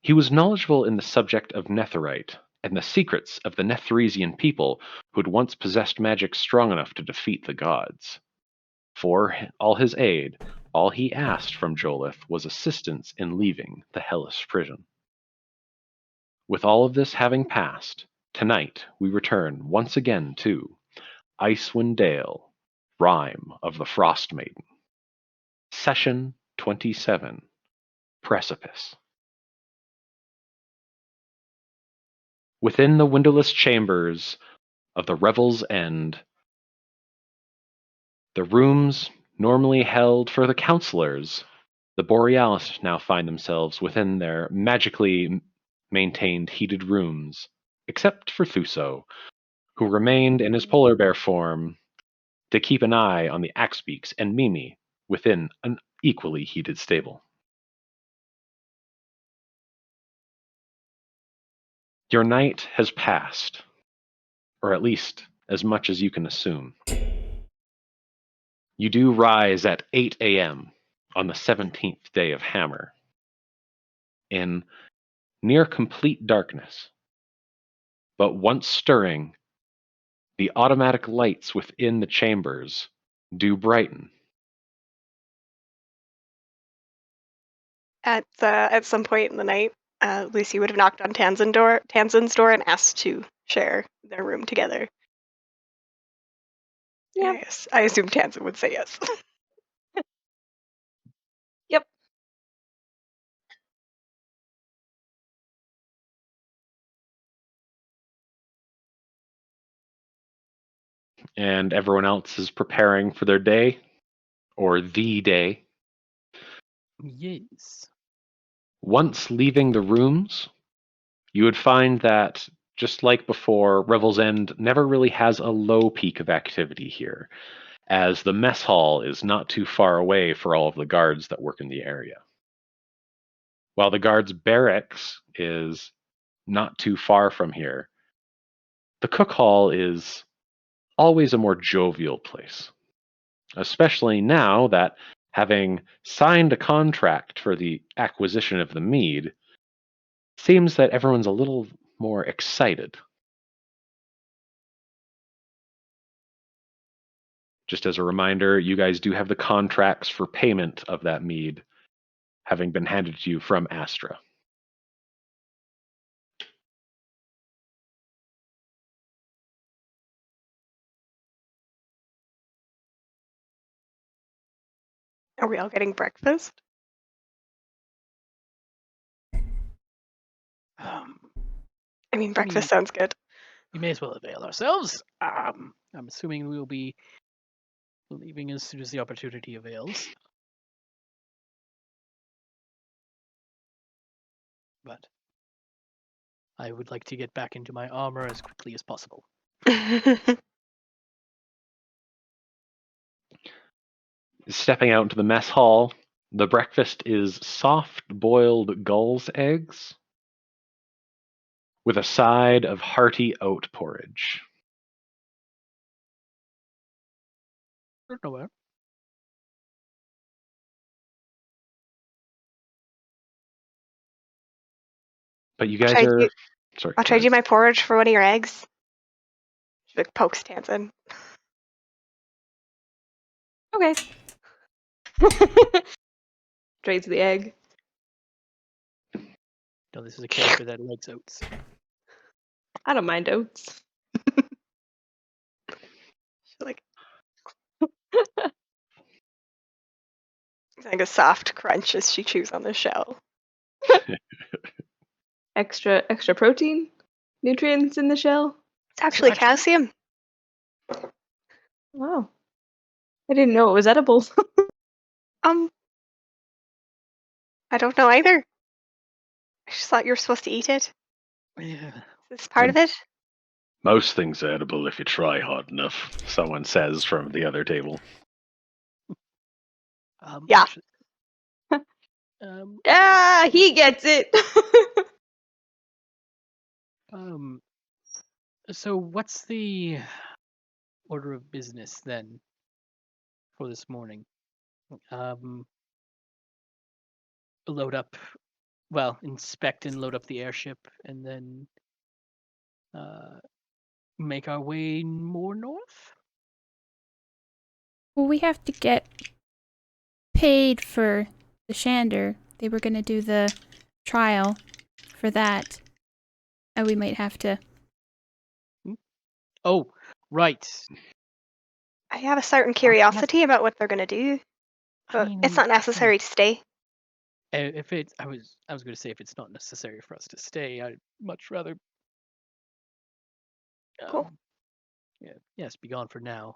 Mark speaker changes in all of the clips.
Speaker 1: He was knowledgeable in the subject of netherite and the secrets of the Netheresian people who had once possessed magic strong enough to defeat the gods. For all his aid, all he asked from Jolith was assistance in leaving the hellish prison. With all of this having passed, tonight we return once again to IceWind Dale, Rime of the Frost Maiden. Session 27, Precipice. Within the windowless chambers of the Revel's End, the rooms normally held for the counselors, the Borealis now find themselves within their magically maintained heated rooms, except for Thuso, who remained in his polar bear form to keep an eye on the Axebeaks and Mimi within an equally heated stable. Your night has passed, or at least as much as you can assume. You do rise at 8 a.m. on the 17th day of Hammer, in near complete darkness. But once stirring, the automatic lights within the chambers do brighten.
Speaker 2: At some point in the night, Lucy would have knocked on Tanzin's door and asked to share their room together.
Speaker 3: Yeah.
Speaker 2: Yes, I assume Tanzin would say yes.
Speaker 3: Yep.
Speaker 1: And everyone else is preparing for their day, or the day.
Speaker 4: Yes.
Speaker 1: Once leaving the rooms, you would find that, just like before, Revel's End never really has a low peak of activity here, as the mess hall is not too far away for all of the guards that work in the area. While the guards' barracks is not too far from here, the cook hall is always a more jovial place, especially now that, having signed a contract for the acquisition of the mead, seems that everyone's a little more excited. Just as a reminder, you guys do have the contracts for payment of that mead having been handed to you from Astra.
Speaker 2: Are we all getting breakfast? I mean, breakfast sounds good.
Speaker 4: We may as well avail ourselves. I'm assuming we will be leaving as soon as the opportunity avails. But I would like to get back into my armor as quickly as possible.
Speaker 1: Stepping out into the mess hall, the breakfast is soft-boiled gull's eggs with a side of hearty oat porridge.
Speaker 4: Nowhere.
Speaker 1: But you guys are... Sorry.
Speaker 2: I'll trade you my porridge for one of your eggs. She like pokes Tanzin.
Speaker 3: Okay. Trades the egg.
Speaker 4: No, this is a character that likes oats.
Speaker 3: I don't mind oats.
Speaker 2: She's like, it's like a soft crunch as she chews on the shell.
Speaker 3: Extra protein, nutrients in the shell.
Speaker 2: It's actually calcium.
Speaker 3: Wow. I didn't know it was edible.
Speaker 2: I don't know either. I just thought you were supposed to eat it.
Speaker 4: Yeah.
Speaker 2: Is this part of it?
Speaker 1: Most things are edible if you try hard enough, someone says from the other table.
Speaker 2: Yeah.
Speaker 3: Actually, he gets it.
Speaker 4: So what's the order of business then for this morning? Load up inspect and load up the airship, and then make our way more north.
Speaker 5: Well, we have to get paid for the Shander. They were going to do the trial for that. And we might have to...
Speaker 4: Oh, right.
Speaker 2: I have a certain curiosity about what they're going to do, but it's not necessary to stay.
Speaker 4: If it, I was going to say, if it's not necessary for us to stay, I'd much rather.
Speaker 2: Cool.
Speaker 4: Yes, be gone for now.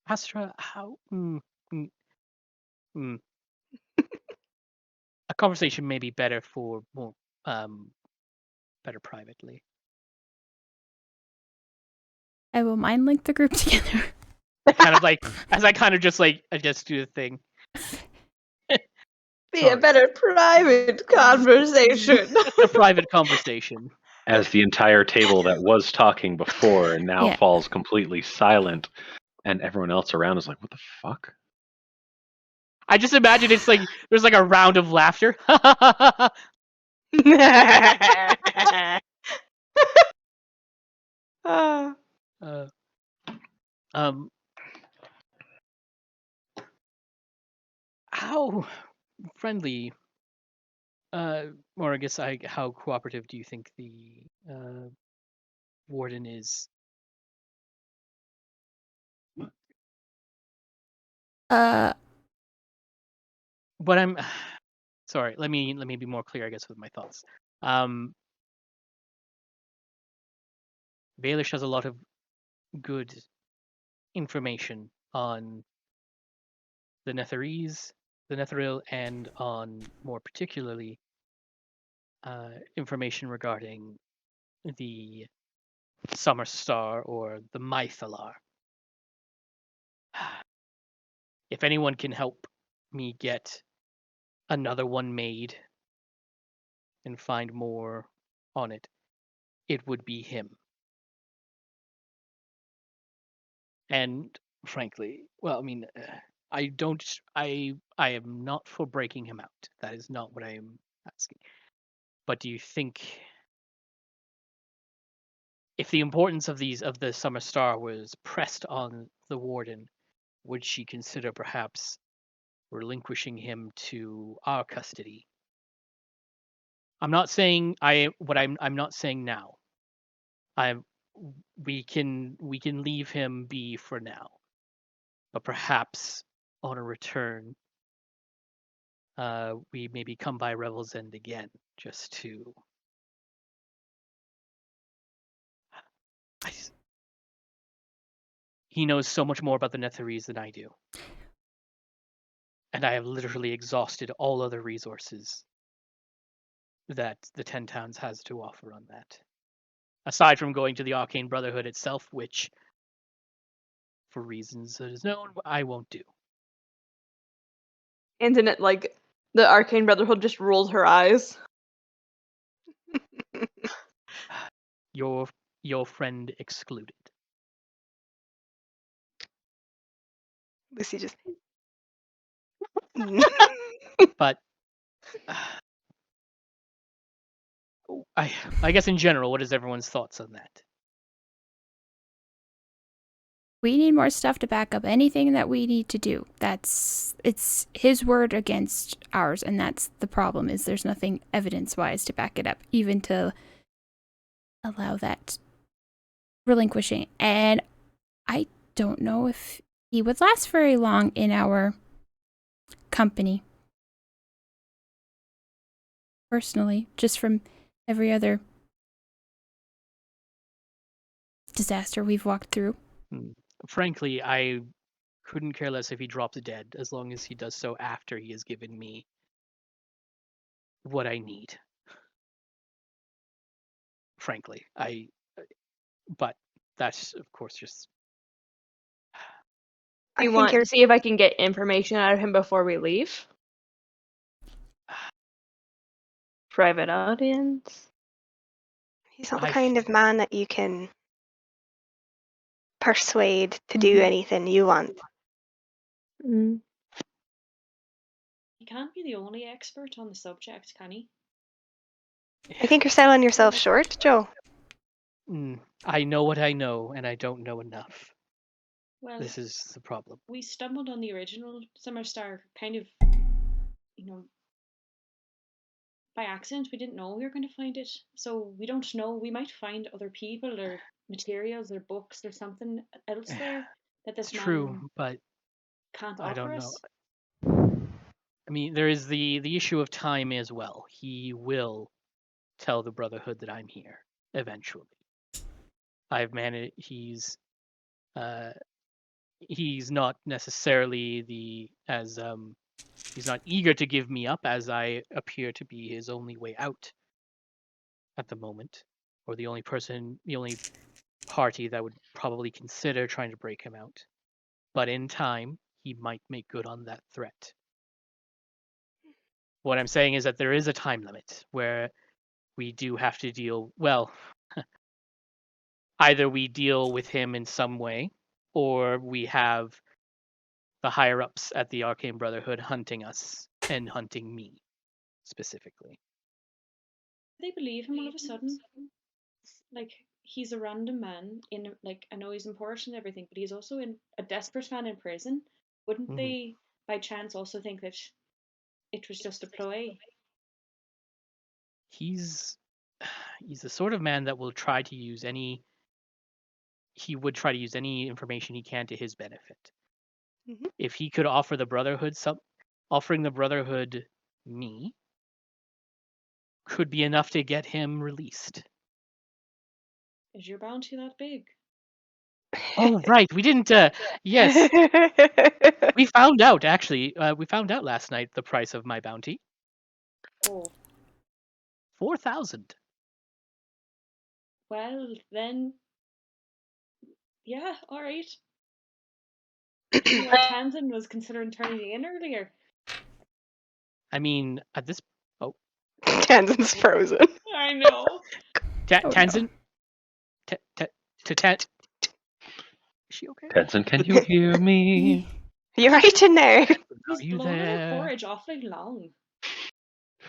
Speaker 4: Astra, how? A conversation may be better for more, better privately.
Speaker 5: I will mind link the group together.
Speaker 4: Kind of like, as I kind of just do the thing.
Speaker 3: Be a better private conversation.
Speaker 4: A private conversation.
Speaker 1: As the entire table that was talking before and now falls completely silent, and everyone else around is like, what the fuck?
Speaker 4: I just imagine it's like there's like a round of laughter. How friendly, or I guess how cooperative do you think the warden is? But I'm sorry. Let me be more clear, I guess, with my thoughts. Baelish has a lot of good information on the Netherese, the Netheril, and on more particularly information regarding the Summer Star or the Mythalar. If anyone can help me get another one made and find more on it, it would be him. And frankly, well, I mean, I am not for breaking him out. That is not what I am asking. But do you think if the importance of the Summer Star was pressed on the warden, would she consider perhaps relinquishing him to our custody? I'm not saying I'm not saying now. We can leave him be for now. But perhaps on a return, we maybe come by Revel's End again, just to. He knows so much more about the Netherese than I do. And I have literally exhausted all other resources that the 10 Towns has to offer on that. Aside from going to the Arcane Brotherhood itself, which, for reasons that is known, I won't do.
Speaker 3: Internet, like, the Arcane Brotherhood just rolls her eyes.
Speaker 4: Your friend excluded.
Speaker 2: Lucy just.
Speaker 4: But I guess in general, what is everyone's thoughts on that?
Speaker 5: We need more stuff to back up anything that we need to do. It's his word against ours, and that's the problem, is there's nothing evidence-wise to back it up, even to allow that relinquishing. And I don't know if he would last very long in our company. Personally, just from every other disaster we've walked through.
Speaker 4: Frankly, I couldn't care less if he drops dead, as long as he does so after he has given me what I need. Frankly, but that's of course just.
Speaker 3: I want to see if I can get information out of him before we leave. Private audience.
Speaker 2: He's not the kind of man that you can persuade to do anything you want.
Speaker 6: can't be the only expert on the subject, can he?
Speaker 2: I think you're selling yourself short, Joe.
Speaker 4: I know what I know, and I don't know enough.
Speaker 6: Well,
Speaker 4: This is the problem.
Speaker 6: we stumbled on the original Summer Star kind of, by accident. We didn't know we were going to find it. So we don't know. We might find other people or materials or books or something else there that this
Speaker 4: It's true,
Speaker 6: man
Speaker 4: but
Speaker 6: can't
Speaker 4: I
Speaker 6: offer
Speaker 4: don't know.
Speaker 6: us.
Speaker 4: I mean, there is the issue of time as well. He will tell the Brotherhood that I'm here eventually. I've managed. He's not necessarily he's not eager to give me up, as I appear to be his only way out at the moment, or the only party that would probably consider trying to break him out. But in time, he might make good on that threat. What I'm saying is that there is a time limit where we do have to deal, well, either we deal with him in some way, or we have the higher ups at the Arcane Brotherhood hunting us and hunting me specifically.
Speaker 6: They believe him all of a sudden. Like, he's a random man in, like, I know he's important and everything, but he's also a desperate man in prison. Wouldn't they, by chance, also think that it was just a ploy?
Speaker 4: He's the sort of man that will try to use any information he can to his benefit.
Speaker 2: Mhm.
Speaker 4: If he could offer the Brotherhood offering the Brotherhood me could be enough to get him released.
Speaker 6: Is your bounty that big?
Speaker 4: Oh, right. We didn't. Yes, we found out actually. We found out last night the price of my bounty.
Speaker 6: Oh,
Speaker 4: 4,000.
Speaker 6: well, then, yeah, all right. Tamsin was considering turning you in earlier.
Speaker 4: I mean, at this. Oh,
Speaker 2: Tanzin's frozen.
Speaker 6: I know.
Speaker 4: Tanzan. Is she okay?
Speaker 1: Tenzin, can you hear me?
Speaker 2: You're right in there.
Speaker 6: He's
Speaker 4: you
Speaker 6: blown our
Speaker 4: there?
Speaker 6: porridge awfully long.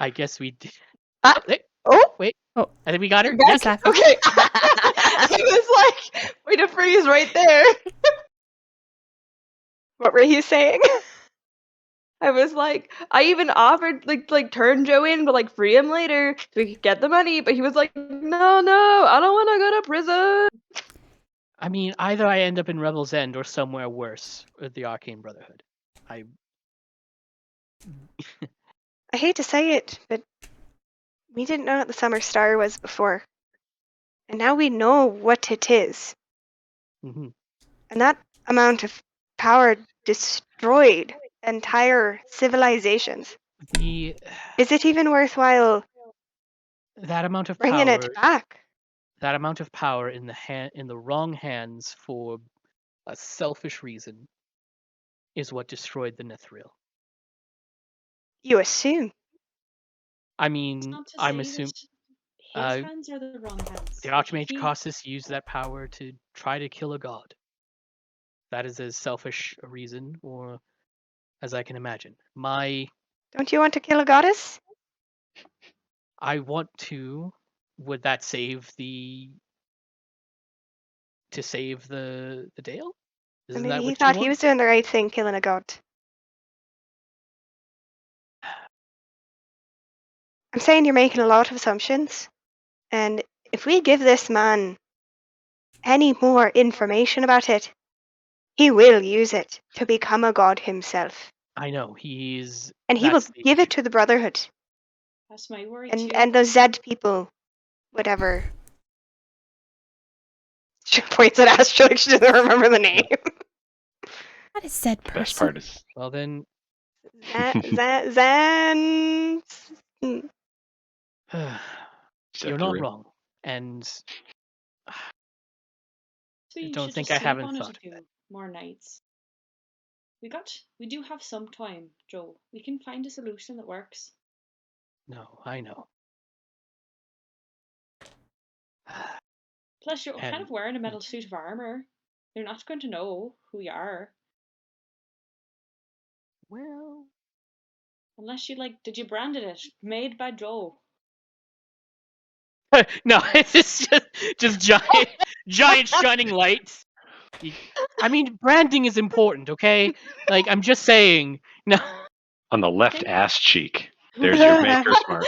Speaker 4: I guess we did.
Speaker 2: Ah.
Speaker 4: Wait,
Speaker 2: Oh,
Speaker 4: wait.
Speaker 5: Oh.
Speaker 4: I think we got her.
Speaker 5: Just
Speaker 4: Yeah.
Speaker 5: laughing.
Speaker 2: okay. I was like, way to freeze right there. What were you saying?
Speaker 3: I was like, I even offered like turn Joe in, but like free him later so we could get the money. But he was like, no, I don't want to go to prison.
Speaker 4: I mean, either I end up in Revel's End or somewhere worse with the Arcane Brotherhood.
Speaker 2: I hate to say it, but we didn't know what the Summer Star was before. And now we know what it is.
Speaker 4: Mm-hmm.
Speaker 2: And that amount of power destroyed entire civilizations. Is it even worthwhile
Speaker 4: That amount of
Speaker 2: bringing
Speaker 4: power.
Speaker 2: it back?
Speaker 4: That amount of power in the wrong hands for a selfish reason is what destroyed the Nethril.
Speaker 2: You assume.
Speaker 4: I mean,
Speaker 6: Not to
Speaker 4: I'm
Speaker 6: say
Speaker 4: assuming
Speaker 6: that his hands are the wrong hands.
Speaker 4: the
Speaker 6: Like,
Speaker 4: Archmage Cossus used that power to try to kill a god. That is as selfish a reason, or as I can imagine.
Speaker 2: Don't you want to kill a goddess?
Speaker 4: I want to. Would that save the Dale? Isn't
Speaker 2: Maybe
Speaker 4: that
Speaker 2: he
Speaker 4: what
Speaker 2: thought
Speaker 4: you
Speaker 2: he
Speaker 4: want?
Speaker 2: was doing the right thing, killing a god. I'm saying you're making a lot of assumptions. And if we give this man any more information about it, he will use it to become a god himself.
Speaker 4: I know
Speaker 2: And he will
Speaker 4: that's the
Speaker 2: give
Speaker 4: issue.
Speaker 2: it to the Brotherhood.
Speaker 6: That's my worry too.
Speaker 2: And the Zed people, whatever. She points at Astro like she doesn't remember the name.
Speaker 5: What is said
Speaker 1: The best
Speaker 5: person?
Speaker 1: part is
Speaker 4: Well then,
Speaker 2: Zan.
Speaker 4: you're not wrong, and I
Speaker 6: We
Speaker 4: don't
Speaker 6: should
Speaker 4: think
Speaker 6: just
Speaker 4: I
Speaker 6: sleep
Speaker 4: haven't
Speaker 6: on it
Speaker 4: thought
Speaker 6: a
Speaker 4: of it.
Speaker 6: few more nights. We do have some time, Joe. We can find a solution that works.
Speaker 4: No, I know.
Speaker 6: Plus, you're kind
Speaker 4: And
Speaker 6: of wearing a metal suit of armor. They're not going to know who you are.
Speaker 4: well,
Speaker 6: Unless you did you branded it? Made by Joe.
Speaker 4: No, it's just giant shining lights. I mean, branding is important, okay? Like, I'm just saying. No.
Speaker 1: On the left ass cheek, there's your maker's mark.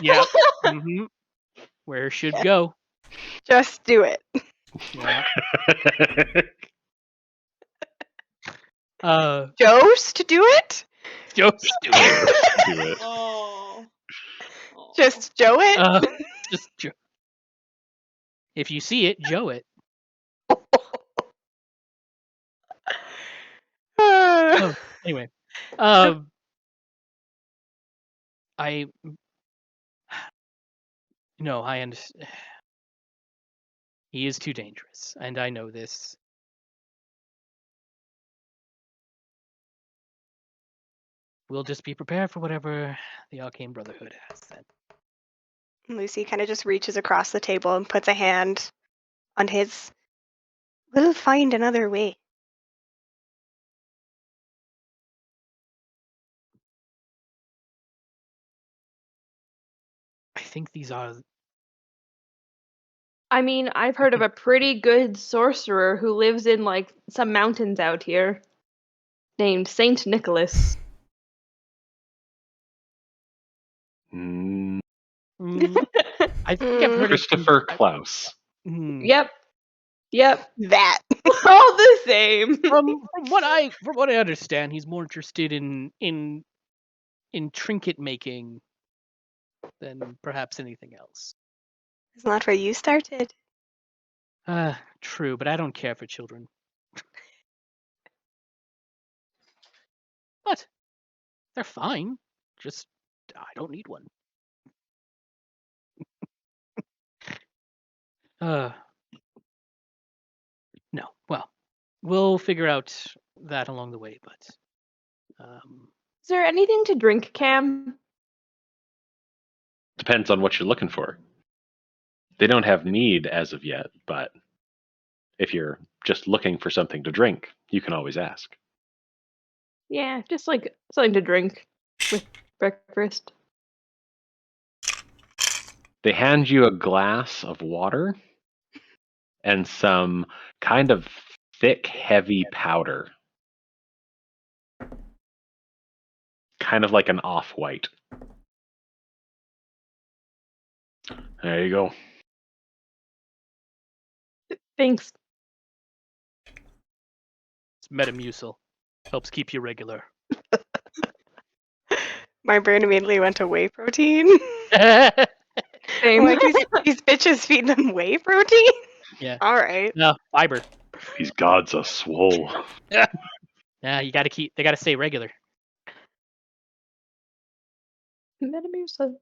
Speaker 4: Yep. Mm-hmm. Where it should go.
Speaker 2: Just do it.
Speaker 4: Yeah.
Speaker 2: Jost, do it?
Speaker 4: Just do it.
Speaker 1: Do it.
Speaker 6: Oh.
Speaker 2: Just Joe it?
Speaker 4: Just Joe. If you see it, Joe it. Anyway, I understand. He is too dangerous, and I know this. We'll just be prepared for whatever the Arcane Brotherhood has then.
Speaker 2: Lucy kind of just reaches across the table and puts a hand on his. We'll find another way.
Speaker 4: I think these are.
Speaker 3: I mean, I've heard of a pretty good sorcerer who lives in some mountains out here, named Saint Nicholas.
Speaker 1: Mm,
Speaker 4: I think I've heard
Speaker 1: Christopher Klaus.
Speaker 3: Yep.
Speaker 2: That.
Speaker 3: All the same.
Speaker 4: From what I understand, he's more interested in trinket making than perhaps anything else.
Speaker 2: Isn't that where you started?
Speaker 4: True, but I don't care for children. But they're fine. Just I don't need one. No. Well, we'll figure out that along the way, but
Speaker 3: Is there anything to drink, Cam?
Speaker 1: Depends on what you're looking for. They don't have need as of yet, but if you're just looking for something to drink, you can always ask.
Speaker 3: Yeah, just something to drink with breakfast.
Speaker 1: They hand you a glass of water and some kind of thick, heavy powder. Kind of like an off-white. There you go.
Speaker 3: Thanks.
Speaker 4: it's Metamucil. Helps keep you regular.
Speaker 2: My brain immediately went to whey protein.
Speaker 3: Same.
Speaker 2: I'm like, these bitches feed them whey protein?
Speaker 4: Yeah.
Speaker 2: All right.
Speaker 4: No, fiber.
Speaker 1: These gods are swole.
Speaker 4: Yeah, they gotta stay regular.
Speaker 3: Metamucil.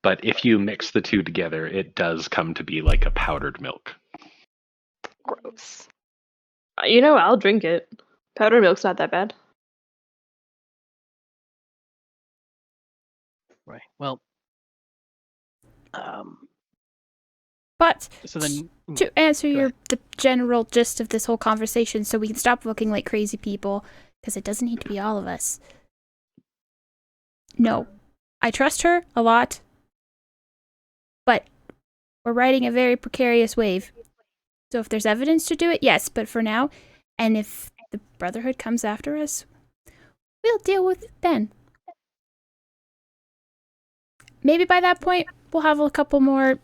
Speaker 1: But if you mix the two together, it does come to be like a powdered milk.
Speaker 2: Gross.
Speaker 3: I'll drink it. Powdered milk's not that bad.
Speaker 4: Right. Well.
Speaker 5: But
Speaker 4: So then,
Speaker 5: to answer
Speaker 4: ahead.
Speaker 5: the general gist of this whole conversation, so we can stop looking like crazy people, because it doesn't need to be all of us. No, I trust her a lot, but we're riding a very precarious wave. So if there's evidence to do it, yes, but for now, and if the Brotherhood comes after us, we'll deal with it then. Maybe by that point, we'll have a couple more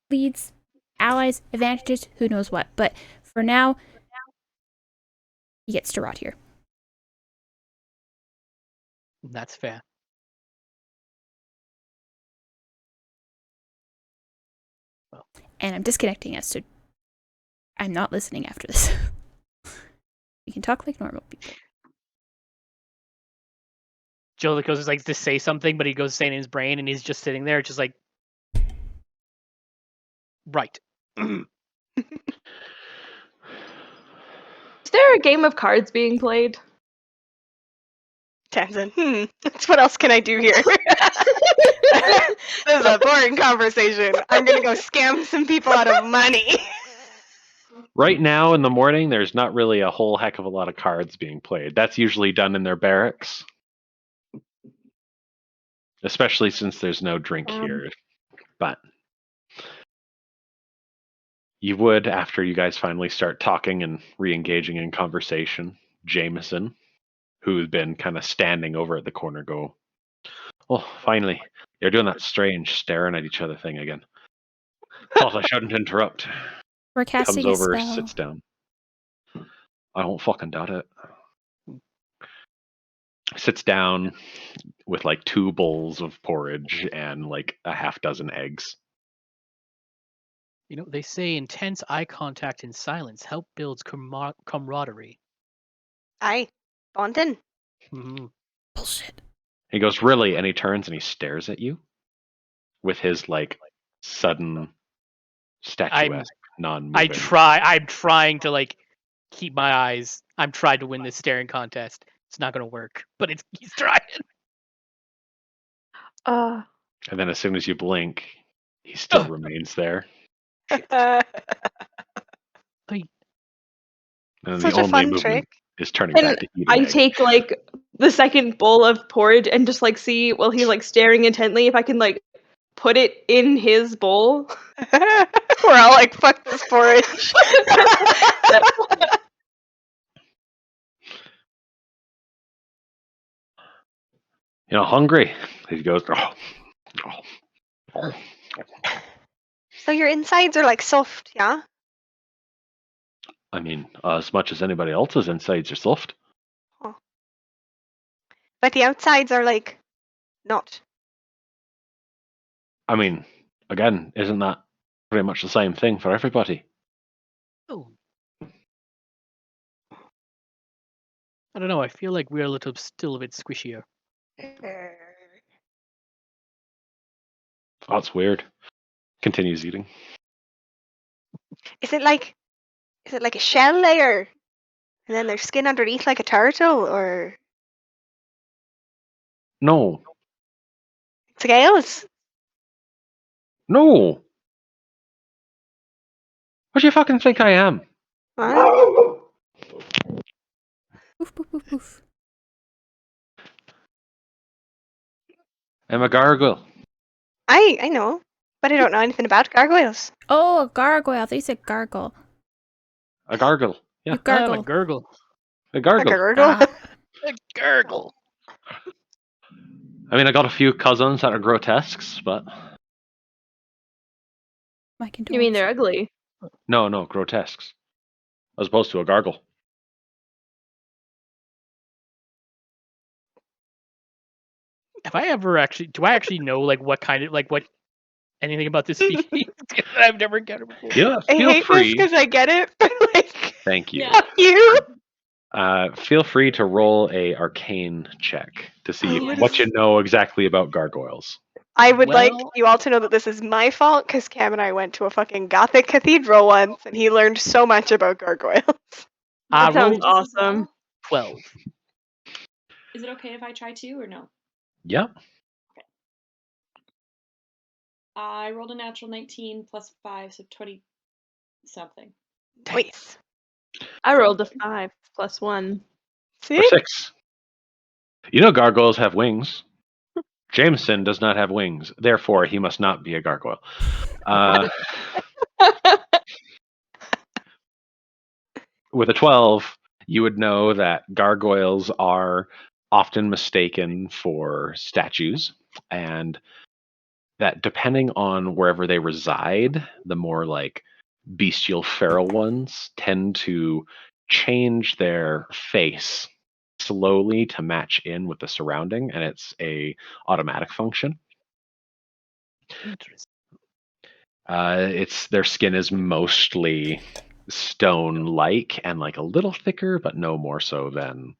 Speaker 5: leads, allies, advantages, who knows what. But for now, he gets to rot here.
Speaker 4: That's fair. Well.
Speaker 5: And I'm disconnecting us, so I'm not listening after this. We can talk like normal people.
Speaker 4: Joe goes like to say something, but he goes saying in his brain, and he's just sitting there, just like, right.
Speaker 3: Is there a game of cards being played?
Speaker 2: Tamsin, what else can I do here? This is a boring conversation. I'm gonna go scam some people out of money.
Speaker 1: Right now in the morning, there's not really a whole heck of a lot of cards being played. That's usually done in their barracks. especially since there's no drink here. But you would, after you guys finally start talking and re-engaging in conversation, Jameson, who's been kind of standing over at the corner, go, "Oh, finally, you're doing that strange staring at each other thing again. Thought I shouldn't interrupt."
Speaker 5: We're
Speaker 1: Comes
Speaker 5: casting a
Speaker 1: over,
Speaker 5: spell.
Speaker 1: sits down. I won't fucking doubt it. Sits down with like 2 bowls of porridge and like a half dozen eggs.
Speaker 4: You know, they say intense eye contact and silence help builds camaraderie.
Speaker 2: Aye. Bonding.
Speaker 4: Mhm.
Speaker 5: Bullshit.
Speaker 1: He goes, "Really?" And he turns and he stares at you with his like sudden statuesque, non-moving.
Speaker 4: I'm trying to like keep my eyes. I'm trying to win this staring contest. It's not gonna work, but he's trying.
Speaker 3: Uh,
Speaker 1: And then as soon as you blink, he still remains there.
Speaker 4: Wait,
Speaker 1: And
Speaker 2: Such
Speaker 1: the
Speaker 2: a
Speaker 1: only
Speaker 2: fun
Speaker 1: movement
Speaker 2: trick.
Speaker 1: is turning back
Speaker 3: and
Speaker 1: to eat
Speaker 3: I
Speaker 1: an egg.
Speaker 3: take like the second bowl of porridge and just like see while he's like staring intently if I can like put it in his bowl.
Speaker 2: We're all like, fuck this porridge.
Speaker 1: Hungry. He goes, "Oh, oh, oh."
Speaker 2: So your insides are like soft, yeah?
Speaker 1: I mean, as much as anybody else's insides are soft.
Speaker 2: But the outsides are like not.
Speaker 1: I mean, again, isn't that pretty much the same thing for everybody?
Speaker 4: oh, I don't know. I feel like we're still a bit squishier.
Speaker 1: That's weird. Continues eating.
Speaker 2: Is it like a shell layer? And then there's skin underneath like a turtle, or
Speaker 1: No.
Speaker 2: scales?
Speaker 1: No. What do you fucking think I am?
Speaker 2: Huh?
Speaker 5: Oof, oof, oof, oof.
Speaker 1: I'm a gargoyle.
Speaker 2: I know, but I don't know anything about gargoyles.
Speaker 5: Oh, a gargoyle. They said gargle.
Speaker 1: A gargle. Yeah,
Speaker 5: You
Speaker 4: I'm a
Speaker 5: gargle.
Speaker 4: gurgle.
Speaker 1: a
Speaker 2: A
Speaker 1: gargle.
Speaker 2: gargoyle.
Speaker 5: Ah.
Speaker 4: A gurgle.
Speaker 1: I mean, I got a few cousins that are grotesques, but
Speaker 5: My
Speaker 3: You
Speaker 5: condolences.
Speaker 3: mean they're ugly?
Speaker 1: no, grotesques. As opposed to a gargle.
Speaker 4: Have I ever actually? Do I actually know like what kind of what anything about this species that I've never encountered before?
Speaker 1: Yeah,
Speaker 2: I
Speaker 1: feel
Speaker 2: hate this
Speaker 1: free.
Speaker 2: because I get it, but like,
Speaker 1: Thank you.
Speaker 6: Yeah.
Speaker 2: you.
Speaker 1: Feel free to roll a arcane check to see
Speaker 2: Oh,
Speaker 1: what you know exactly about gargoyles.
Speaker 2: I would like
Speaker 4: Well-
Speaker 2: you all to know that this is my fault because Cam and I went to a fucking Gothic cathedral once, and he learned so much about gargoyles.
Speaker 3: That sounds
Speaker 6: Just as
Speaker 3: awesome.
Speaker 6: well.
Speaker 4: 12.
Speaker 6: Is it okay if I try too or no?
Speaker 1: Yeah.
Speaker 6: I rolled a natural 19 plus 5, so 20 something.
Speaker 2: Nice.
Speaker 3: I rolled a 5 plus 1.
Speaker 1: For
Speaker 2: See?
Speaker 1: 6. You know gargoyles have wings. Jameson does not have wings. Therefore, he must not be a gargoyle. With a 12, you would know that gargoyles are often mistaken for statues, and that depending on wherever they reside, the more like bestial feral ones tend to change their face slowly to match in with the surrounding, and it's a automatic function.
Speaker 4: Interesting.
Speaker 1: It's their skin is mostly stone-like and like a little thicker, but no more so than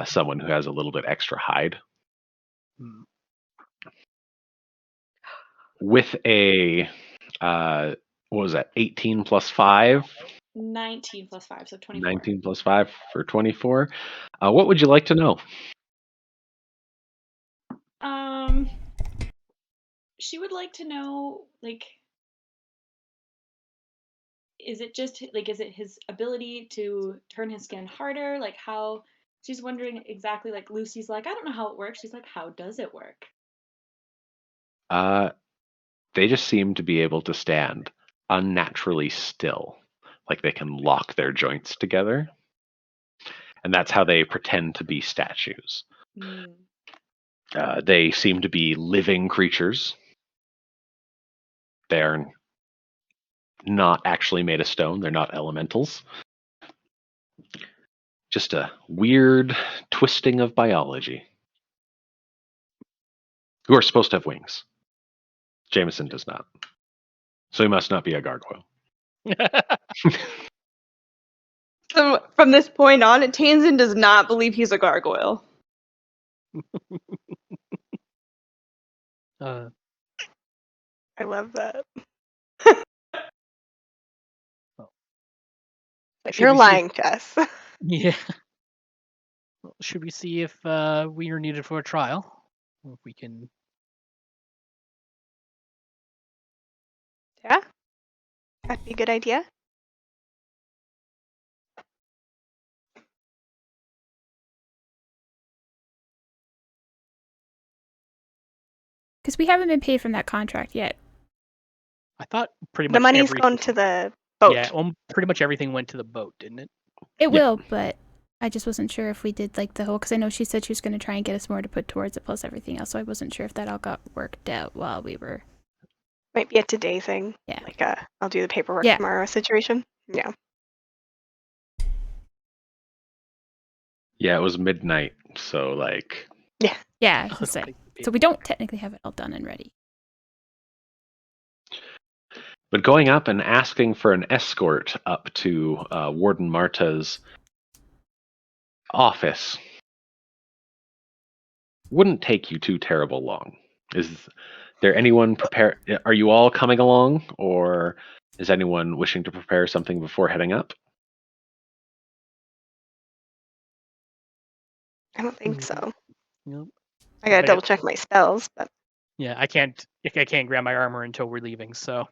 Speaker 1: someone who has a little bit extra hide.
Speaker 4: Hmm.
Speaker 1: With a what was that? 18 plus 5,
Speaker 6: 19 plus 5, so 24.
Speaker 1: 19 plus 5 for 24. What would you like to know?
Speaker 6: She would like to know, like, is it his ability to turn his skin harder? Like, how she's wondering exactly, like, Lucy's like, I don't know how it works. She's like, how does it work?
Speaker 1: They just seem to be able to stand unnaturally still, like they can lock their joints together. And that's how they pretend to be statues.
Speaker 6: Mm.
Speaker 1: They seem to be living creatures. They're not actually made of stone. They're not elementals. Just a weird twisting of biology. Who are supposed to have wings. Jameson does not. So he must not be a gargoyle.
Speaker 3: So from this point on, Tanzin does not believe he's a gargoyle.
Speaker 4: Uh,
Speaker 2: I love that.
Speaker 4: Well,
Speaker 2: But
Speaker 4: should
Speaker 2: you're
Speaker 4: we see if-
Speaker 2: lying, Jess.
Speaker 4: yeah. Well, should we see if we are needed for a trial? Or if we can.
Speaker 2: Yeah? That'd be a good idea.
Speaker 5: Because we haven't been paid from that contract yet.
Speaker 4: I thought pretty much
Speaker 2: The money's
Speaker 4: everything.
Speaker 2: gone to the boat.
Speaker 4: Yeah, pretty much everything went to the boat, didn't it?
Speaker 5: It
Speaker 1: Yeah.
Speaker 5: will, but I just wasn't sure if we did like the whole. Because I know she said she was going to try and get us more to put towards it, plus everything else. So I wasn't sure if that all got worked out while we were.
Speaker 2: Might be a today thing.
Speaker 5: Yeah.
Speaker 2: Like I'll do the paperwork
Speaker 5: Yeah.
Speaker 2: tomorrow situation. Yeah.
Speaker 1: Yeah, it was midnight, so like
Speaker 5: Yeah, I was gonna say. So we don't technically have it all done and ready.
Speaker 1: but going up and asking for an escort up to Warden Marta's office wouldn't take you too terrible long. Is there anyone prepared? Are you all coming along, or is anyone wishing to prepare something before heading up?
Speaker 2: I don't think so.
Speaker 4: Nope.
Speaker 2: I gotta
Speaker 4: But
Speaker 2: double check my spells, but
Speaker 4: Yeah, I can't grab my armor until we're leaving. So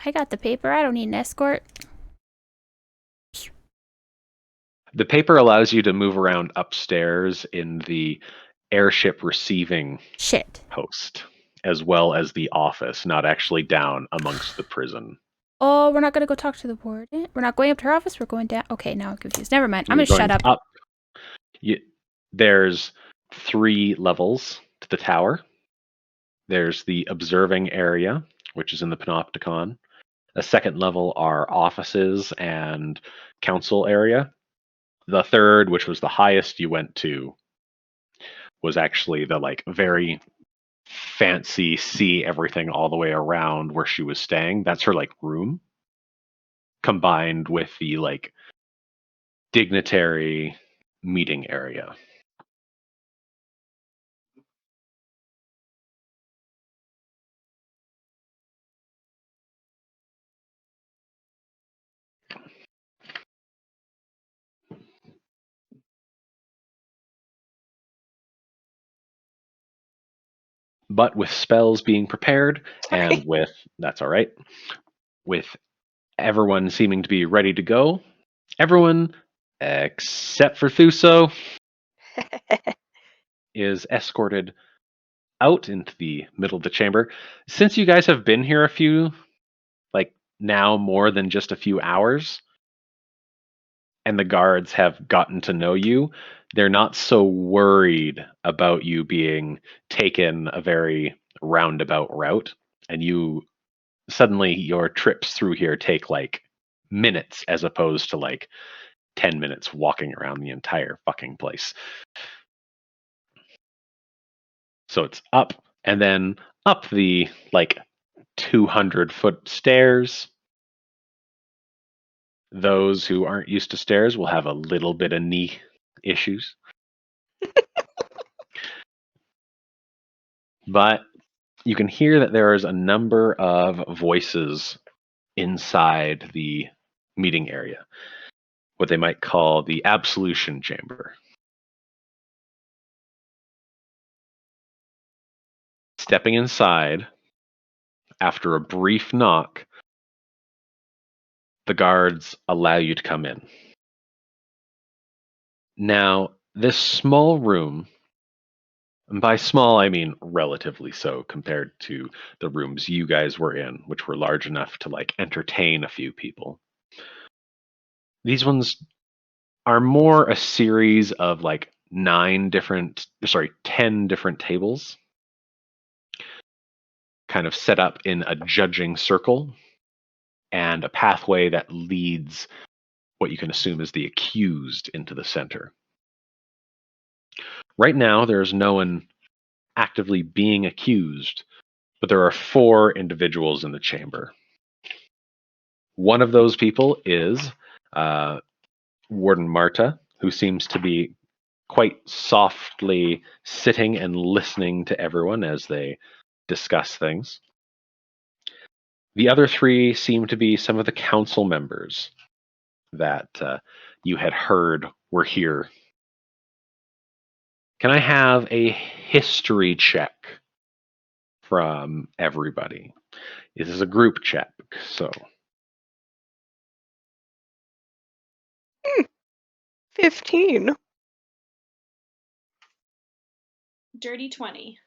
Speaker 5: I got the paper. I don't need an escort.
Speaker 1: The paper allows you to move around upstairs in the airship receiving
Speaker 5: Shit.
Speaker 1: post, as well as the office, not actually down amongst the prison.
Speaker 5: Oh, we're not gonna go talk to the warden. We're not going up to her office. We're going down. Okay, now I'm confused. Never mind. I'm
Speaker 1: You're
Speaker 5: gonna shut
Speaker 1: going
Speaker 5: up.
Speaker 1: There's 3 levels to the tower. There's the observing area, which is in the Panopticon. A second level are offices and council area. The third, which was the highest you went to, was actually the like very fancy see everything all the way around where she was staying. That's her like room, combined with the like dignitary meeting area. But with spells being prepared and
Speaker 2: Sorry.
Speaker 1: with that's all right, with everyone seeming to be ready to go, everyone except for Thuso is escorted out into the middle of the chamber. Since you guys have been here a few, like now more than just a few hours, and the guards have gotten to know you, they're not so worried about you being taken a very roundabout route. And you suddenly, your trips through here take like minutes as opposed to like 10 minutes walking around the entire fucking place. So it's up and then up the like 200-foot stairs. Those who aren't used to stairs will have a little bit of knee issues. But you can hear that there is a number of voices inside the meeting area, what they might call the absolution chamber. Stepping inside, after a brief knock, the guards allow you to come in. Now, this small room And by small, I mean relatively so compared to the rooms you guys were in, which were large enough to like entertain a few people. These ones are more a series of like 10 different tables kind of set up in a judging circle and a pathway that leads what you can assume is the accused into the center. Right now, there's no one actively being accused, but there are 4 individuals in the chamber. One of those people is Warden Marta, who seems to be quite softly sitting and listening to everyone as they discuss things. The other 3 seem to be some of the council members that you had heard were here. Can I have a history check from everybody? This is a group check, so
Speaker 2: 15.
Speaker 6: Dirty 20.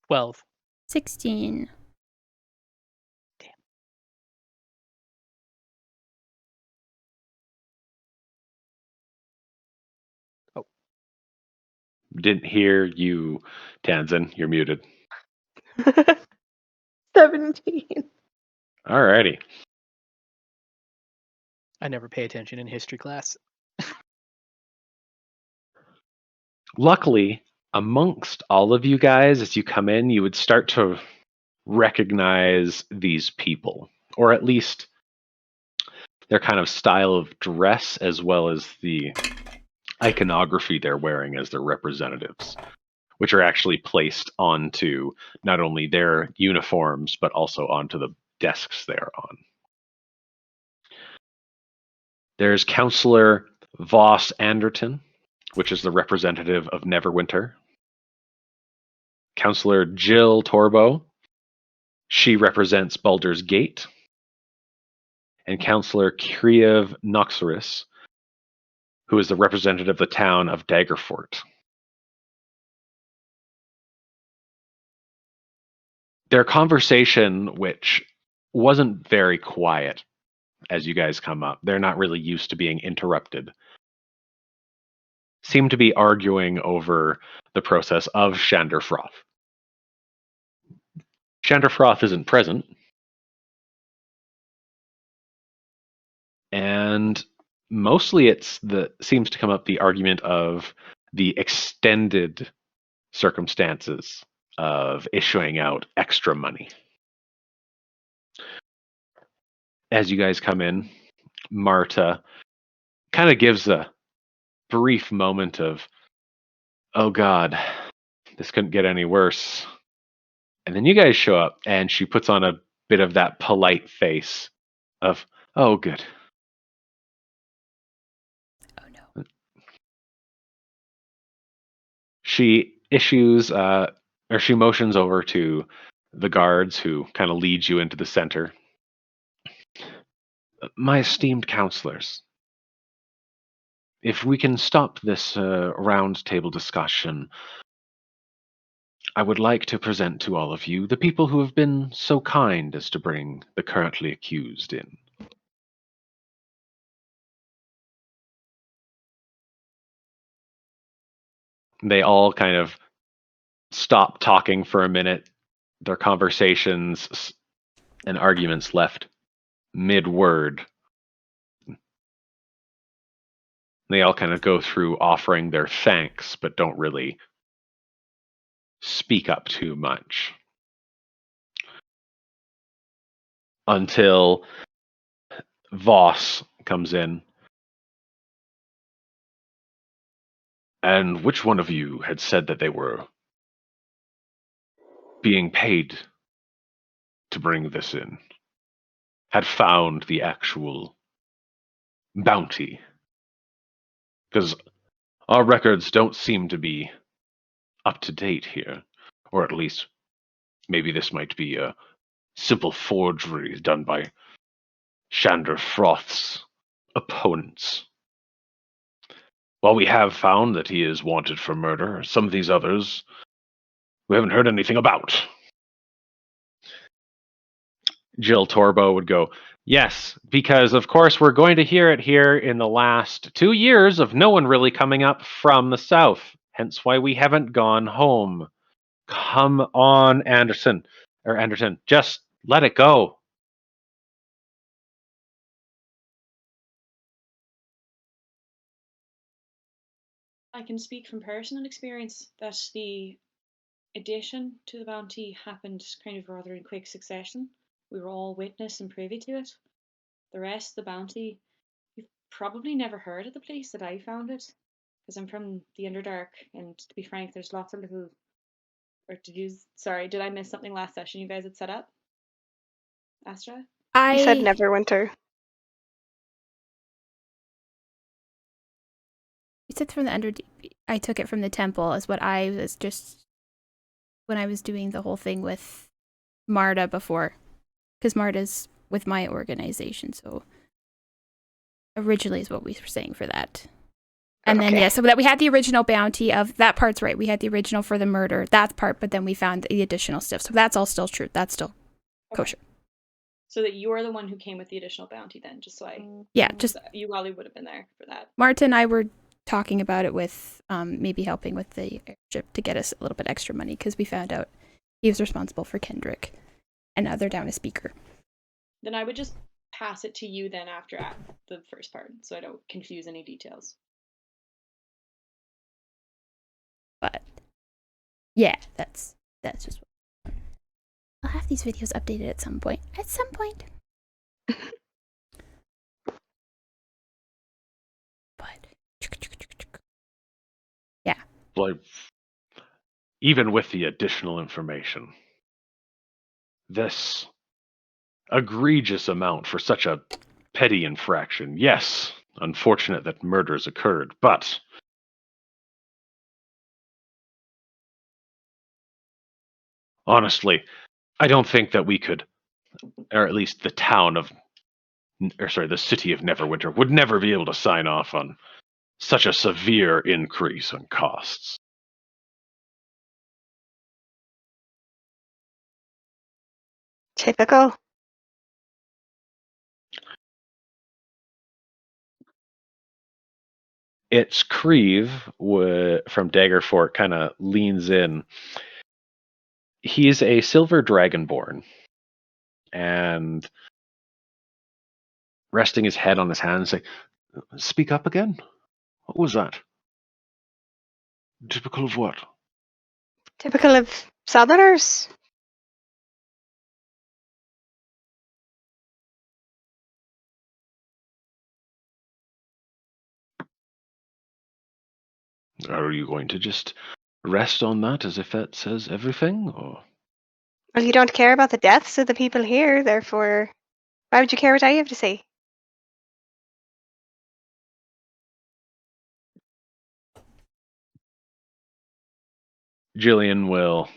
Speaker 4: 12.
Speaker 5: 16.
Speaker 1: didn't hear you, Tanzan. You're muted.
Speaker 2: 17.
Speaker 1: Alrighty.
Speaker 4: I never pay attention in history class.
Speaker 1: Luckily, amongst all of you guys, as you come in, you would start to recognize these people, or at least their kind of style of dress, as well as the iconography they're wearing as their representatives, which are actually placed onto not only their uniforms, but also onto the desks they're on. There's Counselor Voss Anderton, which is the representative of Neverwinter. Counselor Jill Torbo, she represents Baldur's Gate. And Counselor Kriev Noxoris, who is the representative of the town of Daggerfort. Their conversation, which wasn't very quiet as you guys come up, they're not really used to being interrupted, seem to be arguing over the process of Shanderfroth. Shanderfroth isn't present, and mostly seems to come up the argument of the extended circumstances of issuing out extra money. As you guys come in, Marta kind of gives a brief moment of, oh God, this couldn't get any worse. And then you guys show up and she puts on a bit of that polite face of, oh, good.
Speaker 5: Oh no.
Speaker 1: She she motions over to the guards who kind of lead you into the center. My esteemed counselors, if we can stop this round table discussion, I would like to present to all of you the people who have been so kind as to bring the currently accused in. They all kind of stop talking for a minute, their conversations and arguments left mid-word. They all kind of go through offering their thanks, but don't really speak up too much. Until Voss comes in. And which one of you had said that they were being paid to bring this in? Had found the actual bounty? Because our records don't seem to be up to date here. Or at least, maybe this might be a simple forgery done by Shanderfroth's opponents. While we have found that he is wanted for murder, some of these others we haven't heard anything about. Jill Torbo would go, yes, because of course we're going to hear it here in the last 2 years of no one really coming up from the south. Hence why we haven't gone home. Come on, Anderson. Just let it go.
Speaker 6: I can speak from personal experience that the addition to the bounty happened kind of rather in quick succession. We were all witness and privy to it. The rest of the bounty, you've probably never heard of the place that I found it, because I'm from the Underdark, and to be frank, there's lots of little. Or did I miss something last session you guys had set up? Astra?
Speaker 2: You said
Speaker 5: I
Speaker 2: Neverwinter.
Speaker 5: You said from the Underdeep. I took it from the temple as what I was just when I was doing the whole thing with Marta before, because Marta's with my organization. So originally is what we were saying for that. And then,
Speaker 2: Okay.
Speaker 5: yeah, so that we had the original bounty of that part's right. We had the original for the murder, that part, but then we found the additional stuff. So that's all still true. That's still kosher.
Speaker 6: So that you're the one who came with the additional bounty then, just so
Speaker 5: Yeah, just
Speaker 6: you probably would have been there for that.
Speaker 5: Marta and I were talking about it with maybe helping with the airship to get us a little bit extra money because we found out he was responsible for Kendrick, and now they're down a speaker.
Speaker 6: Then I would just pass it to you then after the first part, so I don't confuse any details.
Speaker 5: But yeah, that's just. I'll have these videos updated at some point. At some point. But yeah.
Speaker 1: Like, even with the additional information, this egregious amount for such a petty infraction. Yes, unfortunate that murders occurred, but honestly, I don't think that we could, or at least the city of Neverwinter would never be able to sign off on such a severe increase in costs.
Speaker 2: Typical.
Speaker 1: It's Creve from Daggerfort kind of leans in. He's a silver dragonborn, and resting his head on his hand and say, "Speak up again? What was that? Typical of what?"
Speaker 2: Typical of Southerners.
Speaker 1: Are you going to just rest on that as if that says everything? Or
Speaker 2: Well, you don't care about the deaths of the people here, therefore, why would you care what I have to say?
Speaker 1: Jillian will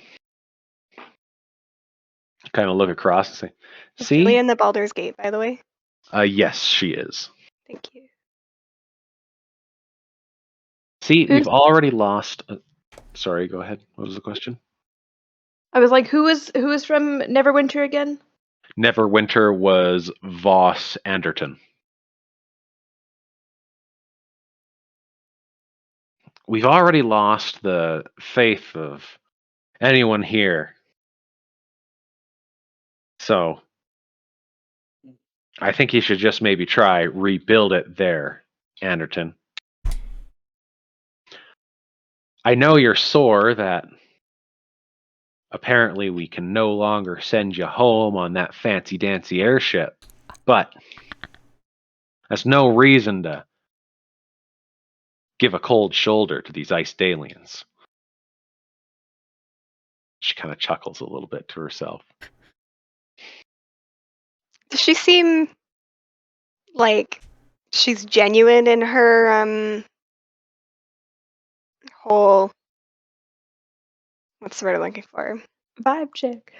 Speaker 1: kind of look across and say,
Speaker 2: Is
Speaker 1: "See?
Speaker 2: Jillian the Baldur's Gate, by the way?
Speaker 1: Yes, she is.
Speaker 2: Thank you.
Speaker 1: See,
Speaker 3: Who's-
Speaker 1: we've already lost." Sorry, go ahead. What was the question?
Speaker 3: I was like, who is from Neverwinter again?
Speaker 1: Neverwinter was Voss Anderton. We've already lost the faith of anyone here. So I think you should just maybe try rebuild it there, Anderton. I know you're sore that apparently we can no longer send you home on that fancy dancy airship, but that's no reason to give a cold shoulder to these iced aliens. She kind of chuckles a little bit to herself.
Speaker 2: Does she seem like she's genuine in her whole, what's the word I'm looking for?
Speaker 3: Vibe check.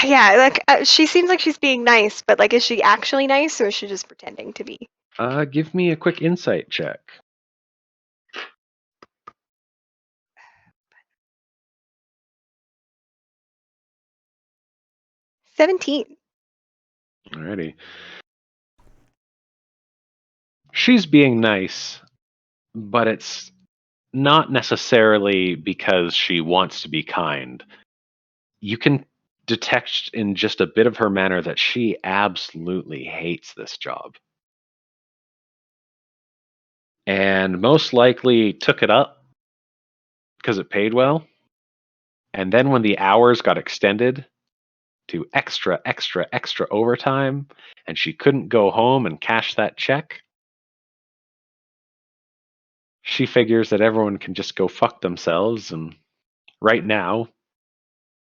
Speaker 2: Yeah, like she seems like she's being nice, but like, is she actually nice or is she just pretending to be?
Speaker 1: Give me a quick insight check.
Speaker 2: 17.
Speaker 1: Alrighty. She's being nice, but it's not necessarily because she wants to be kind. You can detect in just a bit of her manner that she absolutely hates this job. And most likely took it up because it paid well. And then when the hours got extended to extra overtime, and she couldn't go home and cash that check, she figures that everyone can just go fuck themselves, and right now,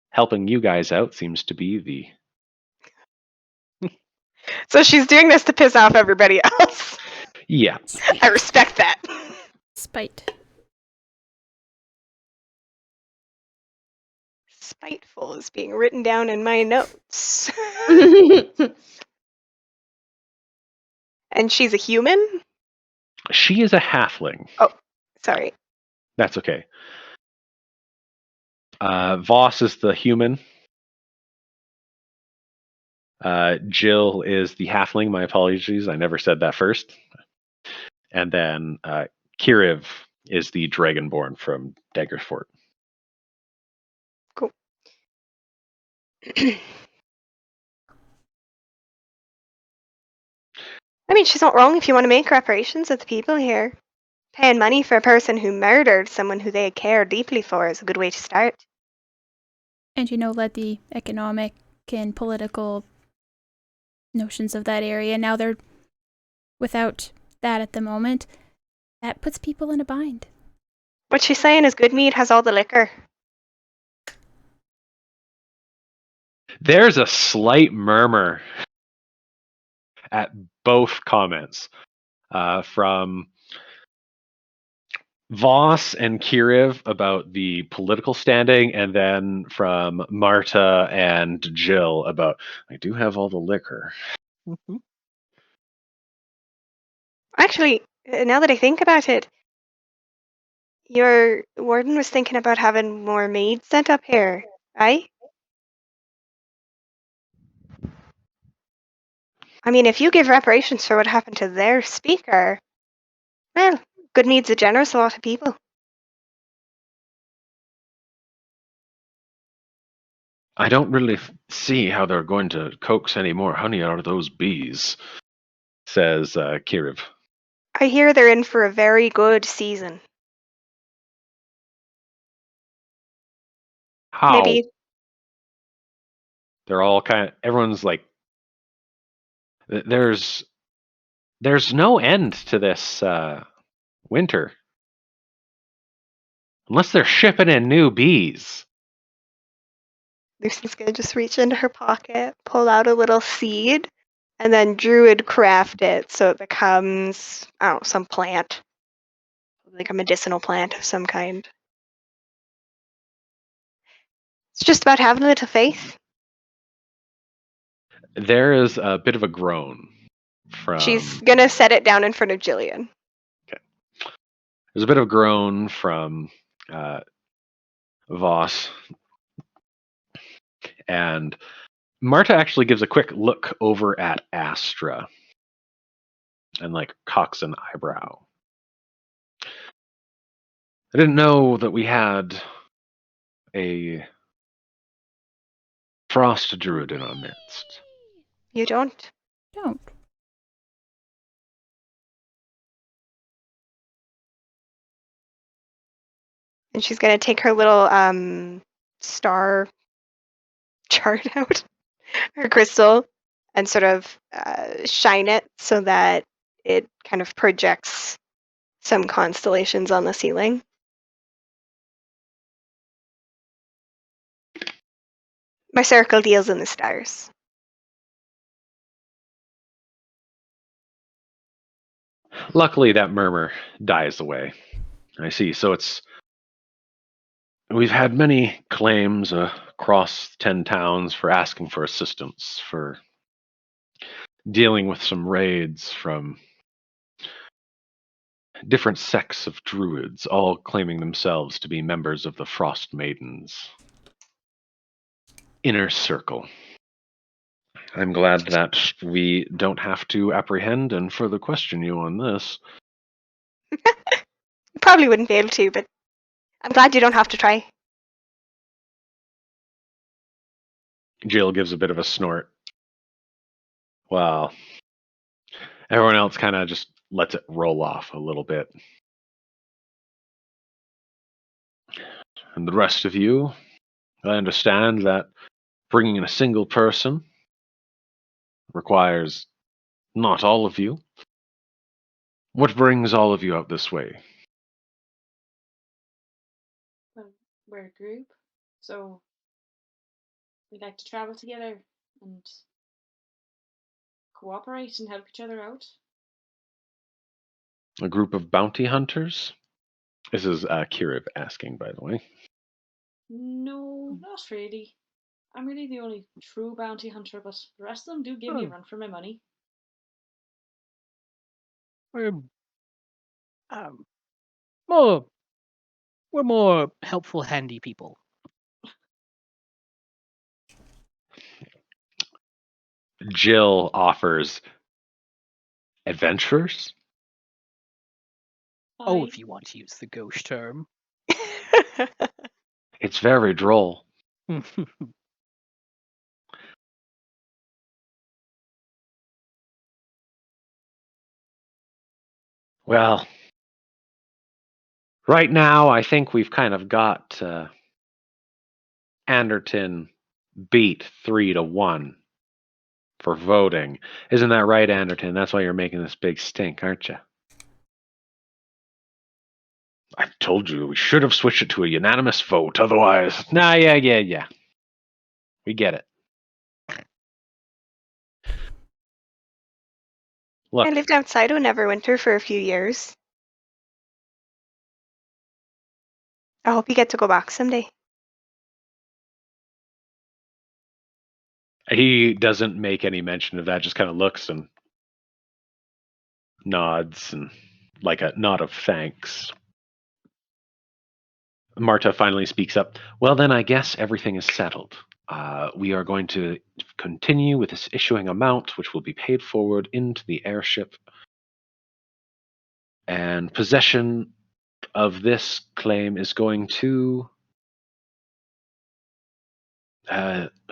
Speaker 1: helping you guys out seems to be the...
Speaker 2: So she's doing this to piss off everybody else.
Speaker 1: Yeah.
Speaker 2: I respect that.
Speaker 5: Spite.
Speaker 2: Spiteful is being written down in my notes. And she's a human?
Speaker 1: She is a halfling.
Speaker 2: Oh, sorry.
Speaker 1: That's okay. Voss is the human. Jill is the halfling. My apologies. I never said that first. And then Kiriv is the dragonborn from Daggerfort.
Speaker 2: Cool. I mean, she's not wrong if you want to make reparations with the people here. Paying money for a person who murdered someone who they care deeply for is a good way to start.
Speaker 5: And, let the economic and political notions of that area, now they're without that at the moment, that puts people in a bind.
Speaker 2: What she's saying is good mead has all the liquor.
Speaker 1: There's a slight murmur at both comments from Voss and Kiriv about the political standing, and then from Marta and Jill about, I do have all the liquor.
Speaker 2: Actually, now that I think about it, your warden was thinking about having more maids sent up here, right? I mean, if you give reparations for what happened to their speaker, well, good needs a generous lot of people.
Speaker 1: I don't really see how they're going to coax any more honey out of those bees, says Kiriv.
Speaker 2: I hear they're in for a very good season.
Speaker 1: How?
Speaker 2: Maybe
Speaker 1: They're all everyone's like, there's no end to this winter. Unless they're shipping in new bees.
Speaker 2: Lucy's gonna just reach into her pocket, pull out a little seed, and then druid craft it so it becomes, I don't know, some plant. Like a medicinal plant of some kind. It's just about having a little faith.
Speaker 1: There is a bit of a groan from...
Speaker 2: She's gonna set it down in front of Jillian.
Speaker 1: Okay. There's a bit of a groan from Voss. And Marta actually gives a quick look over at Astra and cocks an eyebrow. I didn't know that we had a frost druid in our midst.
Speaker 2: You don't?
Speaker 5: Don't.
Speaker 2: And she's gonna take her little star chart out, her crystal, and sort of shine it so that it kind of projects some constellations on the ceiling. My circle deals in the stars.
Speaker 1: Luckily, that murmur dies away. I see. So we've had many claims across 10 towns for asking for assistance, for dealing with some raids from different sects of druids, all claiming themselves to be members of the Frost Maiden's inner circle. I'm glad that we don't have to apprehend and further question you on this.
Speaker 2: Probably wouldn't be able to, but I'm glad you don't have to try.
Speaker 1: Jill gives a bit of a snort. Well, everyone else kind of just lets it roll off a little bit. And the rest of you, I understand that bringing in a single person requires not all of you. What brings all of you out this way?
Speaker 6: Well, we're a group, so we like to travel together and cooperate and help each other out.
Speaker 1: A group of bounty hunters? This is Kirib asking, by the way.
Speaker 6: No, not really. I'm really the only true bounty hunter, but the rest of them do give me a run for my money.
Speaker 4: We're more we're more helpful, handy people.
Speaker 1: Jill offers adventurers?
Speaker 4: Oh,
Speaker 6: Aye.
Speaker 4: if you want to use the gauche term.
Speaker 1: It's very droll. Well, right now I think we've kind of got Anderton beat 3-1 for voting. Isn't that right, Anderton? That's why you're making this big stink, aren't you? I told you we should have switched it to a unanimous vote. Otherwise, yeah. We get it. Look,
Speaker 2: I lived outside of Neverwinter for a few years. I hope you get to go back someday.
Speaker 1: he doesn't make any mention of that. Just kind of looks and nods and like a nod of thanks. Marta finally speaks up. Well, then I guess everything is settled. We are going to continue with this issuing amount, which will be paid forward into the airship. And possession of this claim is going to...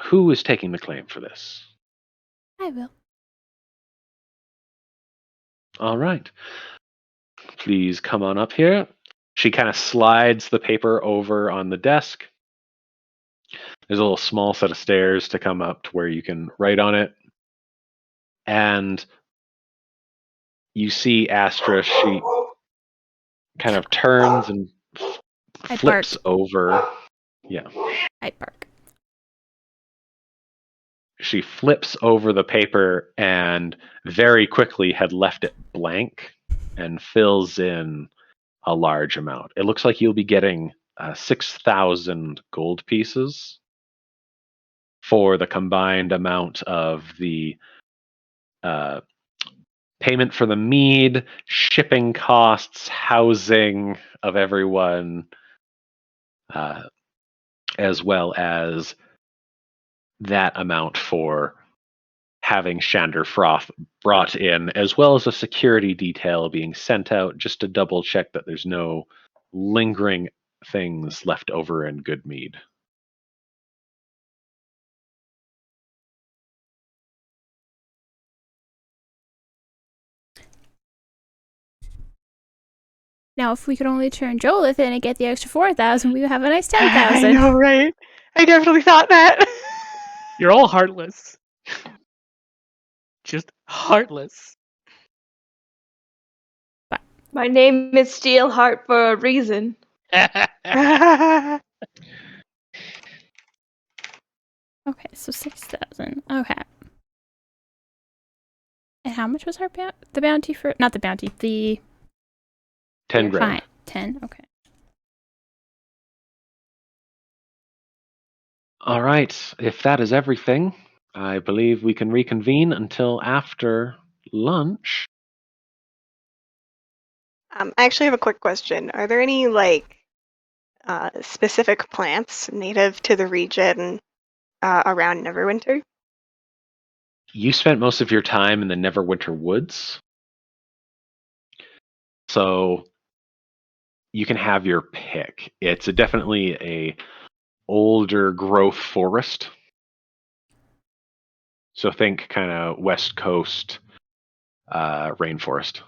Speaker 1: who is taking the claim for this?
Speaker 5: I will.
Speaker 1: All right. Please come on up here. She kind of slides the paper over on the desk. There's a little small set of stairs to come up to where you can write on it. And you see Astra, she kind of turns and
Speaker 5: I
Speaker 1: flips
Speaker 5: bark.
Speaker 1: over. Yeah.
Speaker 5: I bark.
Speaker 1: She flips over the paper and very quickly had left it blank and fills in a large amount. It looks like you'll be getting 6,000 gold pieces for the combined amount of the payment for the mead, shipping costs, housing of everyone, as well as that amount for having Shander Froth brought in, as well as a security detail being sent out just to double check that there's no lingering things left over in Goodmead.
Speaker 5: Now, if we could only turn Jolith in and get the extra 4,000, we would have a nice
Speaker 2: I
Speaker 5: 10,000.
Speaker 2: know, right? I definitely thought that.
Speaker 4: You're all heartless. Just heartless.
Speaker 3: My name is Steelheart for a reason.
Speaker 5: Okay, so 6,000. Okay. And how much was our the bounty for? Not the bounty. The
Speaker 1: 10 grand.
Speaker 5: fine. 10. Okay.
Speaker 1: All right. If that is everything, I believe we can reconvene until after lunch.
Speaker 2: I actually have a quick question. Are there any specific plants native to the region around Neverwinter?
Speaker 1: You spent most of your time in the Neverwinter Woods, so you can have your pick. It's definitely a older growth forest. So think kind of West Coast rainforest.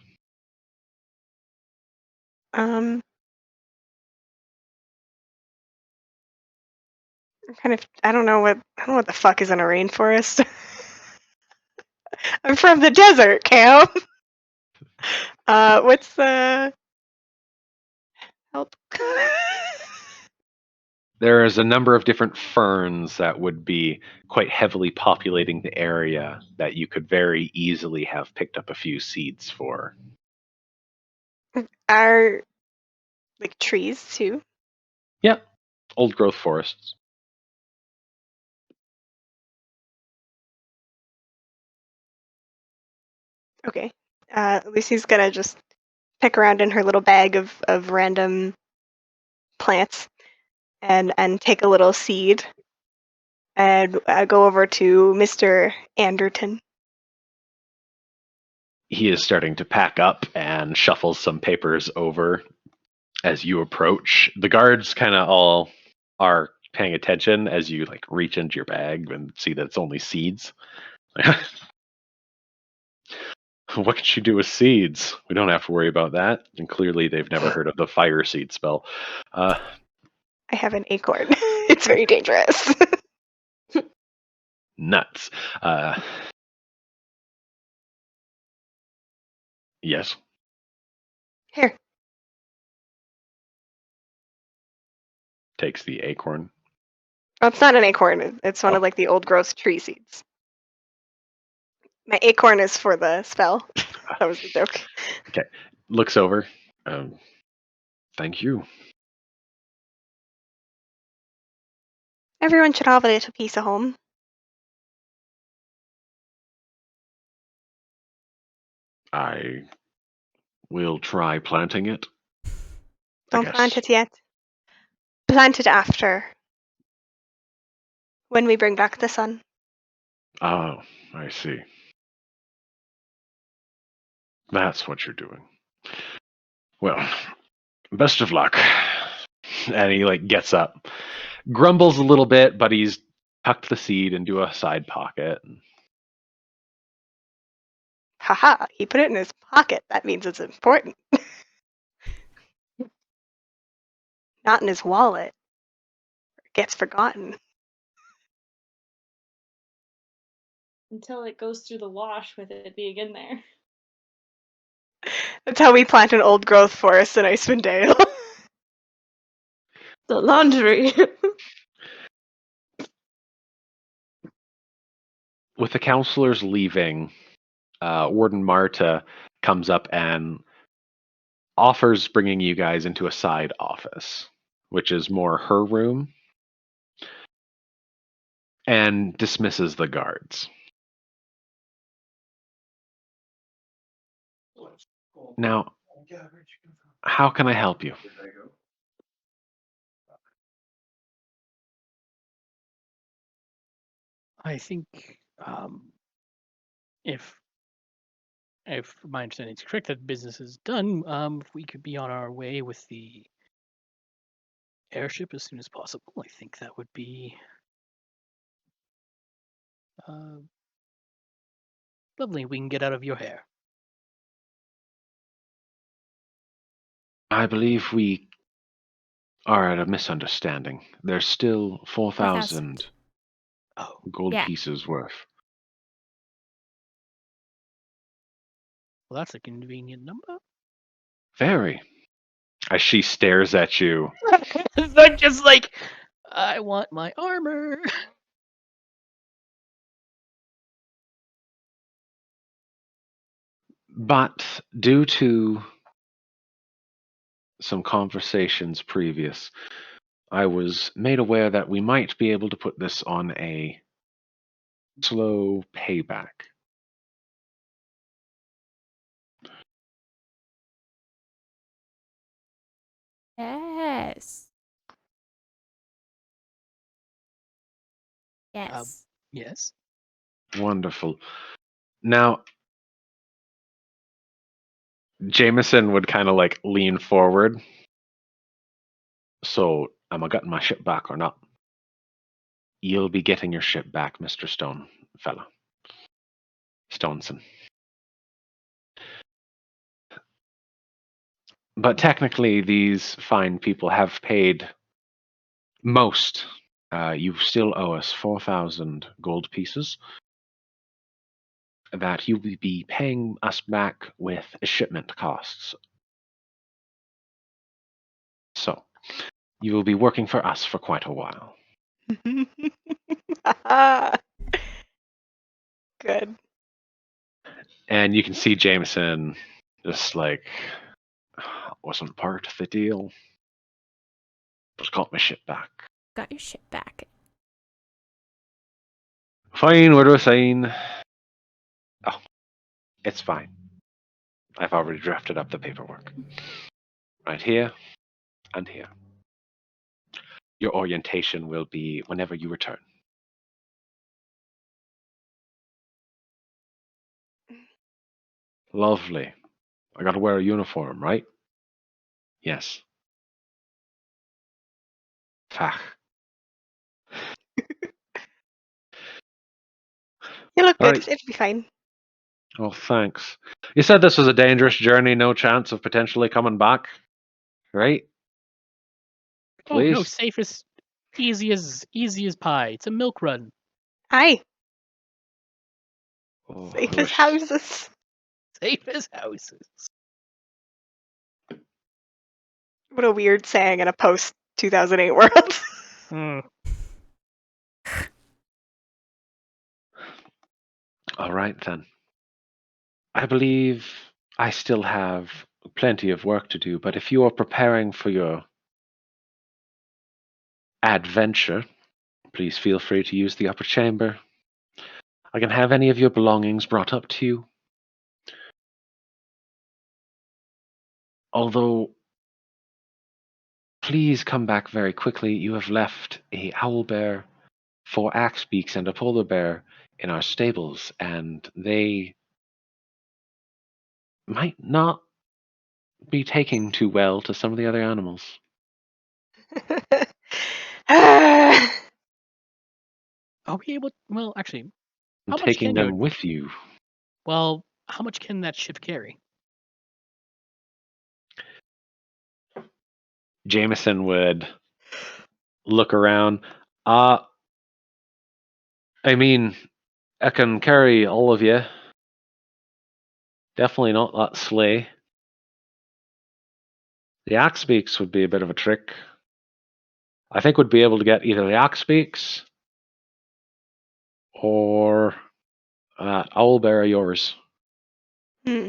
Speaker 2: I don't know what the fuck is in a rainforest. I'm from the desert, Cam. What's the help?
Speaker 1: There is a number of different ferns that would be quite heavily populating the area that you could very easily have picked up a few seeds for.
Speaker 2: Are like trees too?
Speaker 1: Yeah, old growth forests.
Speaker 2: Okay. Lucy's gonna just pick around in her little bag of random plants and take a little seed and go over to Mr. Anderton.
Speaker 1: He is starting to pack up and shuffles some papers over as you approach. The guards kind of all are paying attention as you like reach into your bag and see that it's only seeds. What can you do with seeds? We don't have to worry about that. And clearly they've never heard of the fire seed spell.
Speaker 2: I have an acorn. It's very dangerous.
Speaker 1: Nuts. Yes.
Speaker 2: Here.
Speaker 1: Takes the acorn.
Speaker 2: Oh, it's not an acorn. It's one of like the old growth tree seeds. My acorn is for the spell. That was the joke.
Speaker 1: Okay. Looks over. Thank you.
Speaker 2: Everyone should have a little piece of home.
Speaker 1: I will try planting it.
Speaker 2: Don't plant it yet. Plant it after. When we bring back the sun.
Speaker 1: Oh, I see. That's what you're doing. Well, best of luck. And he like gets up, grumbles a little bit, but he's tucked the seed into a side pocket.
Speaker 2: Haha, he put it in his pocket. That means it's important. Not in his wallet. It gets forgotten.
Speaker 6: Until it goes through the wash with it being in there.
Speaker 2: That's how we plant an old growth forest in IceWind Dale.
Speaker 3: The laundry.
Speaker 1: With the counselors leaving, Warden Marta comes up and offers bringing you guys into a side office, which is more her room, and dismisses the guards. Now, how can I help you?
Speaker 4: I think if my understanding is correct, that business is done. If we could be on our way with the airship as soon as possible, I think that would be lovely. We can get out of your hair.
Speaker 1: I believe we are at a misunderstanding. There's still 4,000
Speaker 4: Oh,
Speaker 1: gold
Speaker 5: Yeah.
Speaker 1: pieces worth.
Speaker 4: well, that's a convenient number.
Speaker 1: Very. As she stares at you.
Speaker 4: I'm just like, I want my armor.
Speaker 1: But due to some conversations previous, I was made aware that we might be able to put this on a slow payback.
Speaker 5: Yes. Yes.
Speaker 4: Yes.
Speaker 1: Wonderful. Now, Jameson would kind of like lean forward. So, am I getting my ship back or not? You'll be getting your ship back, Mr. Stone fella. Stoneson. But technically, these fine people have paid most. You still owe us 4,000 gold pieces that you will be paying us back with shipment costs. So, you will be working for us for quite a while.
Speaker 2: Good.
Speaker 1: And you can see Jameson just like, wasn't part of the deal. Just got my ship back.
Speaker 5: Got your shit back.
Speaker 1: Fine, what do I sign? Oh, it's fine. I've already drafted up the paperwork. Right here and here. Your orientation will be whenever you return. Lovely. I gotta wear a uniform, right? Yes. Fach.
Speaker 2: You look
Speaker 1: All
Speaker 2: good.
Speaker 1: right.
Speaker 2: It'll be fine.
Speaker 1: Oh, thanks. You said this was a dangerous journey, no chance of potentially coming back, right?
Speaker 4: Oh no,
Speaker 1: Please?
Speaker 4: safe as easy as pie. It's a milk run.
Speaker 2: Aye.
Speaker 1: Oh,
Speaker 2: Safe
Speaker 1: I
Speaker 2: as
Speaker 1: wish.
Speaker 2: houses.
Speaker 4: Safe as houses.
Speaker 2: What a weird saying in a post 2008 world.
Speaker 4: Hmm.
Speaker 1: All right, then. I believe I still have plenty of work to do, but if you are preparing for your adventure, please feel free to use the upper chamber. I can have any of your belongings brought up to you. Although, please come back very quickly. You have left a owlbear, 4 axe beaks, and a polar bear in our stables, and they might not be taking too well to some of the other animals.
Speaker 4: Are we able? Well, actually,
Speaker 1: And
Speaker 4: how much
Speaker 1: taking
Speaker 4: can
Speaker 1: them
Speaker 4: you?
Speaker 1: with you.
Speaker 4: Well, how much can that ship carry?
Speaker 1: Jameson would look around. I mean, I can carry all of you. Definitely not that sleigh. The axe beaks would be a bit of a trick. I think we'd be able to get either the axe beaks or that owl bear of yours.
Speaker 2: Hmm.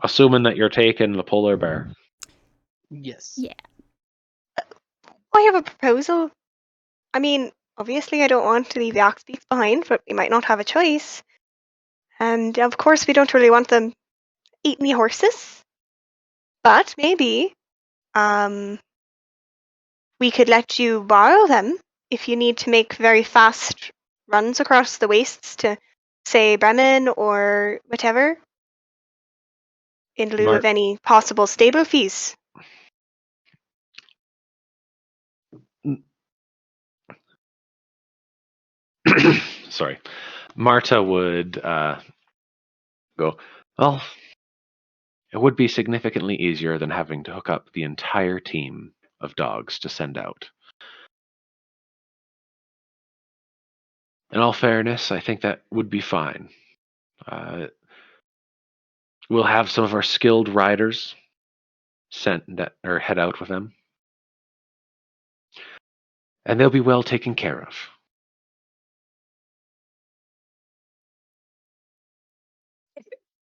Speaker 1: Assuming that you're taking the polar bear.
Speaker 4: Yes.
Speaker 5: Yeah.
Speaker 2: I have a proposal. I mean, obviously I don't want to leave the ox beaks behind, but we might not have a choice. And of course we don't really want them eat me horses. But maybe we could let you borrow them if you need to make very fast runs across the wastes to, say, Bremen or whatever, in lieu of
Speaker 1: Mark,
Speaker 2: any possible stable fees.
Speaker 1: sorry. Marta would go, well, it would be significantly easier than having to hook up the entire team of dogs to send out. In all fairness, I think that would be fine. We'll have some of our skilled riders sent that or head out with them, and they'll be well taken care of.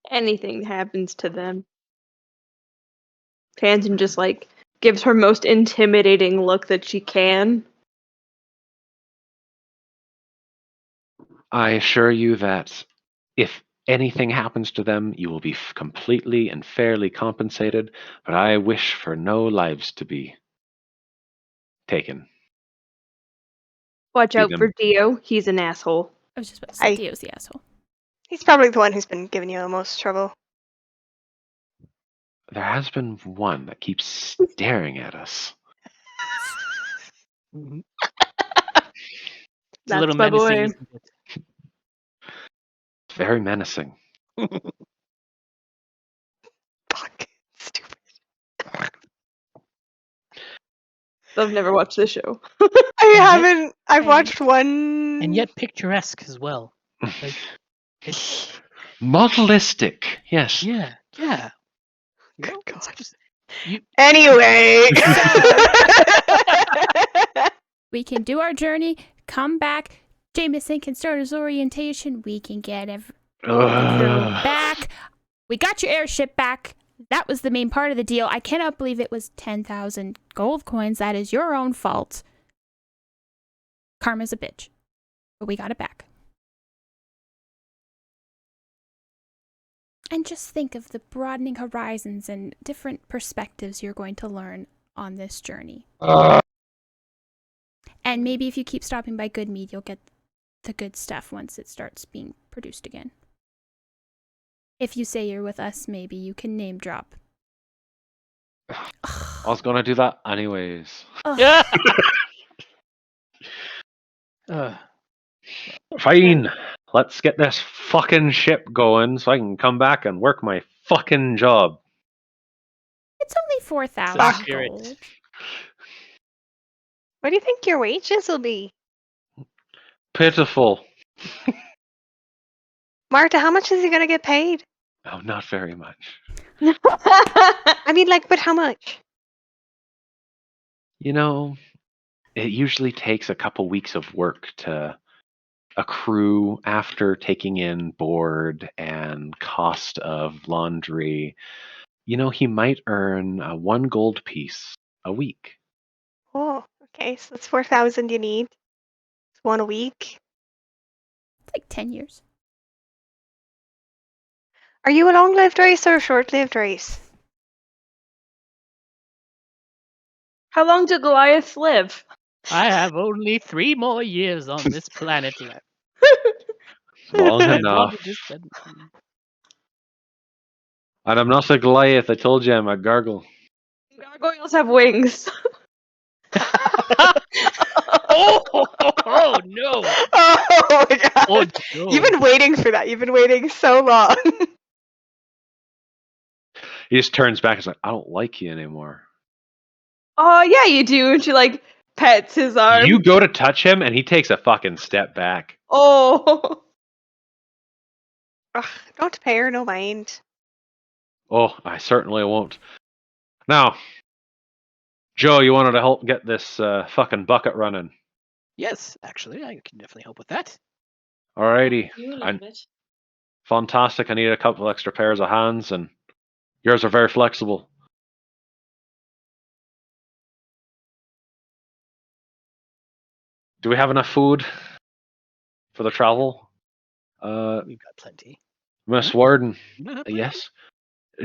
Speaker 3: Anything happens to them. Tanton just like gives her most intimidating look that she can.
Speaker 1: I assure you that if anything happens to them, you will be completely and fairly compensated, but I wish for no lives to be taken.
Speaker 3: Watch
Speaker 1: Be
Speaker 3: out for
Speaker 1: them.
Speaker 3: Dio. He's an asshole.
Speaker 5: I was just about to say
Speaker 2: I-
Speaker 5: Dio's the asshole.
Speaker 2: He's probably the one who's been giving you the most trouble.
Speaker 1: There has been one that keeps staring at us.
Speaker 4: Mhm. It's a
Speaker 3: That's
Speaker 4: little
Speaker 3: my
Speaker 4: menacing,
Speaker 3: boy.
Speaker 4: isn't it?
Speaker 1: Very menacing.
Speaker 2: Fuck. Stupid.
Speaker 3: I've never watched this show.
Speaker 2: I
Speaker 4: yet-
Speaker 2: haven't. I've
Speaker 5: I-
Speaker 2: watched one.
Speaker 4: And yet picturesque as well. Like, it's
Speaker 1: Modelistic, yes.
Speaker 4: yeah. You know,
Speaker 2: Good
Speaker 4: it's
Speaker 2: God.
Speaker 4: just you.
Speaker 2: Anyway.
Speaker 5: We can do our journey, come back. Jameson can start his orientation. We can get the crew
Speaker 1: Ugh.
Speaker 5: back. We got your airship back. That was the main part of the deal. I cannot believe it was 10,000 gold coins. That is your own fault. Karma's a bitch. But we got it back. And just think of the broadening horizons and different perspectives you're going to learn on this journey. And maybe if you keep stopping by Good Mead, you'll get the good stuff once it starts being produced again. If you say you're with us, maybe you can name drop.
Speaker 1: I was gonna do that anyways.
Speaker 5: Ugh.
Speaker 4: Uh,
Speaker 1: Fine. Let's get this fucking ship going so I can come back and work my fucking job.
Speaker 5: It's only 4,000
Speaker 4: the spirit.
Speaker 5: gold.
Speaker 2: What do you think your wages will be?
Speaker 1: Pitiful.
Speaker 2: Marta, how much is he going to get paid?
Speaker 1: Oh, not very much.
Speaker 2: I mean, like, but how much?
Speaker 1: You know, it usually takes a couple weeks of work to accrue after taking in board and cost of laundry. You know, he might earn 1 gold piece a week.
Speaker 2: Oh, okay, so that's 4,000 you need. It's one a week.
Speaker 5: It's like 10 years.
Speaker 2: Are you a long-lived race or a short-lived race?
Speaker 3: How long did Goliath live?
Speaker 4: I have only 3 more years on this planet left.
Speaker 1: Long
Speaker 4: I'd
Speaker 1: enough.
Speaker 4: rather just spend.
Speaker 1: And I'm not a Goliath. I told you I'm a gargle.
Speaker 3: Gargoyles have wings.
Speaker 4: Oh no!
Speaker 2: Oh my god!
Speaker 4: Oh no!
Speaker 2: You've been waiting for that. You've been waiting so long.
Speaker 1: He just turns back and is like, I don't like you anymore.
Speaker 3: Oh yeah, you do. And she like pets his arm.
Speaker 1: You go to touch him and he takes a fucking step back.
Speaker 3: Oh.
Speaker 2: Ugh, don't pay her no mind.
Speaker 1: Oh, I certainly won't. Now, Joe, you wanted to help get this fucking bucket running.
Speaker 4: Yes, actually, I can definitely help with that.
Speaker 1: Alrighty.
Speaker 6: You a little
Speaker 1: And
Speaker 6: bit.
Speaker 1: fantastic. I need a couple extra pairs of hands, and yours are very flexible. Do we have enough food for the travel?
Speaker 4: We've got plenty.
Speaker 1: Miss Warden,
Speaker 4: You don't have plenty?
Speaker 1: yes?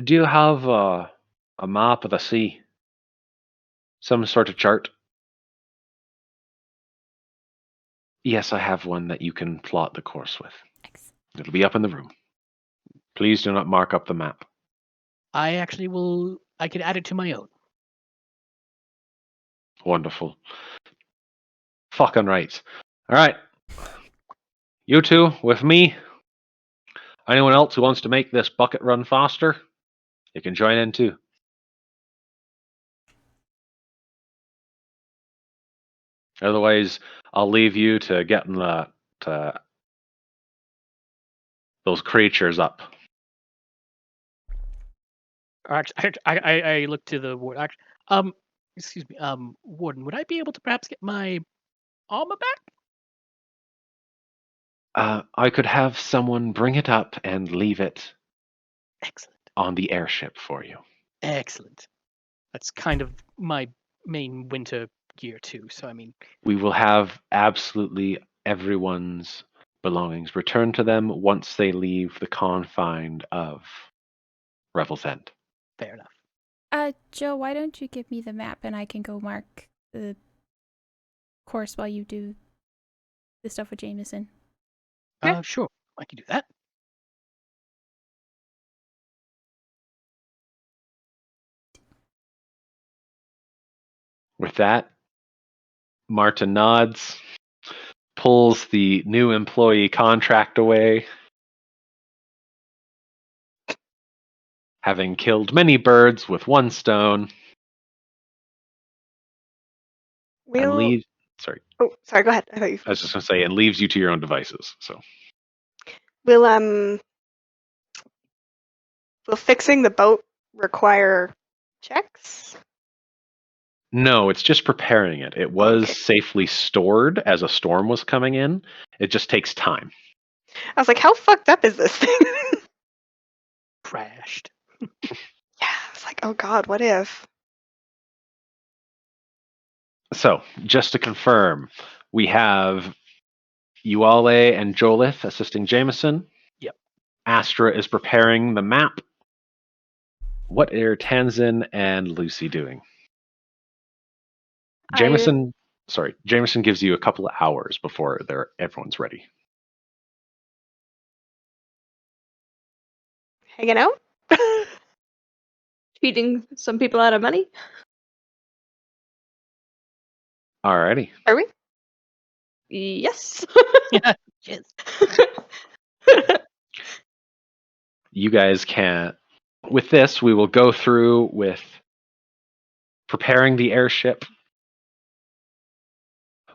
Speaker 1: Do you have a map of the sea? Some sort of chart? Yes, I have one that you can plot the course with.
Speaker 5: Excellent.
Speaker 1: It'll be up in the room. Please do not mark up the map.
Speaker 4: I actually will. I could add it to my own.
Speaker 1: Wonderful. Fucking right. Alright. You two, with me. Anyone else who wants to make this bucket run faster, you can join in too. Otherwise, I'll leave you to getting those creatures up.
Speaker 4: I look to the warden. Excuse me, warden. Would I be able to perhaps get my armor back?
Speaker 1: I could have someone bring it up and leave it
Speaker 4: Excellent.
Speaker 1: on the airship for you.
Speaker 4: Excellent. That's kind of my main winter gear too. So I mean,
Speaker 1: We will have absolutely everyone's belongings returned to them once they leave the confine of Revel's End.
Speaker 4: fair enough.
Speaker 5: Joe, why don't you give me the map and I can go mark the course while you do the stuff with Jameson?
Speaker 2: Yeah.
Speaker 4: Sure, I can do that.
Speaker 1: With that, Marta nods, pulls the new employee contract away. Having killed many birds with one stone, and
Speaker 2: We'll.
Speaker 1: sorry,
Speaker 2: Oh, sorry. Go ahead. I thought you.
Speaker 1: I was just going to say, and leaves you to your own devices. So
Speaker 2: Will will fixing the boat require checks?
Speaker 1: no, it's just preparing it. It was
Speaker 2: Okay.
Speaker 1: safely stored as a storm was coming in. It just takes time.
Speaker 2: I was like, how fucked up is this thing?
Speaker 4: Crashed.
Speaker 2: Yeah. I was like, oh god, what if?
Speaker 1: So, just to confirm, we have Uale and Jolith assisting Jameson.
Speaker 4: Yep.
Speaker 1: Astra is preparing the map. What are Tanzin and Lucy doing? Jameson gives you a couple of hours before everyone's ready.
Speaker 2: Hanging out?
Speaker 3: Cheating some people out of money.
Speaker 1: Alrighty.
Speaker 2: Are we?
Speaker 3: Yes.
Speaker 4: Yes.
Speaker 1: You guys can. With this, we will go through with preparing the airship,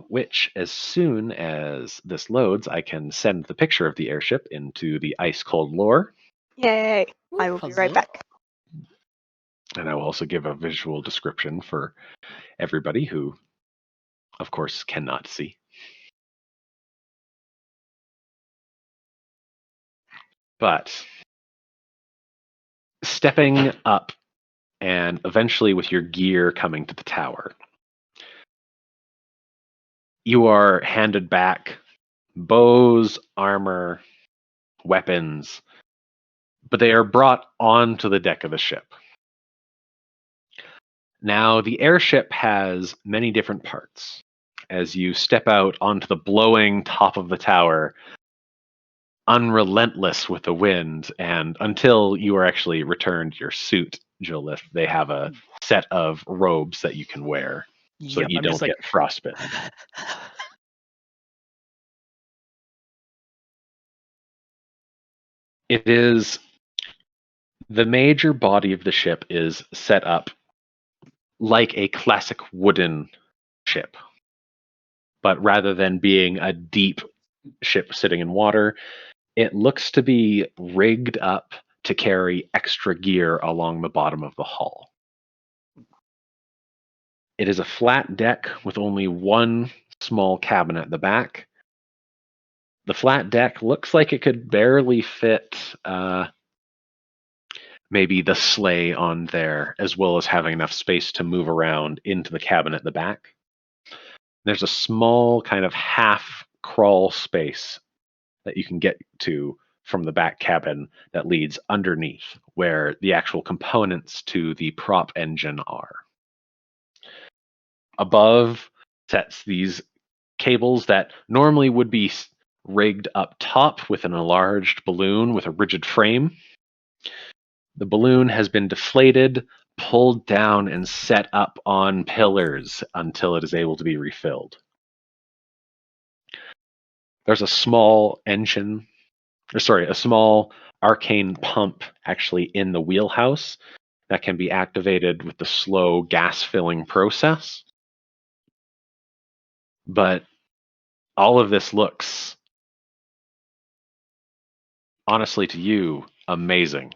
Speaker 1: which as soon as this loads, I can send the picture of the airship into the Ice Cold lore,
Speaker 2: Yay. I will be right
Speaker 4: Huzzah.
Speaker 2: back.
Speaker 1: and I will also give a visual description for everybody who, of course, cannot see. But stepping up and eventually with your gear coming to the tower, you are handed back bows, armor, weapons, but they are brought onto the deck of the ship. Now, the airship has many different parts. As you step out onto the blowing top of the tower, unrelentless with the wind, and until you are actually returned your suit, Jolith, they have a set of robes that you can wear so
Speaker 4: Yep,
Speaker 1: that you
Speaker 4: I'm
Speaker 1: don't
Speaker 4: just like,
Speaker 1: get frostbitten. It is the major body of the ship is set up like a classic wooden ship. But rather than being a deep ship sitting in water, it looks to be rigged up to carry extra gear along the bottom of the hull. It is a flat deck with only one small cabin at the back. The flat deck looks like it could barely fit maybe the sleigh on there, as well as having enough space to move around into the cabin at the back. There's a small kind of half crawl space that you can get to from the back cabin that leads underneath where the actual components to the prop engine are. Above sets these cables that normally would be rigged up top with an enlarged balloon with a rigid frame. The balloon has been deflated, pulled down, and set up on pillars until it is able to be refilled. There's a small a small arcane pump actually in the wheelhouse that can be activated with the slow gas filling process. But all of this looks, honestly to you, amazing.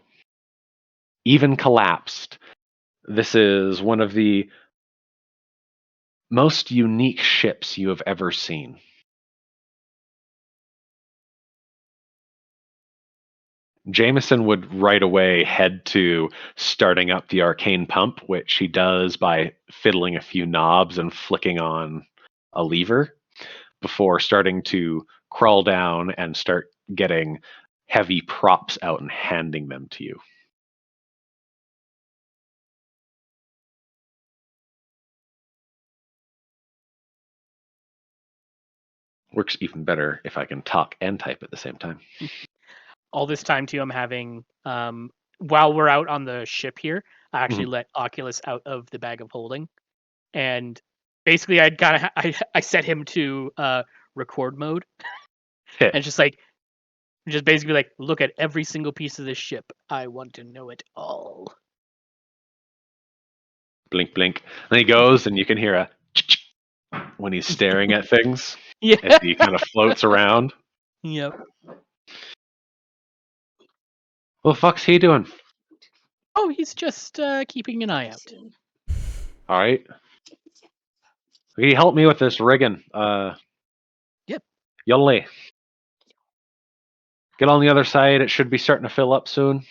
Speaker 1: Even collapsed, this is one of the most unique ships you have ever seen. Jameson would right away head to starting up the arcane pump, which he does by fiddling a few knobs and flicking on a lever before starting to crawl down and start getting heavy props out and handing them to you. Works even better if I can talk and type at the same time.
Speaker 4: All this time too, I'm having while we're out on the ship here, I actually let Oculus out of the bag of holding, and basically I set him to record mode, and just basically like, look at every single piece of this ship. I want to know it all.
Speaker 1: Blink, blink. And he goes, and you can hear a when he's staring at things
Speaker 4: Yeah.
Speaker 1: as he kind of floats around.
Speaker 4: Yep.
Speaker 1: What the fuck's he doing?
Speaker 4: Oh, he's just keeping an eye out.
Speaker 1: All right. Can you help me with this rigging?
Speaker 4: Yep.
Speaker 1: Yole. Get on the other side. It should be starting to fill up soon.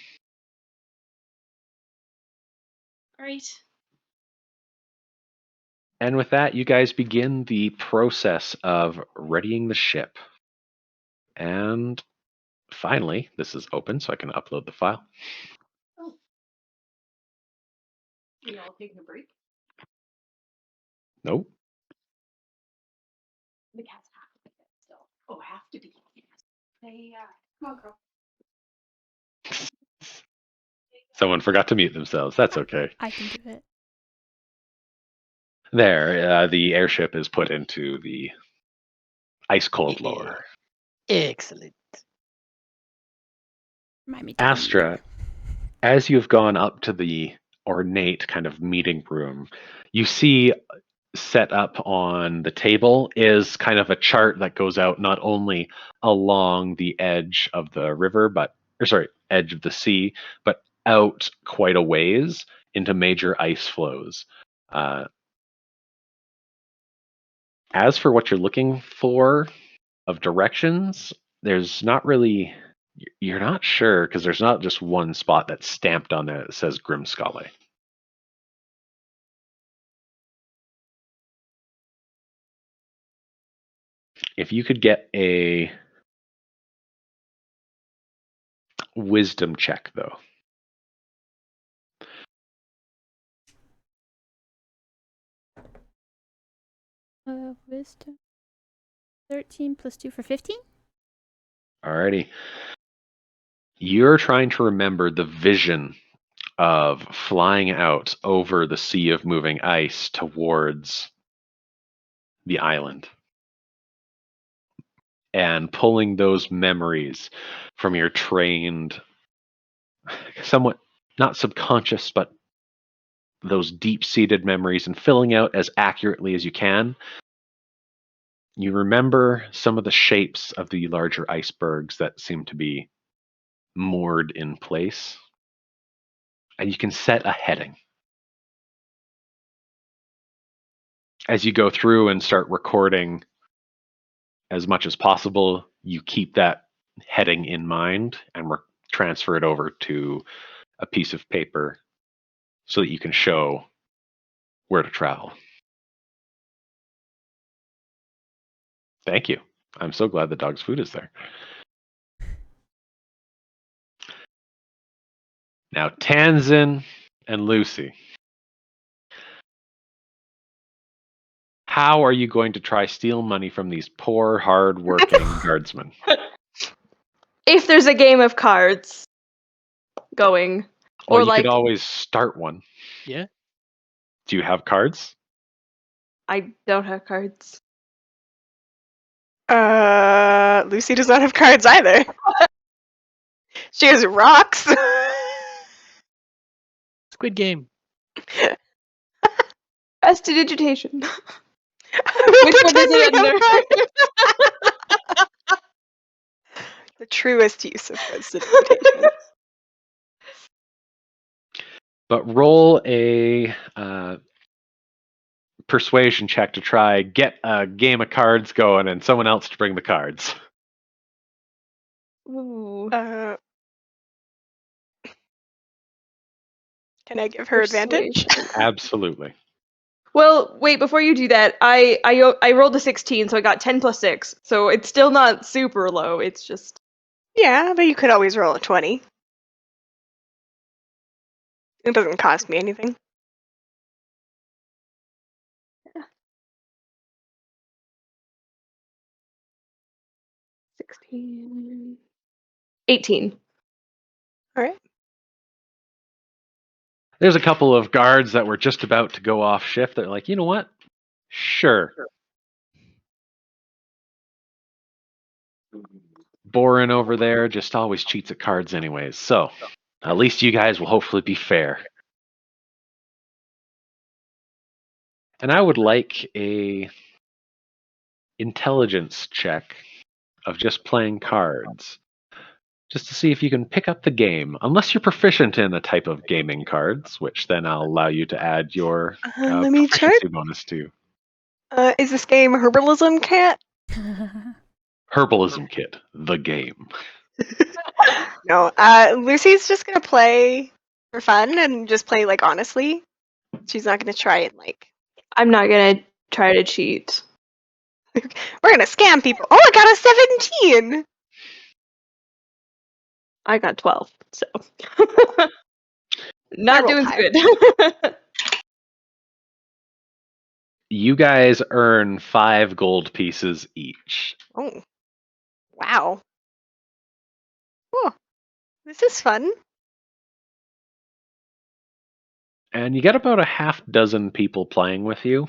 Speaker 6: Right.
Speaker 1: And with that, you guys begin the process of readying the ship. And finally, this is open, so I can upload the file.
Speaker 6: We all taking a break?
Speaker 1: Nope.
Speaker 6: The cats have to be still. Oh, have to be. They, come on, girl.
Speaker 1: Someone forgot to mute themselves. That's okay.
Speaker 5: I can do it.
Speaker 1: There, the airship is put into the ice cold lower.
Speaker 4: Excellent.
Speaker 5: Remind me to come
Speaker 1: Astra,
Speaker 5: later.
Speaker 1: as you've gone up to the ornate kind of meeting room, you see set up on the table is kind of a chart that goes out not only along the edge of the river, edge of the sea, but out quite a ways into major ice flows. As for what you're looking for of directions, there's not really, you're not sure because there's not just one spot that's stamped on there that says Grimskalle. If you could get a wisdom check, though.
Speaker 5: Wisdom. 13 plus 2 for 15?
Speaker 1: Alrighty. You're trying to remember the vision of flying out over the sea of moving ice towards the island and pulling those memories from your trained, somewhat not subconscious, but those deep-seated memories and filling out as accurately as you can. You remember some of the shapes of the larger icebergs that seem to be moored in place, and you can set a heading. As you go through and start recording as much as possible, you keep that heading in mind and transfer it over to a piece of paper so that you can show where to travel. Thank you. I'm so glad the dog's food is there. Now, Tanzin and Lucy. How are you going to try steal money from these poor, hard-working guardsmen?
Speaker 3: If there's a game of cards going,
Speaker 1: Well,
Speaker 3: or
Speaker 1: you
Speaker 3: like
Speaker 1: could always start one.
Speaker 4: Yeah.
Speaker 1: Do you have cards?
Speaker 3: I don't have cards.
Speaker 2: Lucy does not have cards either. She has rocks.
Speaker 4: Squid Game.
Speaker 3: Prestidigitation.
Speaker 2: Which
Speaker 3: one is it under?
Speaker 2: The truest use of prestidigitation.
Speaker 1: But roll a persuasion check to try get a game of cards going and someone else to bring the cards.
Speaker 3: Ooh.
Speaker 2: Can I give her advantage?
Speaker 1: Absolutely.
Speaker 3: Well, wait, before you do that, I rolled a 16, so I got 10 plus 6. So it's still not super low, it's just...
Speaker 2: Yeah, but you could always roll a 20. It doesn't cost me anything.
Speaker 3: 16, 18.
Speaker 2: All right.
Speaker 1: There's a couple of guards that were just about to go off shift. They're like, you know what? Sure. Boren over there just always cheats at cards anyways. So at least you guys will hopefully be fair. And I would like a intelligence check of just playing cards. Just to see if you can pick up the game. Unless you're proficient in a type of gaming cards, which then I'll allow you to add your
Speaker 2: Let me check.
Speaker 1: proficiency bonus to.
Speaker 2: Is this game Herbalism Cat?
Speaker 1: Herbalism Kit, the game.
Speaker 2: No. Lucy's just gonna play for fun and just play like honestly. She's not gonna try and like.
Speaker 3: I'm not gonna try to cheat.
Speaker 2: We're gonna scam people. Oh, I got a 17.
Speaker 3: I got 12, so not
Speaker 2: roll
Speaker 3: doing
Speaker 2: high.
Speaker 3: good.
Speaker 1: You guys earn 5 gold pieces each.
Speaker 2: Oh, wow. Oh, this is fun.
Speaker 1: And you get about a half dozen people playing with you.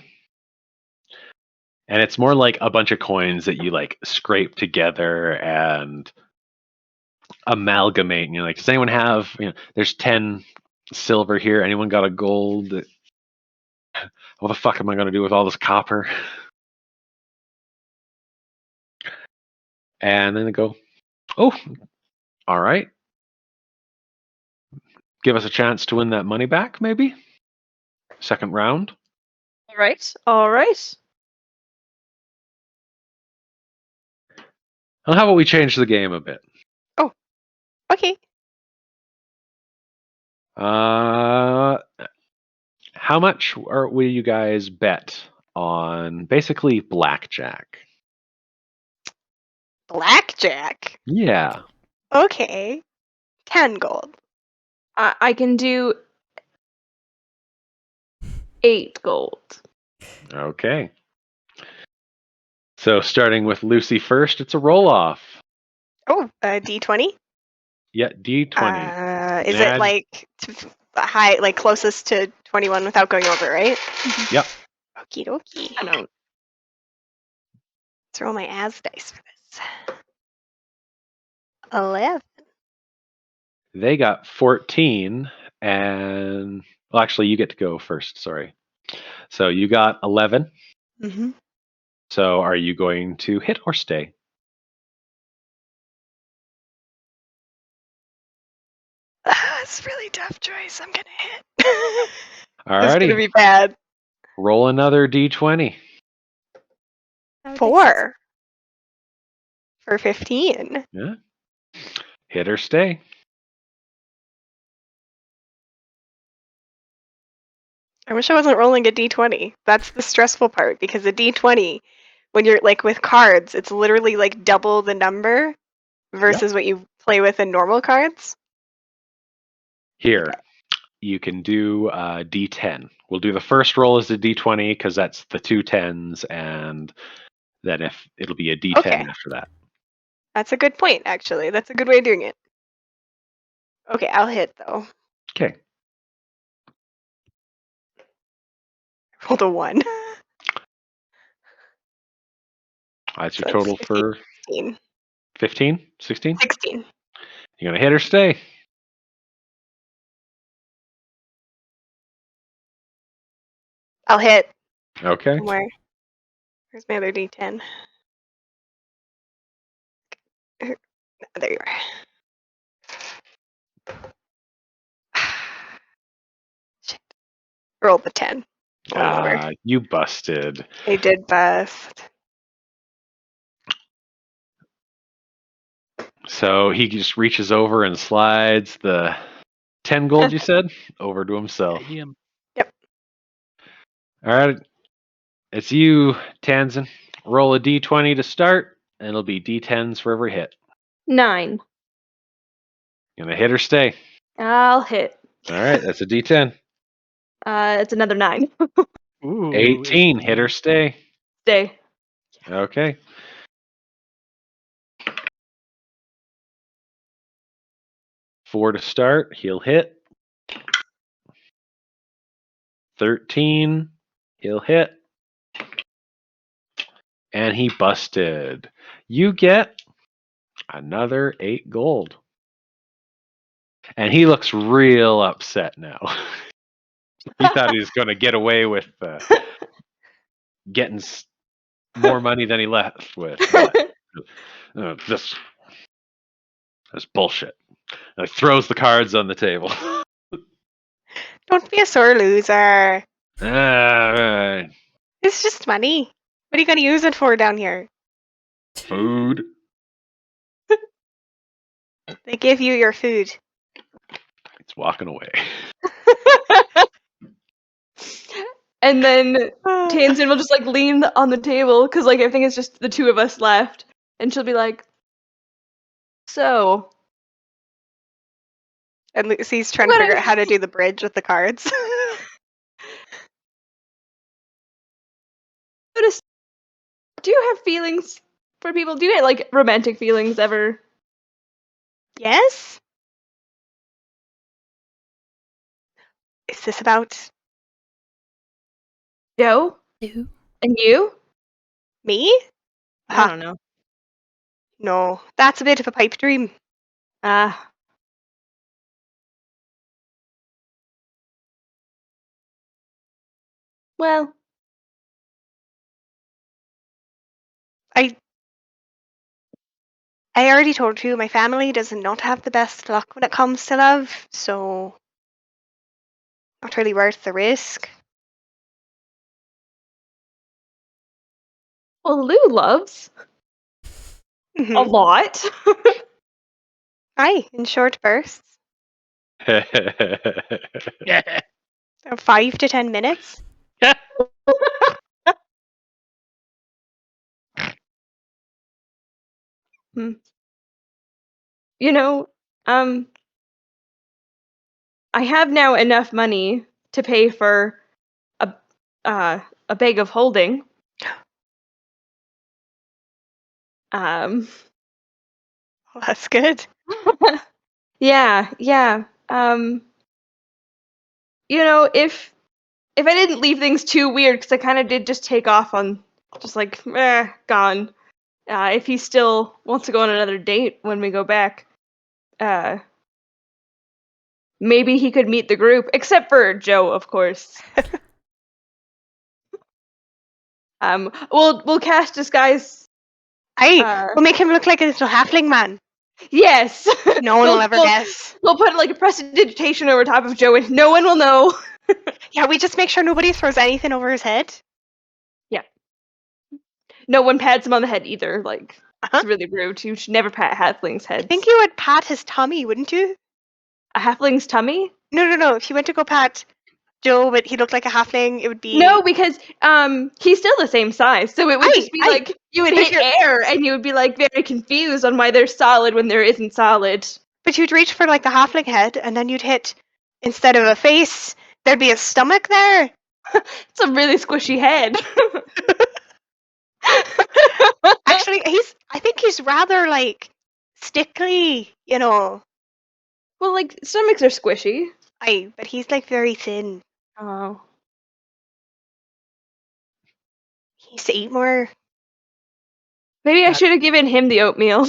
Speaker 1: And it's more like a bunch of coins that you like scrape together and amalgamate. And you're like, does anyone have, there's 10 silver here. Anyone got a gold? What the fuck am I going to do with all this copper? And then they go, oh, all right. Give us a chance to win that money back, maybe? Second round.
Speaker 3: All right.
Speaker 1: And how about we change the game a bit?
Speaker 2: Okay.
Speaker 1: How much will you guys bet on basically blackjack?
Speaker 2: Blackjack.
Speaker 1: Yeah.
Speaker 2: Okay. 10 gold.
Speaker 3: I can do 8 gold.
Speaker 1: Okay. So starting with Lucy first, it's a roll-off.
Speaker 2: Oh, D20.
Speaker 1: Yeah, D20.
Speaker 2: Is it like high, like closest to 21 without going over, right?
Speaker 1: Yep.
Speaker 2: Okie dokie.
Speaker 3: I don't.
Speaker 2: Let's roll my as dice for this. 11.
Speaker 1: They got 14, and well, actually, you get to go first. Sorry. So you got 11.
Speaker 2: Mm-hmm.
Speaker 1: So are you going to hit or stay?
Speaker 2: It's a really tough choice. I'm gonna hit. It's
Speaker 1: Alrighty.
Speaker 2: gonna be bad.
Speaker 1: Roll another D20.
Speaker 2: 4 for 15.
Speaker 1: Yeah. Hit or stay.
Speaker 2: I wish I wasn't rolling a D20. That's the stressful part because a D20, when you're like with cards, it's literally like double the number versus what you play with in normal cards.
Speaker 1: Here, you can do D10. We'll do the first roll as a D20 because that's the 2 10s, and then if it'll be a D10
Speaker 2: Okay.
Speaker 1: after that.
Speaker 2: That's a good point, actually. That's a good way of doing it. Okay, I'll hit though.
Speaker 1: Okay.
Speaker 2: Rolled a 1.
Speaker 1: That's
Speaker 2: So
Speaker 1: your
Speaker 2: it's
Speaker 1: total
Speaker 2: 15.
Speaker 1: for 15? 16?
Speaker 2: 16.
Speaker 1: You gonna hit or stay?
Speaker 2: I'll hit.
Speaker 1: Okay.
Speaker 2: Somewhere. Where's my other D10? There you are. Shit. Roll the 10. Over.
Speaker 1: You busted.
Speaker 2: They did bust.
Speaker 1: So he just reaches over and slides the 10 gold you said over to himself.
Speaker 4: Him.
Speaker 2: Yep.
Speaker 1: All right. It's you, Tanzan. Roll a D20 to start, and it'll be D10s for every hit.
Speaker 3: 9.
Speaker 1: You gonna hit or stay?
Speaker 3: I'll hit.
Speaker 1: All right, that's a D10.
Speaker 3: It's another 9.
Speaker 4: Ooh,
Speaker 1: 18, hit or stay?
Speaker 3: Stay.
Speaker 1: Okay. 4 to start. He'll hit. 13. He'll hit. And he busted. You get another 8 gold. And he looks real upset now. He thought he was going to get away with getting more money than he left with. But, this bullshit. And he throws the cards on the table.
Speaker 2: Don't be a sore loser.
Speaker 1: Alright.
Speaker 2: It's just money. What are you going to use it for down here?
Speaker 1: Food.
Speaker 2: They give you your food.
Speaker 1: It's walking away.
Speaker 3: And then Tanzin will just like lean on the table because like I think it's just the two of us left, and she'll be like, "So."
Speaker 2: And Lucy's trying to figure out how to do the bridge with the cards.
Speaker 3: Do you have feelings for people? Do you get like romantic feelings ever?
Speaker 2: Yes? Is this about
Speaker 3: Joe?
Speaker 5: Ew.
Speaker 3: And you?
Speaker 2: me?
Speaker 3: I don't know.
Speaker 2: No, that's a bit of a pipe dream.
Speaker 3: Well,
Speaker 2: I already told you, my family does not have the best luck when it comes to love, so not really worth the risk.
Speaker 3: well, Lou loves a
Speaker 2: Mhm.
Speaker 3: lot.
Speaker 2: Aye, in short bursts.
Speaker 1: Yeah.
Speaker 2: 5 to 10 minutes.
Speaker 3: You know, I have now enough money to pay for a bag of holding.
Speaker 2: Well, that's good.
Speaker 3: Yeah. You know, if I didn't leave things too weird, because I kind of did just take off on just like gone. If he still wants to go on another date when we go back, maybe he could meet the group, except for Joe, of course. We'll cast disguise.
Speaker 2: Aye, we'll make him look like a little halfling man.
Speaker 3: Yes.
Speaker 2: No one will ever guess.
Speaker 3: We'll put like a prestidigitation over top of Joe, and no one will know.
Speaker 2: Yeah, we just make sure nobody throws anything over his head.
Speaker 3: Yeah. No one pats him on the head either. Like,
Speaker 2: Uh-huh.
Speaker 3: it's really rude. You should never pat halflings' heads.
Speaker 2: I think you would pat his tummy, wouldn't you?
Speaker 3: A halfling's tummy?
Speaker 2: No. If you went to go pat Joe, but he looked like a halfling, it would be...
Speaker 3: No, because he's still the same size. So it would just be like you would hit air, and you would be like very confused on why they're solid when there isn't solid.
Speaker 2: But you'd reach for like the halfling head, and then you'd hit, instead of a face, there'd be a stomach there.
Speaker 3: It's a really squishy head.
Speaker 2: Actually, I think he's rather like stickly, you know.
Speaker 3: Well, like stomachs are squishy.
Speaker 2: Aye, but he's like very thin.
Speaker 3: Oh.
Speaker 2: He used to eat more.
Speaker 3: Maybe I should have given him the oatmeal.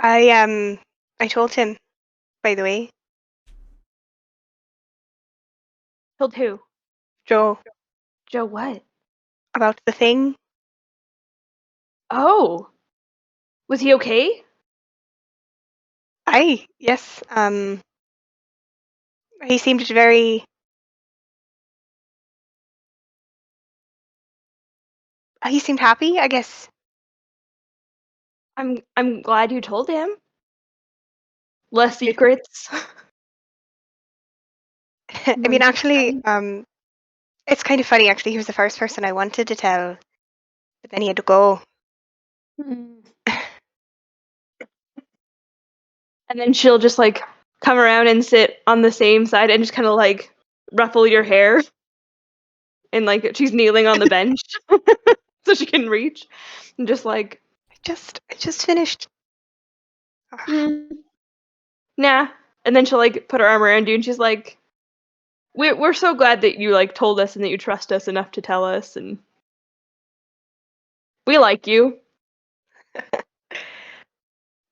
Speaker 2: I told him, by the way.
Speaker 3: Told who?
Speaker 2: Joe,
Speaker 3: Joe what?
Speaker 2: about the thing.
Speaker 3: Oh. Was he okay?
Speaker 2: Aye, yes. He seemed very... He seemed happy, I guess.
Speaker 3: I'm glad you told him. Less secrets.
Speaker 2: I mean, actually, it's kind of funny, actually. He was the first person I wanted to tell, but then he had to go.
Speaker 3: And then she'll just like come around and sit on the same side and just kind of like ruffle your hair. and like she's kneeling on the bench so she can reach, and just like,
Speaker 2: I just finished. Ugh.
Speaker 3: nah. And then she'll like put her arm around you, and she's like, we're so glad that you like told us and that you trust us enough to tell us, and we like you.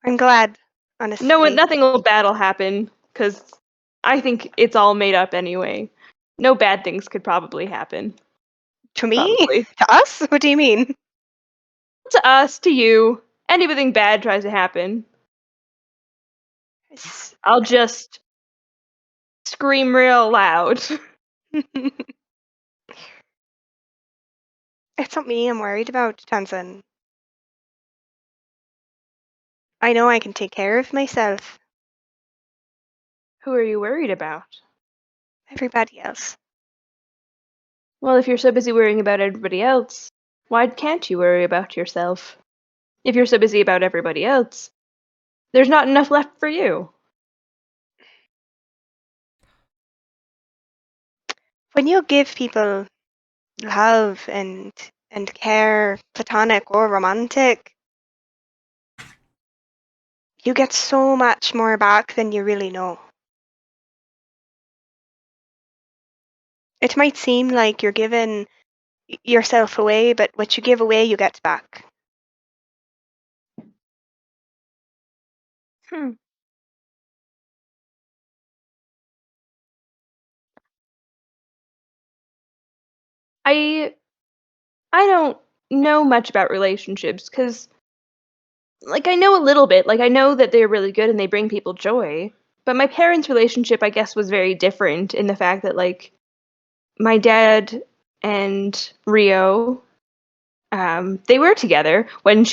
Speaker 2: I'm glad, honestly.
Speaker 3: Nothing bad will happen, because I think it's all made up anyway. No bad things could probably happen.
Speaker 2: To me?
Speaker 3: Probably.
Speaker 2: To us? What do you mean?
Speaker 3: To us, to you, anything bad tries to happen,
Speaker 2: It's,
Speaker 3: I'll just scream real loud.
Speaker 2: it's not me I'm worried about, Tanzan. I know I can take care of myself.
Speaker 3: Who are you worried about?
Speaker 2: Everybody else.
Speaker 3: Well, if you're so busy worrying about everybody else, why can't you worry about yourself? If you're so busy about everybody else, there's not enough left for you.
Speaker 2: When you give people love and care, platonic or romantic, you get so much more back than you really know. It might seem like you're giving yourself away, but what you give away, you get back.
Speaker 3: I don't know much about relationships, because like I know a little bit. Like I know that they're really good and they bring people joy. But my parents' relationship, I guess, was very different in the fact that like my dad and Rio, they were together when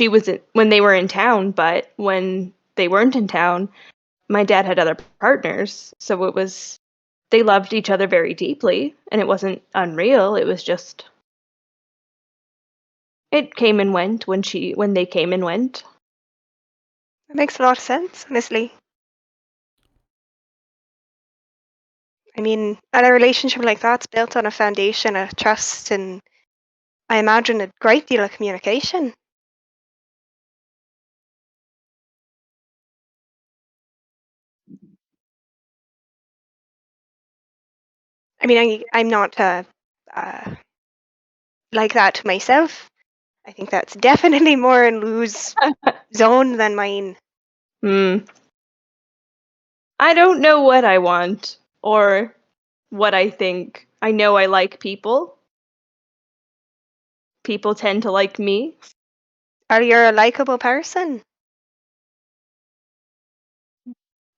Speaker 3: when they were in town, but when they weren't in town, my dad had other partners, so they loved each other very deeply, and it wasn't unreal. It was just it came and went when they came and went.
Speaker 2: It makes a lot of sense, honestly. I mean, a relationship like that's built on a foundation of trust and I imagine a great deal of communication. I mean, I'm not like that to myself. I think that's definitely more in Lou's zone than mine.
Speaker 3: Hmm. I don't know what I want or what I think. I know I like people. People tend to like me.
Speaker 2: Are you a likable person?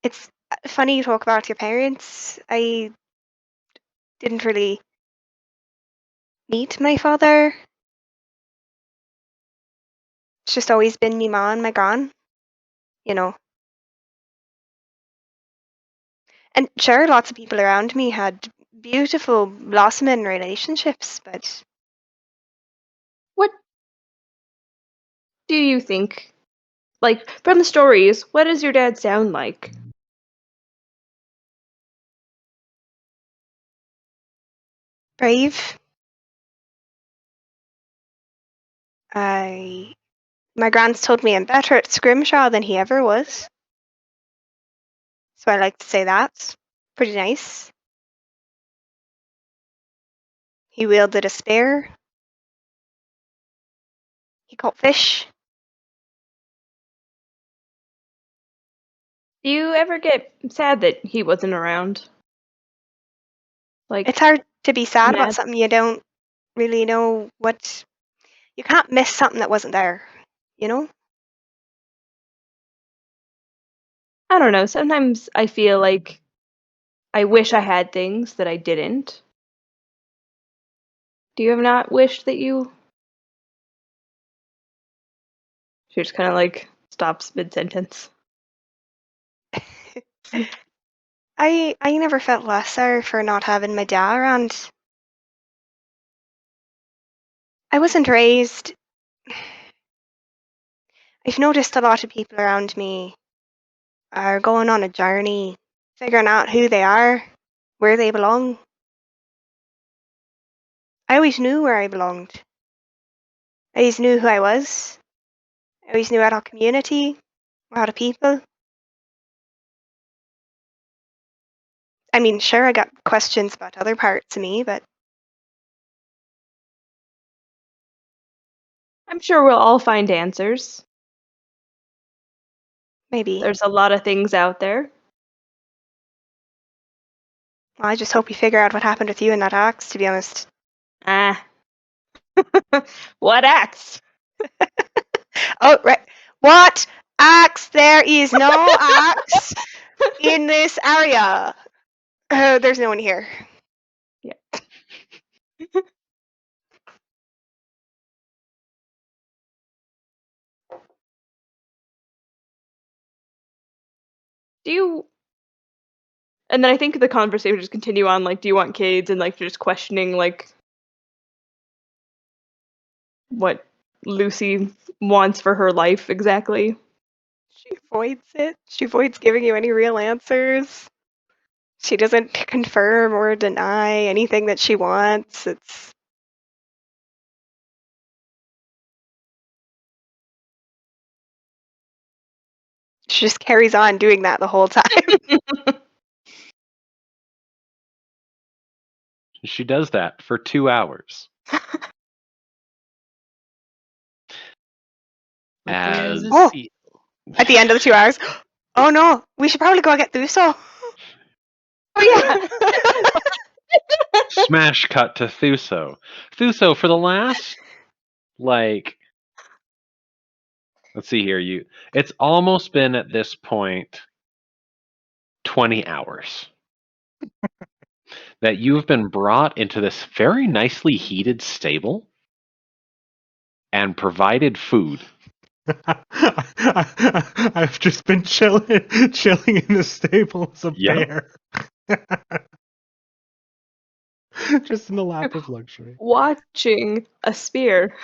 Speaker 2: It's funny you talk about your parents. I didn't really meet my father. It's just always been me ma and my gran, you know. And sure, lots of people around me had beautiful blossoming relationships, but
Speaker 3: What do you think? Like, from the stories, what does your dad sound like?
Speaker 2: brave. My grand's told me I'm better at scrimshaw than he ever was. So I like to say that's pretty nice. He wielded a spear. He caught fish.
Speaker 3: Do you ever get sad that he wasn't around? Like,
Speaker 2: It's hard to be sad about
Speaker 3: mad?
Speaker 2: something you don't really know what. You can't miss something that wasn't there, you know?
Speaker 3: I don't know. Sometimes I feel like I wish I had things that I didn't. Do you have not wished that you? She just kind of like stops mid sentence.
Speaker 2: I never felt lesser for not having my dad around. I wasn't raised. I've noticed a lot of people around me are going on a journey, figuring out who they are, where they belong. I always knew where I belonged. I always knew who I was. I always knew our community, our people. I mean, sure, I got questions about other parts of me, but
Speaker 3: I'm sure we'll all find answers.
Speaker 2: maybe.
Speaker 3: There's a lot of things out there.
Speaker 2: Well, I just hope we figure out what happened with you and that axe, to be honest.
Speaker 3: Ah. What axe?
Speaker 2: Oh, right. What axe? There is no axe in this area. There's no one here.
Speaker 3: Do you... And then I think the conversation would just continue on, like, do you want kids? And, like, just questioning, like, what Lucy wants for her life exactly.
Speaker 2: She avoids it. She avoids giving you any real answers. She doesn't confirm or deny anything that she wants. She just carries on doing that the whole time.
Speaker 1: She does that for 2 hours.
Speaker 4: As a
Speaker 2: Oh.
Speaker 4: seal.
Speaker 2: At the end of the 2 hours, oh no, we should probably go get Thuso.
Speaker 3: Oh yeah.
Speaker 1: Smash cut to Thuso. Thuso, for the last, like, let's see here. It's almost been at this point 20 hours that you've been brought into this very nicely heated stable and provided food.
Speaker 7: I've just been chilling in the stable as a
Speaker 1: Yep.
Speaker 7: bear. Just in the lap of luxury.
Speaker 3: Watching a spear.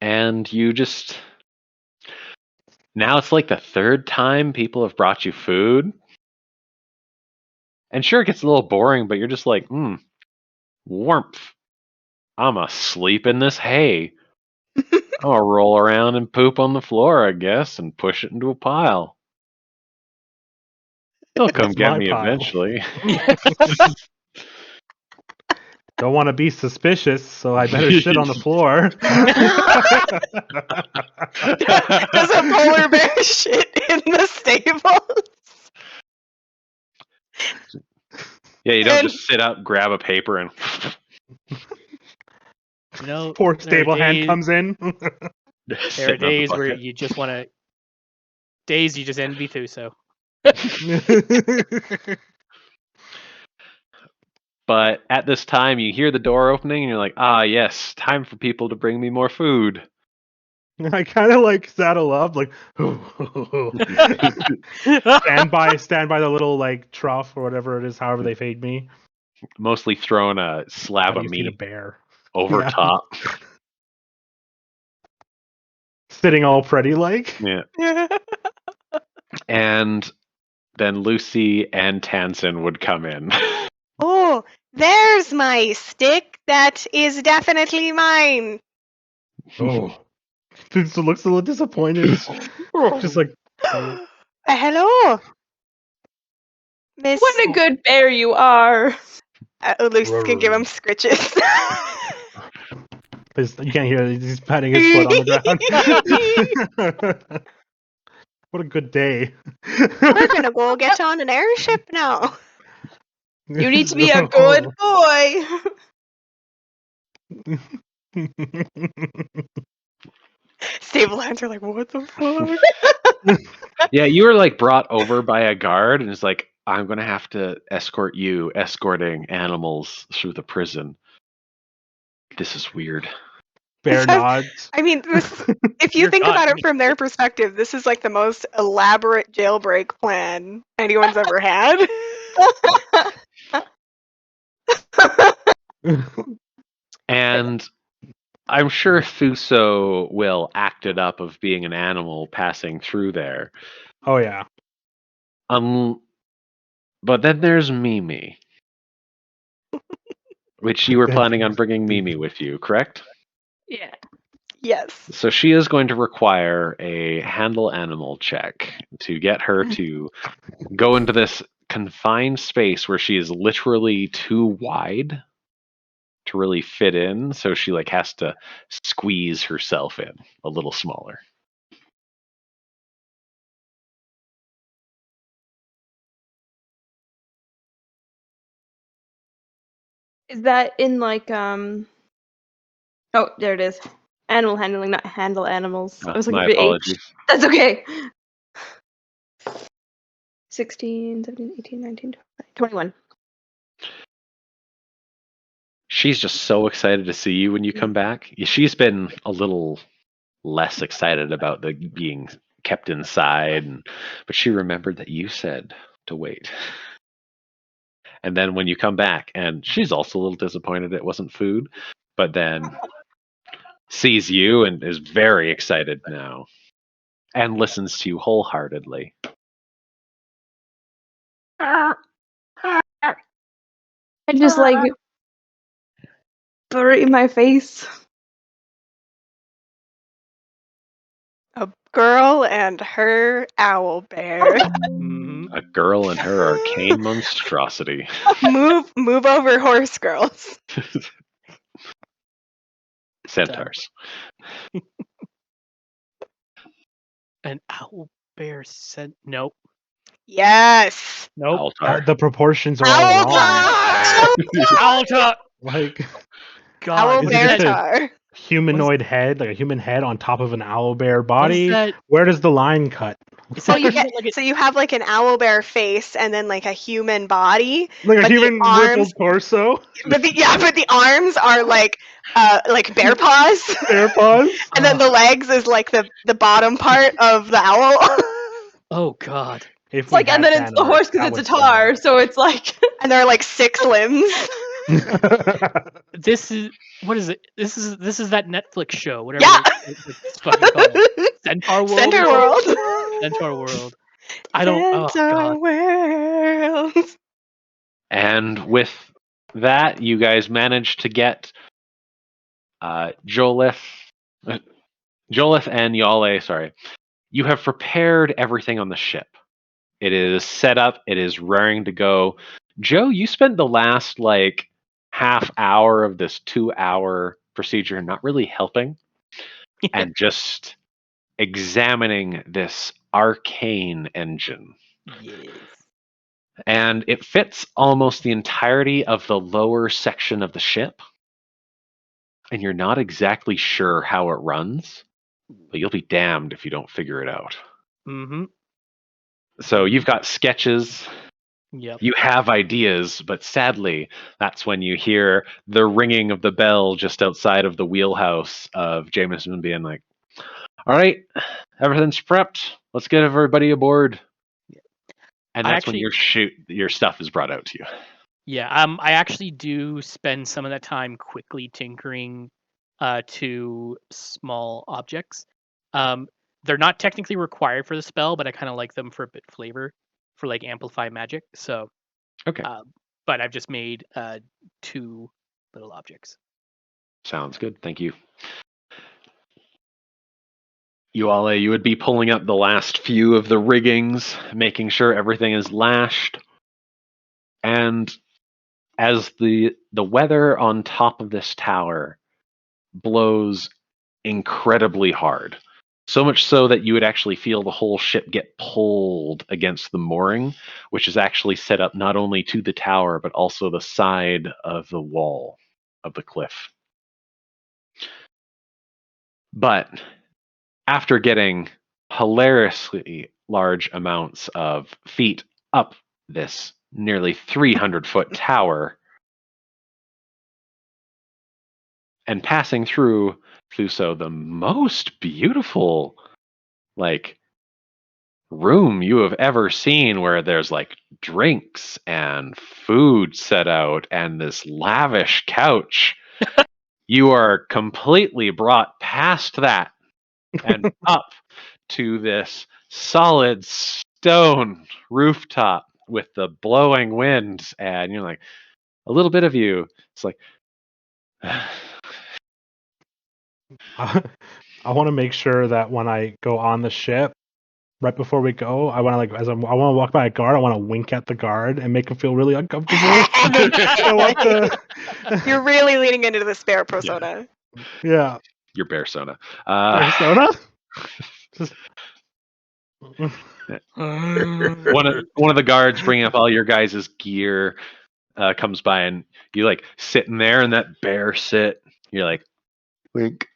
Speaker 1: And you just... Now it's like the third time people have brought you food. And sure, it gets a little boring, but you're just like, warmth. I'ma sleep in this hay. I'ma roll around and poop on the floor, I guess, and push it into a pile. They'll come
Speaker 7: That's
Speaker 1: get
Speaker 7: my
Speaker 1: me
Speaker 7: pile.
Speaker 1: eventually.
Speaker 7: Don't want to be suspicious, so I better shit on the floor.
Speaker 2: Does a polar bear shit in the stables?
Speaker 1: Yeah, you don't
Speaker 2: And-
Speaker 1: just sit up, grab a paper, and
Speaker 4: You know,
Speaker 7: Poor
Speaker 4: there are
Speaker 7: stable hand
Speaker 4: days-
Speaker 7: comes in.
Speaker 4: There
Speaker 1: sit
Speaker 4: are
Speaker 1: on the
Speaker 4: days where
Speaker 1: bucket.
Speaker 4: you just want to. Days you just envy Thuso.
Speaker 1: But at this time, you hear the door opening, and you're like, ah, yes, time for people to bring me more food.
Speaker 7: I kind of like saddle up, like stand by the little like trough or whatever it is, however they feed me.
Speaker 1: Mostly throwing a
Speaker 7: How
Speaker 1: slab
Speaker 7: do
Speaker 1: of
Speaker 7: you feed a
Speaker 1: meat
Speaker 7: bear?
Speaker 1: over
Speaker 7: Yeah.
Speaker 1: top.
Speaker 7: Sitting all pretty like.
Speaker 1: Yeah. And then Lucy and Tansen would come in.
Speaker 2: Oh, there's my stick. That is definitely mine.
Speaker 7: Oh, it looks a little disappointed. Just like
Speaker 2: Hello, Miss.
Speaker 3: What a good bear you are.
Speaker 2: Lucy's gonna give him scritches.
Speaker 7: you can't hear it, he's patting his foot on the ground. What a good day.
Speaker 2: We're gonna go get on an airship now.
Speaker 3: You need to be a good boy.
Speaker 2: Stable hands are like, what the fuck?
Speaker 1: Yeah, you were like brought over by a guard, and it's like, I'm gonna have to escort you, escorting animals through the prison. This is weird.
Speaker 7: Bear nods.
Speaker 2: I mean, if you
Speaker 4: You're
Speaker 2: think
Speaker 4: not.
Speaker 2: about it from their perspective, this is like the most elaborate jailbreak plan anyone's ever had.
Speaker 1: And I'm sure Thuso will act it up of being an animal passing through there.
Speaker 7: Oh yeah.
Speaker 1: But then there's Mimi. which you were planning on bringing Mimi with you, correct?
Speaker 3: Yeah.
Speaker 2: Yes.
Speaker 1: So she is going to require a handle animal check to get her to go into this confined space where she is literally too wide to really fit in. So she like has to squeeze herself in a little smaller.
Speaker 3: Is that in like Oh, there it is. Animal handling, not handle animals. I was looking
Speaker 1: My
Speaker 3: for H.
Speaker 1: apologies.
Speaker 3: That's okay. 16, 17, 18, 19, 20, 21.
Speaker 1: She's just so excited to see you when you come back. She's been a little less excited about the being kept inside, but she remembered that you said to wait. And then when you come back, and she's also a little disappointed it wasn't food, but then sees you and is very excited now and listens to you wholeheartedly.
Speaker 3: I just like bury my face.
Speaker 2: A girl and her owl bear.
Speaker 4: Mhm.
Speaker 1: A girl and her arcane monstrosity.
Speaker 2: move over, horse girls.
Speaker 1: Centaurs.
Speaker 4: An owl bear sent. Nope.
Speaker 2: Yes.
Speaker 4: Nope.
Speaker 1: Altar.
Speaker 7: The proportions are all
Speaker 2: Owl
Speaker 7: wrong.
Speaker 2: tar.
Speaker 4: Alta.
Speaker 7: Like
Speaker 4: God.
Speaker 2: Owl
Speaker 7: Is it
Speaker 2: bear
Speaker 7: just a-
Speaker 2: tar.
Speaker 7: humanoid head, like a human head on top of an owl bear body.
Speaker 4: that?
Speaker 7: Where does the line cut?
Speaker 4: Is
Speaker 2: Well,
Speaker 4: that,
Speaker 2: you
Speaker 4: is
Speaker 2: get
Speaker 4: it like a,
Speaker 2: so you have like an owl bear face and then like a human body,
Speaker 7: Like a
Speaker 2: but the
Speaker 7: human
Speaker 2: arms,
Speaker 7: rippled torso?
Speaker 2: but the arms are like bear paws,
Speaker 7: Bear paws?
Speaker 2: and then the legs is like the bottom part of the owl.
Speaker 4: oh God.
Speaker 7: If
Speaker 3: It's like, and then it's the horse because it's a tar, so it's like.
Speaker 2: And there are like 6 limbs.
Speaker 4: This is what is it? This is that Netflix show. Whatever.
Speaker 2: Yeah.
Speaker 4: It's fucking called. Centaur World.
Speaker 2: Center
Speaker 4: or
Speaker 2: World.
Speaker 4: something? Centaur World. I don't. Oh
Speaker 2: Centaur
Speaker 4: God.
Speaker 2: World.
Speaker 1: And with that, you guys managed to get Jolith and Yale, sorry. You have prepared everything on the ship. It is set up, it is raring to go. Joe, you spent the last like half hour of this 2-hour procedure not really helping and just examining this arcane engine.
Speaker 4: Yes.
Speaker 1: And it fits almost the entirety of the lower section of the ship. And you're not exactly sure how it runs, but you'll be damned if you don't figure it out.
Speaker 4: Mm-hmm.
Speaker 1: So you've got sketches,
Speaker 4: Yep.
Speaker 1: you have ideas, but sadly, that's when you hear the ringing of the bell just outside of the wheelhouse of Jameson being like, all right, everything's prepped. Let's get everybody aboard. And that's when your stuff is brought out to you.
Speaker 4: Yeah. I actually do spend some of that time quickly tinkering to small objects. They're not technically required for the spell, but I kind of like them for a bit flavor, for like amplify magic. So,
Speaker 1: Okay.
Speaker 4: but I've just made 2 little objects.
Speaker 1: Sounds good. Thank you. Yuale, you would be pulling up the last few of the riggings, making sure everything is lashed. And as the weather on top of this tower blows incredibly hard, so much so that you would actually feel the whole ship get pulled against the mooring, which is actually set up not only to the tower, but also the side of the wall of the cliff. But after getting hilariously large amounts of feet up this nearly 300-foot tower and passing through Thuso, the most beautiful room you have ever seen, where there's drinks and food set out and this lavish couch, you are completely brought past that and up to this solid stone rooftop with the blowing wind, and you're like, a little bit of you. It's like,
Speaker 7: I want to make sure that when I go on the ship, right before we go, I want to I want to walk by a guard. I want to wink at the guard and make him feel really uncomfortable. I want to.
Speaker 2: You're really leaning into the spare persona.
Speaker 7: Yeah.
Speaker 1: your persona.
Speaker 7: Persona. Just-
Speaker 1: one of the guards bringing up all your guys' gear comes by, and you like sitting there in that bear sit. You're like, wink.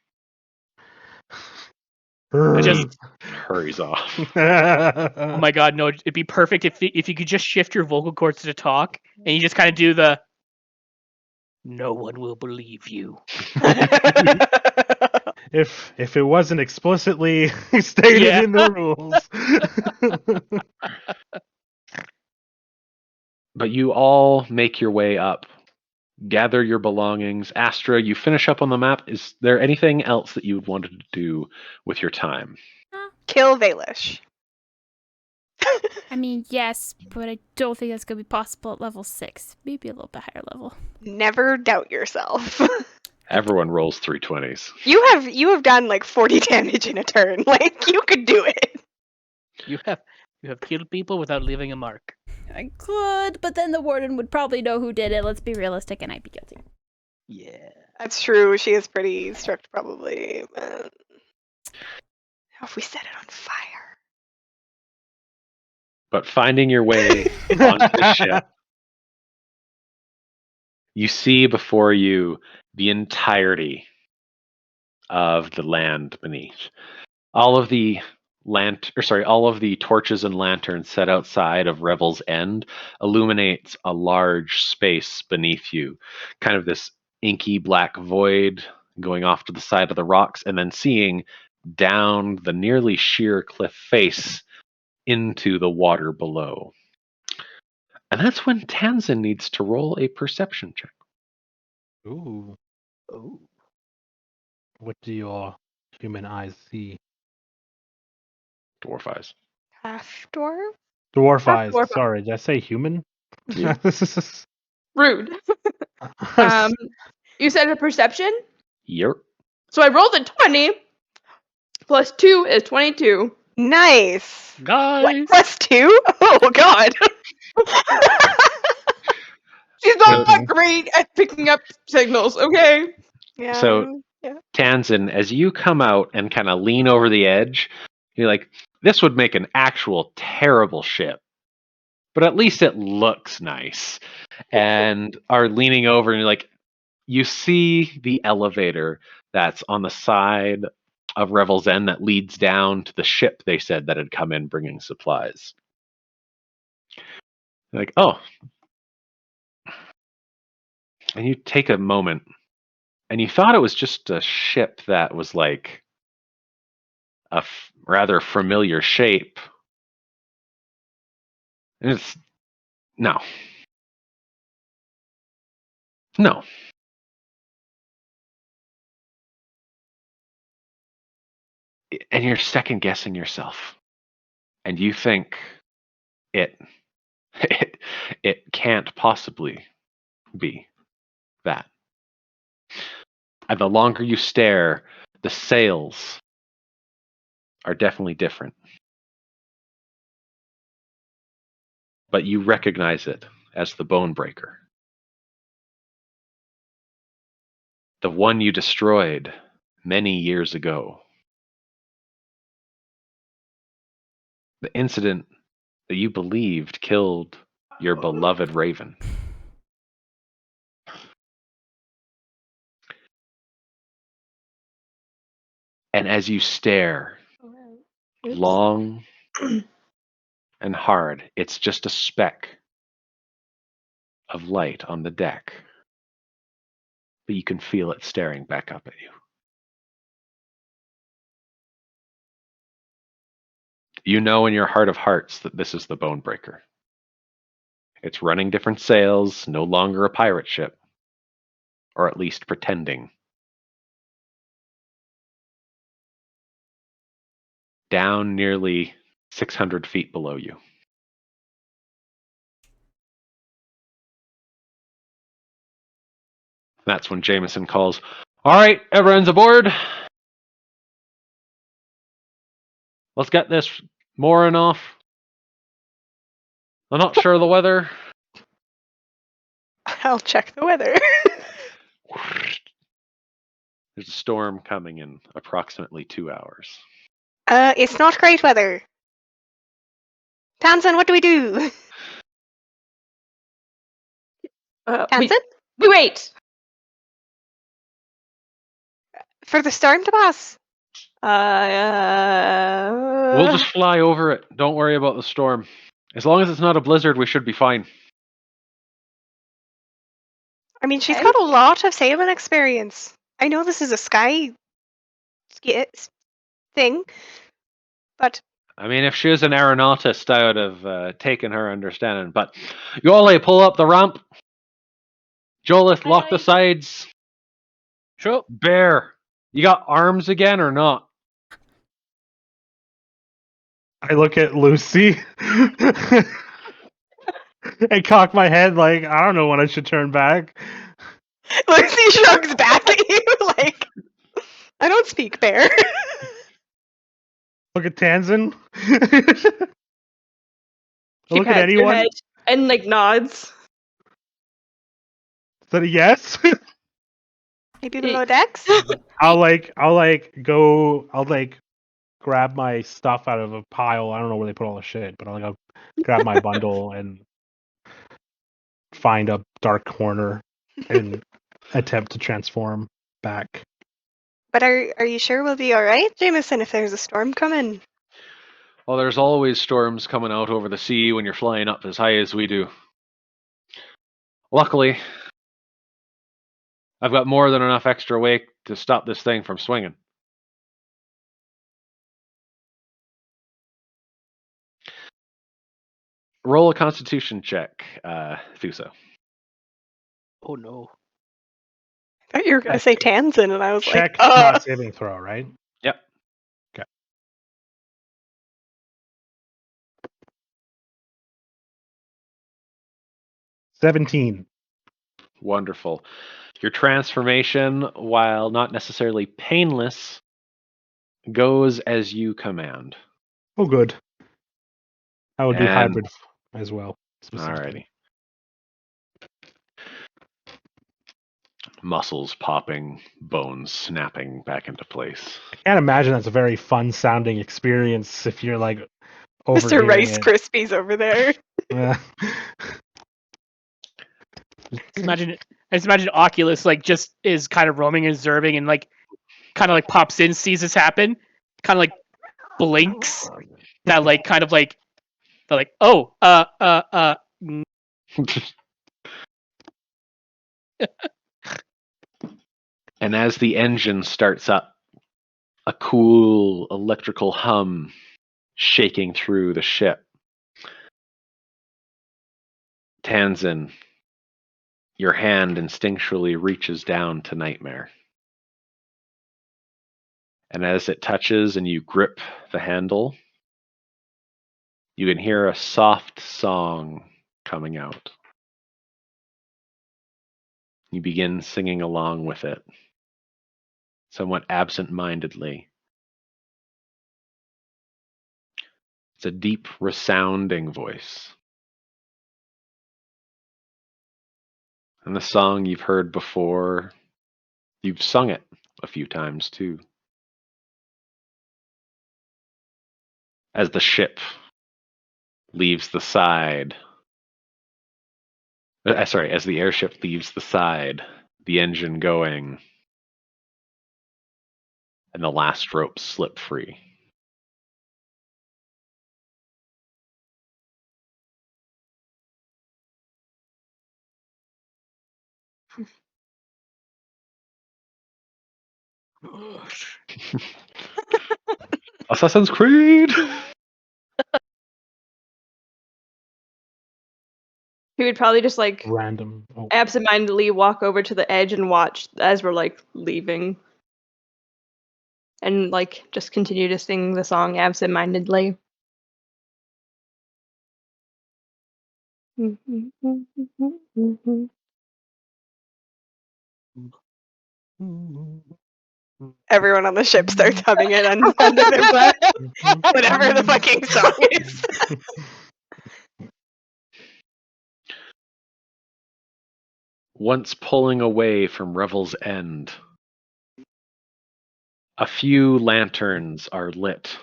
Speaker 4: I just,
Speaker 1: Hurries off.
Speaker 4: oh my god, no! It'd be perfect if you could just shift your vocal cords to talk, and you just kind of do the. No one will believe you.
Speaker 7: If it wasn't explicitly stated in the rules.
Speaker 1: But you all make your way up. Gather your belongings. Astra, you finish up on the map. Is there anything else that you wanted to do with your time?
Speaker 2: Kill Valish.
Speaker 5: I mean, yes, but I don't think that's going to be possible at level 6. Maybe a little bit higher level.
Speaker 2: Never doubt yourself.
Speaker 1: Everyone rolls 320s.
Speaker 2: You have done like 40 damage in a turn. Like, you could do it.
Speaker 4: You have killed people without leaving a mark.
Speaker 5: I could, but then the warden would probably know who did it. Let's be realistic, and I'd be guilty.
Speaker 4: Yeah.
Speaker 2: That's true. She is pretty strict, probably. But if we set it on fire?
Speaker 1: But finding your way onto the ship, you see before you the entirety of the land beneath. All of the all of the torches and lanterns set outside of Revel's End illuminates a large space beneath you, kind of this inky black void going off to the side of the rocks, and then seeing down the nearly sheer cliff face into the water below. And that's when Tanzin needs to roll a perception check.
Speaker 7: Ooh.
Speaker 4: Oh.
Speaker 7: What do your human eyes see?
Speaker 1: Dwarf eyes.
Speaker 2: Half dwarf?
Speaker 7: Dwarf eyes.
Speaker 3: dwarf.
Speaker 7: Sorry, did I say human?
Speaker 1: Yeah.
Speaker 3: Rude. You said a perception?
Speaker 1: Yep.
Speaker 3: So I rolled a 20. Plus 2 is 22.
Speaker 2: Nice.
Speaker 1: Guys.
Speaker 2: What, plus 2? Oh, God.
Speaker 3: She's not great at picking up signals, okay?
Speaker 2: Yeah.
Speaker 1: So-
Speaker 2: yeah.
Speaker 1: Tanzin, as you come out and kind of lean over the edge, you're like, this would make an actual terrible ship. But at least it looks nice. And are leaning over and you're like, you see the elevator that's on the side of Revel's End that leads down to the ship they said that had come in bringing supplies. You're like, oh. And you take a moment and you thought it was just a ship that was like a rather familiar shape. And it's no. No. And you're second guessing yourself. And you think it it can't possibly be that. And the longer you stare, the sails are definitely different. But you recognize it as the Bone Breaker. The one you destroyed many years ago. The incident that you believed killed your beloved Raven. And as you stare
Speaker 3: Oops.
Speaker 1: long and hard, it's just a speck of light on the deck. But you can feel it staring back up at you. You know in your heart of hearts that this is the Bone Breaker. It's running different sails, no longer a pirate ship. Or at least pretending. Down nearly 600 feet below you. That's when Jameson calls, "All right, everyone's aboard. Let's get this mooring off. I'm not sure of the weather."
Speaker 2: I'll check the weather.
Speaker 1: There's a storm coming in approximately 2 hours.
Speaker 2: It's not great weather. Tanzan, what do we do? Tanzan?
Speaker 3: We wait.
Speaker 2: For the storm to pass?
Speaker 1: We'll just fly over it. Don't worry about the storm. As long as it's not a blizzard, we should be fine.
Speaker 2: I mean, she's
Speaker 3: Okay.
Speaker 2: got a lot of sailing experience. I know this is a sky thing, but
Speaker 1: I mean, if she was an aeronautist, I would have taken her understanding. But Yole, pull up the ramp. Jolith, lock the sides.
Speaker 4: Sure.
Speaker 1: Bear, you got arms again or not?
Speaker 7: I look at Lucy and cock my head like I don't know when I should turn back.
Speaker 2: Lucy shrugs back at you like, I don't speak bear.
Speaker 7: Look at Tanzan.
Speaker 3: She
Speaker 7: Look at
Speaker 3: pats your
Speaker 7: anyone.
Speaker 3: head and like nods.
Speaker 7: Is that a yes?
Speaker 2: Maybe below decks?
Speaker 7: I'll grab my stuff out of a pile. I don't know where they put all the shit, but I'll grab my bundle and find a dark corner and attempt to transform back.
Speaker 2: But are you sure we'll be alright, Jameson, if there's a storm coming?
Speaker 1: Well, there's always storms coming out over the sea when you're flying up as high as we do. Luckily, I've got more than enough extra weight to stop this thing from swinging. Roll a Constitution check, Thuso.
Speaker 4: Oh no.
Speaker 2: I thought you were going to say Tanzan, and I was
Speaker 7: Check,
Speaker 2: like,
Speaker 7: not saving throw, right?
Speaker 1: Yep.
Speaker 7: Okay. 17.
Speaker 1: Wonderful. Your transformation, while not necessarily painless, goes as you command.
Speaker 7: Oh, good. I would do
Speaker 1: And-
Speaker 7: hybrid as well.
Speaker 1: Alrighty. Muscles popping, bones snapping back into place.
Speaker 7: I can't imagine that's a very fun sounding experience if you're like
Speaker 2: Mr.
Speaker 7: overhearing
Speaker 2: Rice
Speaker 7: it.
Speaker 2: Krispies over there.
Speaker 7: Yeah.
Speaker 4: I just imagine Oculus like just is kind of roaming and observing and like kind of like pops in, sees this happen, kind of like blinks. That like kind of like they're like, oh,
Speaker 1: And as the engine starts up, a cool electrical hum shaking through the ship. Tanzan, your hand instinctually reaches down to Nightmare. And as it touches and you grip the handle, you can hear a soft song coming out. You begin singing along with it, somewhat absent-mindedly. It's a deep, resounding voice. And the song you've heard before, you've sung it a few times too. As the ship leaves the side, as the airship leaves the side, the engine going, and the last ropes slip free. Assassin's Creed!
Speaker 3: He would probably just like
Speaker 7: Random. Oh.
Speaker 3: absentmindedly walk over to the edge and watch as we're like leaving. And like just continue to sing the song absentmindedly.
Speaker 2: Everyone on the ship starts humming it under their breath. Whatever the fucking song is.
Speaker 1: Once pulling away from Revel's End, a few lanterns are lit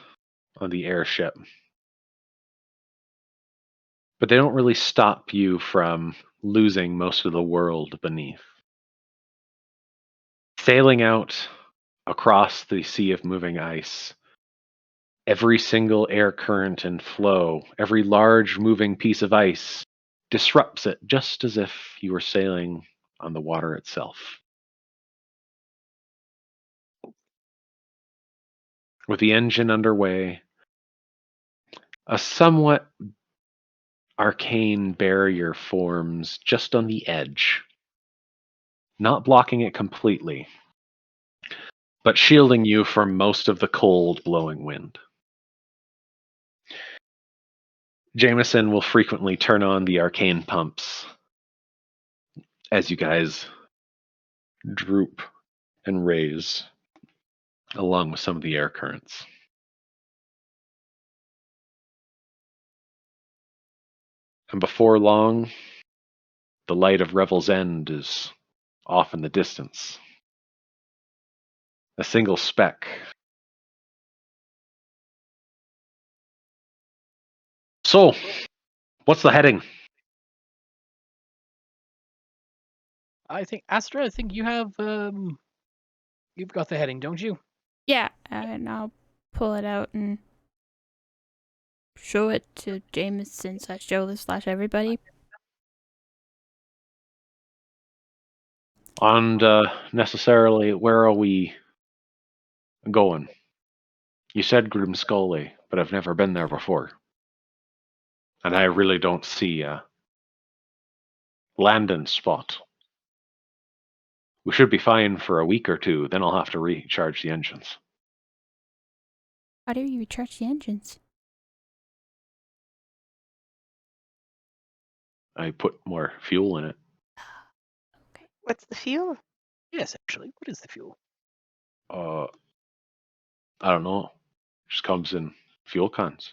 Speaker 1: on the airship. But they don't really stop you from losing most of the world beneath. Sailing out across the sea of moving ice, every single air current and flow, every large moving piece of ice disrupts it just as if you were sailing on the water itself. With the engine underway, a somewhat arcane barrier forms just on the edge, not blocking it completely, but shielding you from most of the cold blowing wind. Jameson will frequently turn on the arcane pumps as you guys droop and raise along with some of the air currents. And before long, the light of Revel's End is off in the distance. A single speck. So, what's the heading?
Speaker 4: I think Astra, I think you have you've got the heading, don't you?
Speaker 5: Yeah, and I'll pull it out and show it to Jameson / Joe / everybody.
Speaker 1: And necessarily, where are we going? You said Grimscully, but I've never been there before. And I really don't see a landing spot. We should be fine for a week or two, then I'll have to recharge the engines.
Speaker 5: How do you recharge the engines?
Speaker 1: I put more fuel in it.
Speaker 2: What's the fuel?
Speaker 4: Yes, actually. What is the fuel?
Speaker 1: I don't know. Just comes in fuel cans.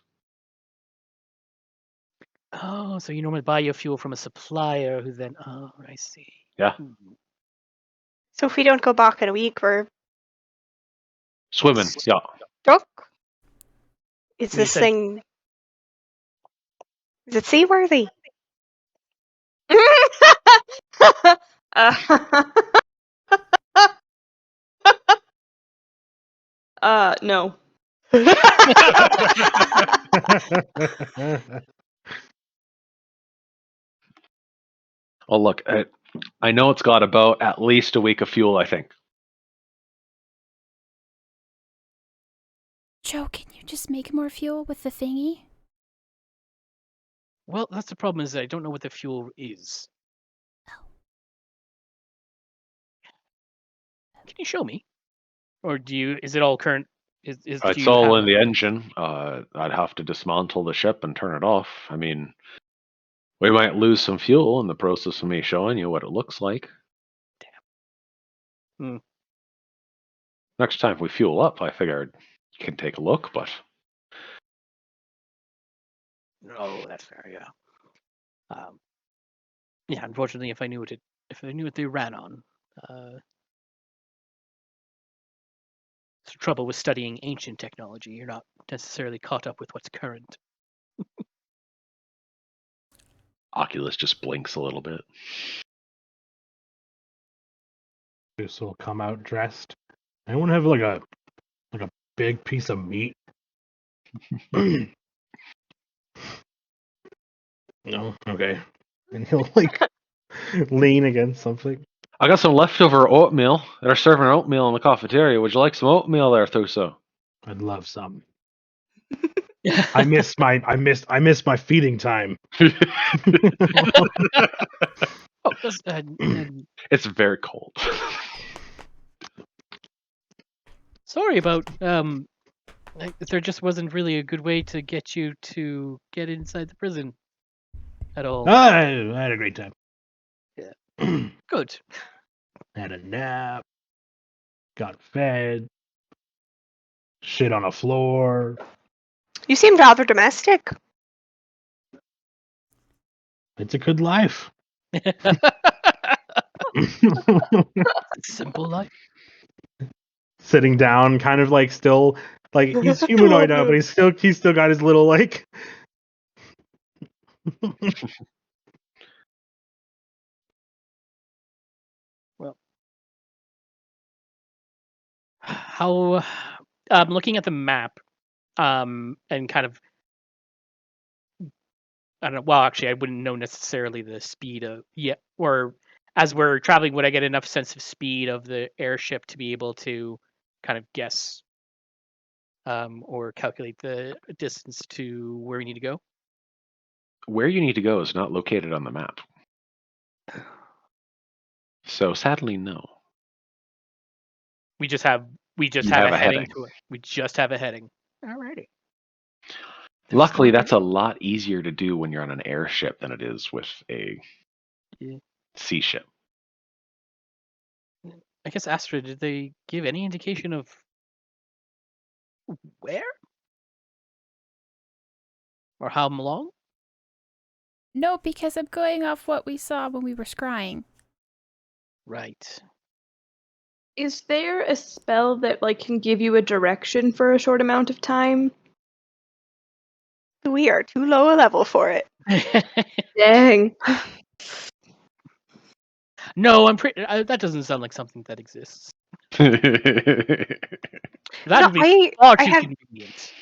Speaker 4: Oh, so you normally buy your fuel from a supplier who then... Oh, I see.
Speaker 1: Yeah.
Speaker 2: So if we don't go back in a week, we're
Speaker 1: Swimming, yeah.
Speaker 2: stuck? Is
Speaker 4: Well, you
Speaker 2: this
Speaker 4: said-
Speaker 2: thing... Is it seaworthy?
Speaker 3: No.
Speaker 1: Oh, look, I know it's got about at least a week of fuel, I think.
Speaker 5: Joe, can you just make more fuel with the thingy?
Speaker 4: Well, that's the problem is that I don't know what the fuel is. Can you show me? Or do you... Is it all current? Do
Speaker 1: It's
Speaker 4: you
Speaker 1: all
Speaker 4: have-
Speaker 1: in the engine. I'd have to dismantle the ship and turn it off. I mean, we might lose some fuel in the process of me showing you what it looks like.
Speaker 4: Hmm.
Speaker 1: Next time we fuel up, I figured you can take a look, but
Speaker 4: Oh, that's fair, yeah. Yeah, unfortunately, if I knew what they ran on, the trouble with studying ancient technology, you're not necessarily caught up with what's current.
Speaker 1: Oculus just blinks a little bit.
Speaker 7: This will come out dressed. Anyone have like a big piece of meat? No? Okay. And he'll like lean against something.
Speaker 1: I got some leftover oatmeal. They're serving oatmeal in the cafeteria. Would you like some oatmeal there, Thuso?
Speaker 7: I'd love some. I miss my feeding time.
Speaker 4: Oh, that's,
Speaker 1: It's very cold.
Speaker 4: sorry about there just wasn't really a good way to get you to get inside the prison at all.
Speaker 7: I had a great time.
Speaker 4: Yeah. Good.
Speaker 7: Had a nap. Got fed. Shit on the floor.
Speaker 2: You seem rather domestic.
Speaker 7: It's a good life.
Speaker 4: Simple life.
Speaker 7: Sitting down, kind of like still like he's humanoid now, but he's still got his little like
Speaker 4: How looking at the map, and kind of, I don't know. Well, actually, I wouldn't know necessarily the speed of or as we're traveling, would I get enough sense of speed of the airship to be able to kind of guess, or calculate the distance to where we need to go?
Speaker 1: Where you need to go is not located on the map. So sadly, no.
Speaker 4: We just have
Speaker 1: You
Speaker 4: a
Speaker 1: have a
Speaker 4: heading
Speaker 1: heading.
Speaker 4: to it. We just have a heading. Alrighty.
Speaker 1: Luckily, that's a lot easier to do when you're on an airship than it is with a sea ship.
Speaker 4: I guess Astra, did they give any indication of where or how long?
Speaker 5: No, because I'm going off what we saw when we were scrying.
Speaker 4: Right.
Speaker 3: Is there a spell that like can give you a direction for a short amount of time?
Speaker 2: We are too low a level for it.
Speaker 3: Dang.
Speaker 4: No, I'm pretty. That doesn't sound like something that exists. That
Speaker 2: No,
Speaker 4: would be far
Speaker 2: I
Speaker 4: too
Speaker 2: had
Speaker 4: convenient.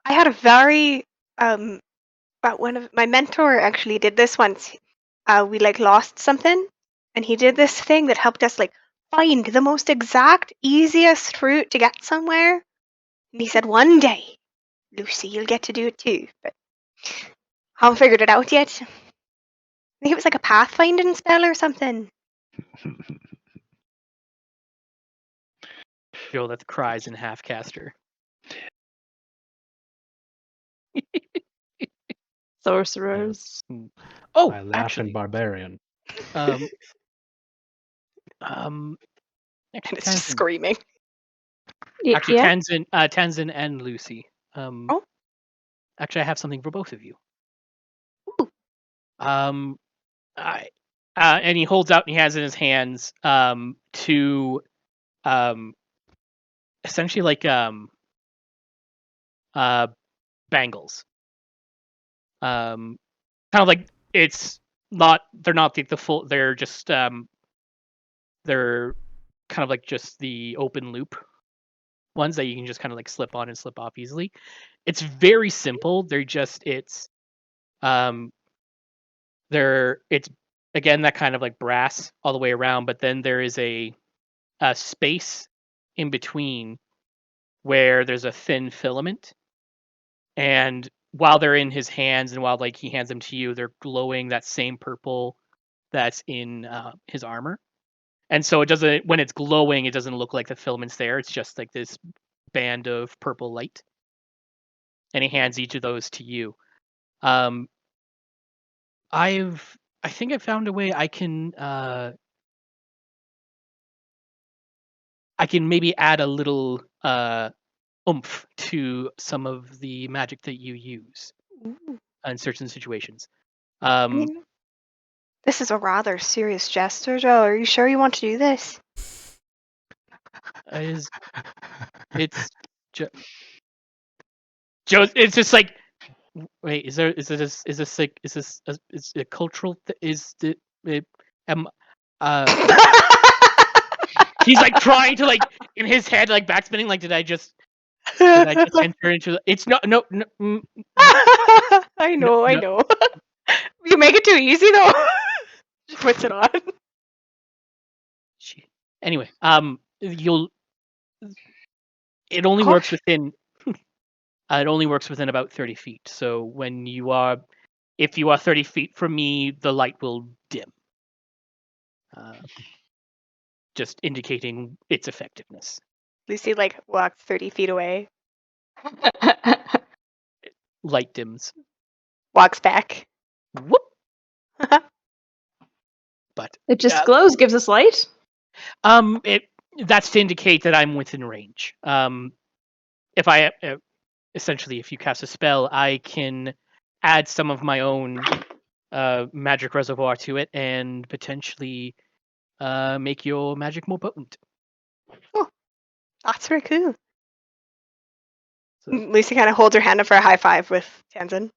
Speaker 2: I had a very but one of my mentor actually did this once. We like lost something, and he did this thing that helped us like find the most exact, easiest route to get somewhere. And he said, "One day, Lucy, you'll get to do it too." But haven't figured it out yet. I think it was like a pathfinding spell or something.
Speaker 4: Joe, that cries in Halfcaster.
Speaker 3: Sorcerers.
Speaker 4: Oh,
Speaker 7: I laugh
Speaker 4: actually,
Speaker 7: in barbarian.
Speaker 4: actually,
Speaker 2: And it's just
Speaker 4: Tanzin,
Speaker 2: screaming.
Speaker 4: actually,
Speaker 3: Yeah.
Speaker 4: Tanzin and Lucy.
Speaker 2: Oh.
Speaker 4: Actually, I have something for both of you.
Speaker 2: Ooh.
Speaker 4: And he holds out and he has in his hands two essentially like bangles. Kind of like it's not they're not the full they're just they're kind of like just the open loop ones that you can just kind of like slip on and slip off easily. It's very simple. It's again that kind of like brass all the way around, but then there is a space in between where there's a thin filament, and while they're in his hands and while like he hands them to you, they're glowing that same purple that's in his armor. And so it doesn't, when it's glowing, it doesn't look like the filament's there. It's just like this band of purple light. And he hands each of those to you. I think I found a way I can maybe add a little oomph to some of the magic that you use in certain situations.
Speaker 2: I mean, this is a rather serious gesture, Joe. Are you sure you want to do this?
Speaker 4: It's Joe. It's just like, wait, is this a cultural? He's like trying to like in his head like backspinning. Like, did I just enter into? It's no.
Speaker 2: I know. You make it too easy though. Just puts it on.
Speaker 4: Anyway, it only works within. It only works within about 30 feet. So if you are 30 feet from me, the light will dim. Just indicating its effectiveness.
Speaker 2: Lucy like walks 30 feet away.
Speaker 4: Light dims.
Speaker 2: Walks back.
Speaker 4: Whoop. But
Speaker 3: it just glows, gives us light.
Speaker 4: That's to indicate that I'm within range. If I essentially, if you cast a spell, I can add some of my own magic reservoir to it and potentially make your magic more potent.
Speaker 2: That's very cool.
Speaker 4: So,
Speaker 2: Lucy kind of holds her hand up for a high five with Tenzin.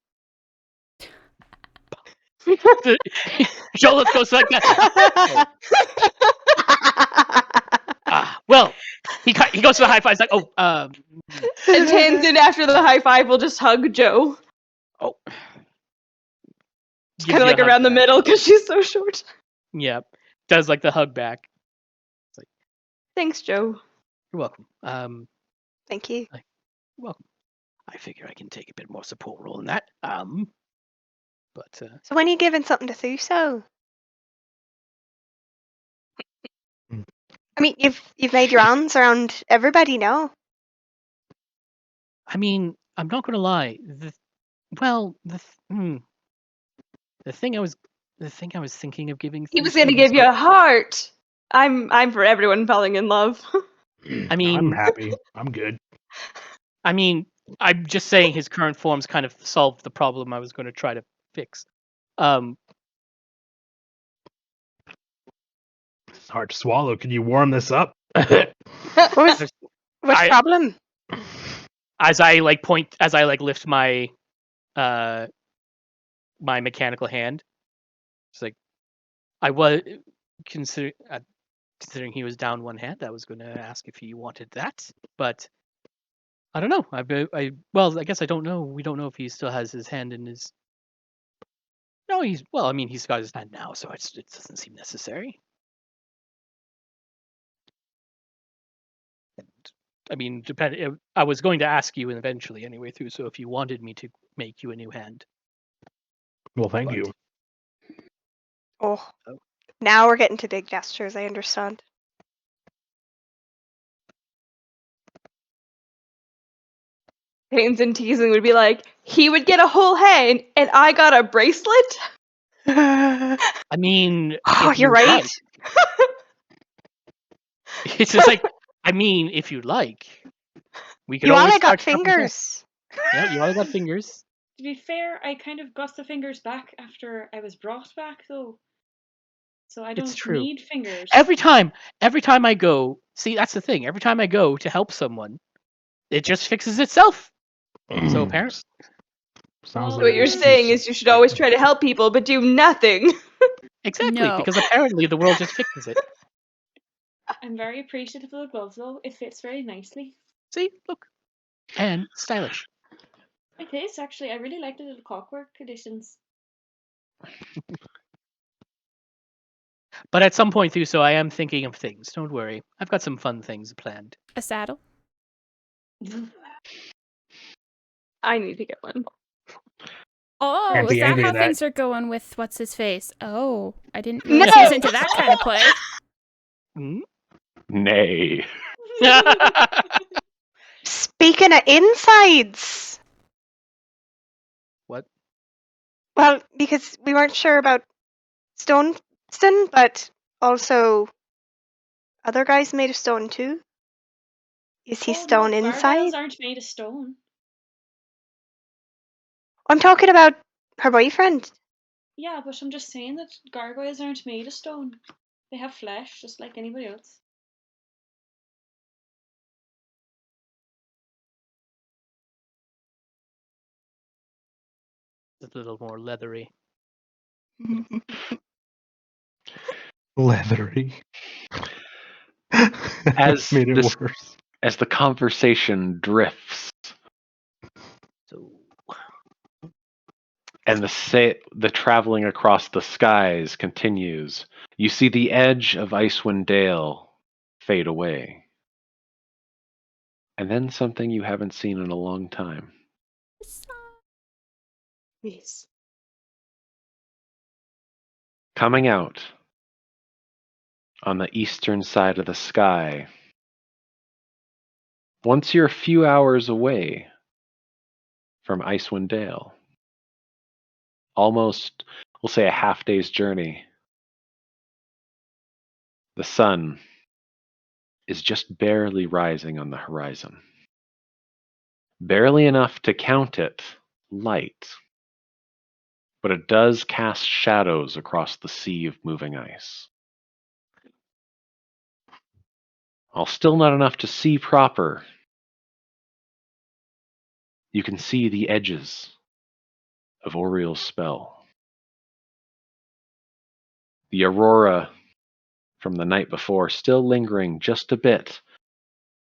Speaker 4: Jolas goes like that. Well, he goes to the high five. He's like,
Speaker 3: And Tanzin, after the high five, will just hug Joe.
Speaker 4: oh.
Speaker 3: Kind of like around the middle because she's so short.
Speaker 4: Yeah, does like the hug back. It's like,
Speaker 3: thanks, Joe.
Speaker 4: You're welcome.
Speaker 2: Thank you.
Speaker 4: You're welcome. I figure I can take a bit more support role in that. But
Speaker 2: So when are you giving something to Thuso? I mean, you've made your rounds around everybody now.
Speaker 4: I mean, I'm not gonna lie. The thing I was thinking of giving.
Speaker 3: He was gonna give you a heart. I'm for everyone falling in love.
Speaker 4: I mean,
Speaker 7: I'm happy. I'm good.
Speaker 4: I mean, I'm just saying his current forms kind of solved the problem I was going to try to fix.
Speaker 7: It's hard to swallow. Can you warm this up?
Speaker 2: What's problem?
Speaker 4: As I lift my my mechanical hand, it's like I was considering he was down one hand. I was going to ask if he wanted that, but I don't know. I guess I don't know. We don't know if he still has his hand in his. No, he's got his hand now, so it doesn't seem necessary. And, I mean, I was going to ask you eventually anyway, through. So if you wanted me to make you a new hand,
Speaker 7: well, thank you.
Speaker 2: Oh, now we're getting to big gestures. I understand.
Speaker 3: Pains and teasing would be like, he would get a whole hand, and I got a bracelet.
Speaker 4: I mean,
Speaker 2: oh, you're right.
Speaker 4: Like, it's just like, I mean, if you like, we could.
Speaker 2: You
Speaker 4: always
Speaker 2: all got
Speaker 4: start
Speaker 2: fingers.
Speaker 4: Yeah, you all got fingers.
Speaker 6: To be fair, I kind of got the fingers back after I was brought back, though. So I don't need fingers.
Speaker 4: Every time I go, see, that's the thing. Every time I go to help someone, it just fixes itself. So apparently,
Speaker 7: Sounds like
Speaker 3: what you're saying is you should always try to help people, but do nothing.
Speaker 4: Exactly, because apparently the world just fixes it.
Speaker 6: I'm very appreciative of the gloves, though. It fits very nicely.
Speaker 4: See, look, and stylish.
Speaker 6: It is actually. I really like the little clockwork additions.
Speaker 4: But at some point through, so I am thinking of things. Don't worry, I've got some fun things planned.
Speaker 5: A saddle.
Speaker 3: I need to get one.
Speaker 5: Oh,
Speaker 7: Can't
Speaker 5: is
Speaker 7: be
Speaker 5: that
Speaker 7: angry
Speaker 5: how
Speaker 7: at that.
Speaker 5: things are going with what's his face? Oh, I didn't really get into that kind of play.
Speaker 1: Nay.
Speaker 2: Speaking of insides.
Speaker 4: What?
Speaker 2: Well, because we weren't sure about Stoneston, but also other guys made of stone too. Is he stone inside?
Speaker 6: Gargoyles aren't made of stone.
Speaker 2: I'm talking about her boyfriend.
Speaker 6: Yeah, but I'm just saying that gargoyles aren't made of stone. They have flesh, just like anybody else.
Speaker 4: It's a little more leathery.
Speaker 7: Leathery.
Speaker 1: As
Speaker 7: made it worse.
Speaker 1: As the conversation drifts, and the traveling across the skies continues, you see the edge of IceWind Dale fade away. And then something you haven't seen in a long time.
Speaker 3: Yes.
Speaker 1: Coming out on the eastern side of the sky, once you're a few hours away from IceWind Dale, almost, we'll say, a half day's journey, the sun is just barely rising on the horizon. Barely enough to count it light, but it does cast shadows across the sea of moving ice. While still not enough to see proper, you can see the edges of Oriel's spell. The aurora from the night before still lingering just a bit,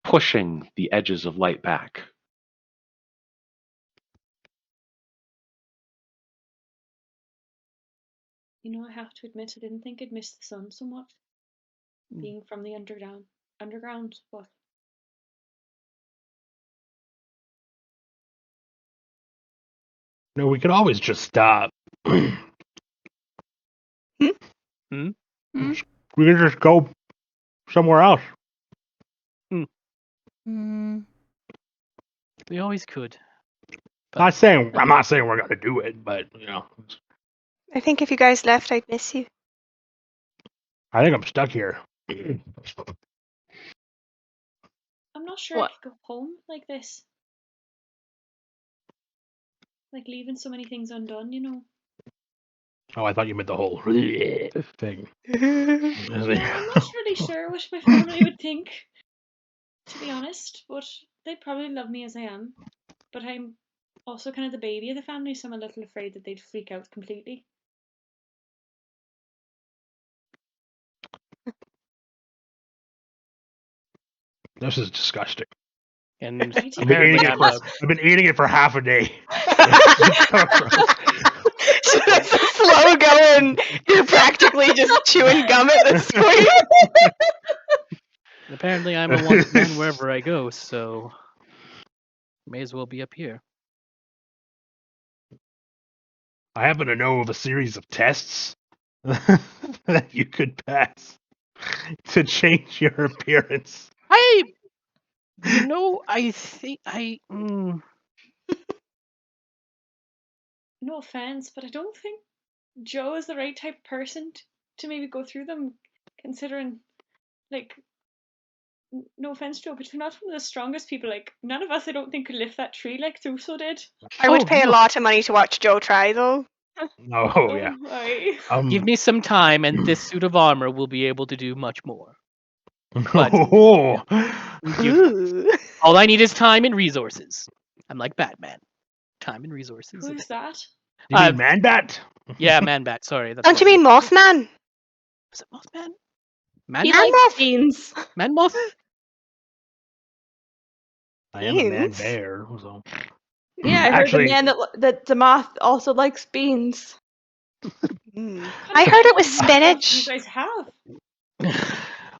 Speaker 1: pushing the edges of light back.
Speaker 6: You know, I have to admit, I didn't think I'd miss the sun so much, being from the underground, but
Speaker 7: No, we could always just stop.
Speaker 5: Hmm?
Speaker 7: We could just go somewhere else.
Speaker 5: Mm.
Speaker 4: We always could.
Speaker 7: I'm not saying we're gonna do it, but
Speaker 2: I think if you guys left, I'd miss you.
Speaker 7: I think I'm stuck here.
Speaker 6: I'm not sure
Speaker 3: What?
Speaker 6: I could go home like this. Like leaving so many things undone, you know.
Speaker 7: Oh, I thought you meant the whole thing.
Speaker 6: Yeah, I'm not really sure what my family would think, to be honest, but they'd probably love me as I am. But I'm also kind of the baby of the family, so I'm a little afraid that they'd freak out completely.
Speaker 7: This is disgusting.
Speaker 4: And
Speaker 6: Me too.
Speaker 7: I've been
Speaker 4: apparently
Speaker 7: eating it
Speaker 4: I'm
Speaker 7: for
Speaker 4: a
Speaker 7: I've been eating it for half a day.
Speaker 2: It's a slow going. You're practically just chewing gum at this point.
Speaker 4: apparently I'm a wanted man wherever I go, so may as well be up here.
Speaker 7: I happen to know of a series of tests that you could pass to change your appearance.
Speaker 4: I think
Speaker 6: No offense, but I don't think Joe is the right type of person to maybe go through them, considering, like, no offense, Joe, but you're not one of the strongest people. Like, none of us, I don't think, could lift that tree like Thuso did.
Speaker 2: I would
Speaker 4: Oh,
Speaker 2: pay a
Speaker 4: no.
Speaker 2: lot of money to watch Joe try, though.
Speaker 7: Oh yeah.
Speaker 6: Aye.
Speaker 4: Give me some time, and this suit of armor will be able to do much more. But
Speaker 7: Oh.
Speaker 2: Ooh.
Speaker 4: all I need is time and resources. I'm like Batman. Time and resources.
Speaker 6: Who's that?
Speaker 7: You mean Man-Bat?
Speaker 4: Yeah, Man-Bat. Sorry, that's
Speaker 2: Don't you
Speaker 4: right.
Speaker 2: mean Mothman?
Speaker 4: Was it Mothman?
Speaker 3: He
Speaker 4: Man-Moth?
Speaker 3: likes beans.
Speaker 4: Man-Moth?
Speaker 7: I am a man
Speaker 2: Beans?
Speaker 7: bear. So.
Speaker 3: Yeah, I heard
Speaker 7: Actually,
Speaker 3: the man that the moth also likes beans.
Speaker 2: Mm.
Speaker 6: What
Speaker 2: I
Speaker 6: kind
Speaker 2: heard
Speaker 6: of
Speaker 2: it was
Speaker 6: animal do you
Speaker 2: spinach.
Speaker 6: guys have?